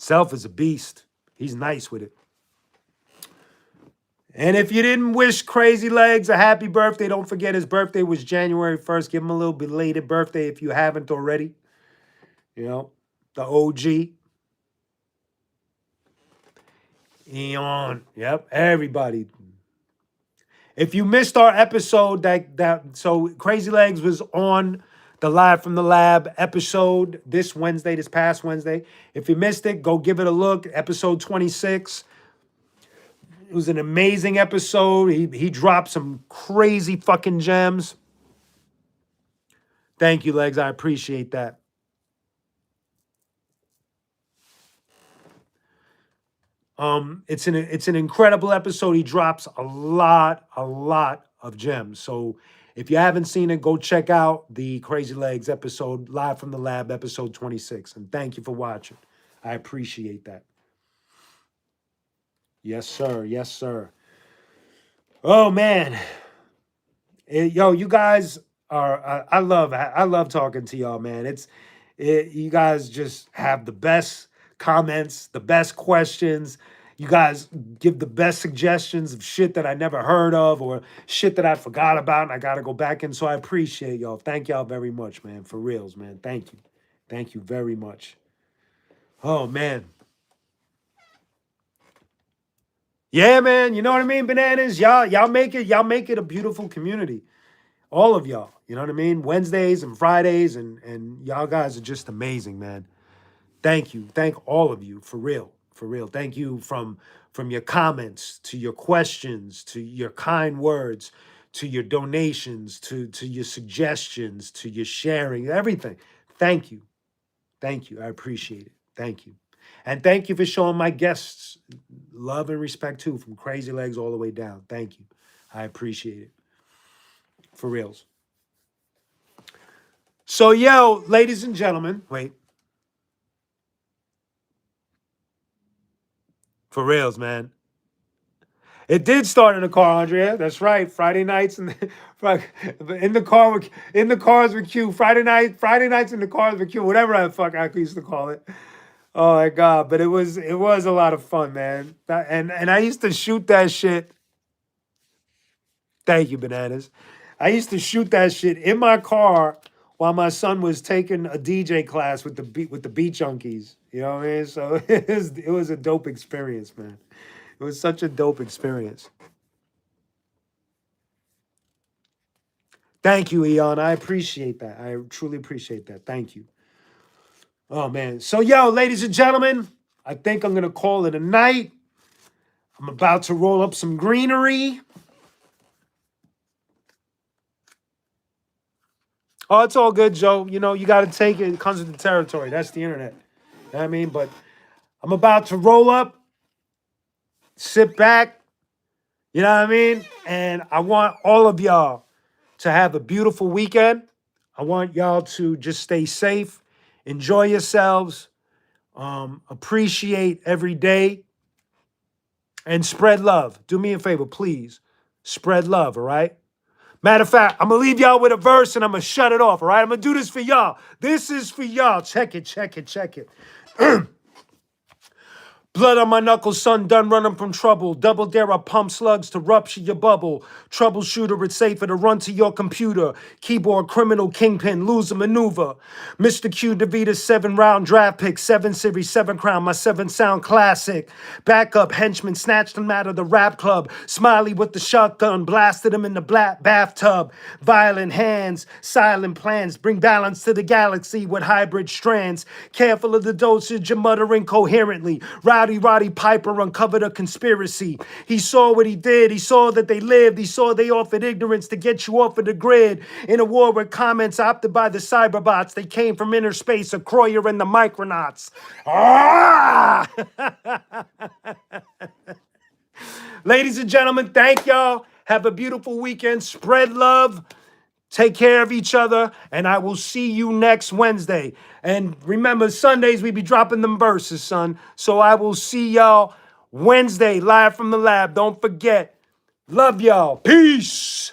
Self is a beast. He's nice with it. And if you didn't wish Crazy Legs a happy birthday, don't forget his birthday was January 1st. Give him a little belated birthday if you haven't already. You know, the OG. Eon. Yep, everybody. If you missed our episode, so Crazy Legs was on the Live from the Lab episode this past Wednesday. If you missed it, go give it a look. Episode 26. It was an amazing episode. He dropped some crazy fucking gems. Thank you, Legs. I appreciate that. It's an incredible episode. He drops a lot of gems. So if you haven't seen it, go check out the Crazy Legs episode, Live from the Lab, episode 26. And thank you for watching. I appreciate that. Yes, sir. Yes, sir. Oh man. Yo, you guys are I love talking to y'all, man. You guys just have the best comments, the best questions. You guys give the best suggestions of shit that I never heard of or shit that I forgot about and I got to go back in. So I appreciate y'all. Thank y'all very much, man. For reals, man. Thank you. Thank you very much. Oh, man. Yeah, man. You know what I mean, Bananas? Y'all make it a beautiful community. All of y'all. You know what I mean? Wednesdays and Fridays and y'all guys are just amazing, man. Thank you. Thank all of you. For real. For real. Thank you from your comments to your questions to your kind words to your donations to your suggestions to your sharing, everything. Thank you. Thank you. I appreciate it. Thank you. And thank you for showing my guests love and respect too, from Crazy Legs all the way down. Thank you. I appreciate it. For reals. So, yo, ladies and gentlemen, wait. For reals, man. It did start in the car, Andrea. That's right. Friday nights in the cars with Q. Friday nights in the cars with Q. Whatever the fuck I used to call it. Oh my God! But it was a lot of fun, man. And I used to shoot that shit. Thank you, Bananas. I used to shoot that shit in my car while my son was taking a DJ class with the Beat Junkies. You know what I mean? So it was a dope experience, man. It was such a dope experience. Thank you, Eon. I appreciate that. I truly appreciate that. Thank you. Oh, man. So, yo, ladies and gentlemen, I think I'm going to call it a night. I'm about to roll up some greenery. Oh, it's all good, Joe. You know, you got to take it. It comes with the territory. That's the internet. You know what I mean? But I'm about to roll up, sit back, you know what I mean? And I want all of y'all to have a beautiful weekend. I want y'all to just stay safe, enjoy yourselves, appreciate every day, and spread love. Do me a favor, please. Spread love, all right? Matter of fact, I'm going to leave y'all with a verse and I'm going to shut it off, all right? I'm going to do this for y'all. This is for y'all. Check it, check it, check it. Blood on my knuckles, son, done running from trouble. Double dare I pump slugs to rupture your bubble. Troubleshooter, it's safer to run to your computer. Keyboard criminal, kingpin, lose a maneuver. Mr. Q, DeVita's 7-round draft pick, 7 series, 7 crown, my 7 sound classic. Backup henchman, snatched him out of the rap club. Smiley with the shotgun, blasted him in the black bathtub. Violent hands, silent plans, bring balance to the galaxy with hybrid strands. Careful of the dosage, you're muttering coherently. Ride Roddy Piper uncovered a conspiracy. He saw what he did. He saw that they lived. He saw they offered ignorance to get you off of the grid. In a war where comments opted by the cyberbots, they came from inner space, a Croyer and the Micronauts. Ah! Ladies and gentlemen, thank y'all. Have a beautiful weekend. Spread love. Take care of each other, and I will see you next Wednesday. And remember, Sundays we be dropping them verses, son. So I will see y'all Wednesday live from the lab. Don't forget. Love y'all. Peace.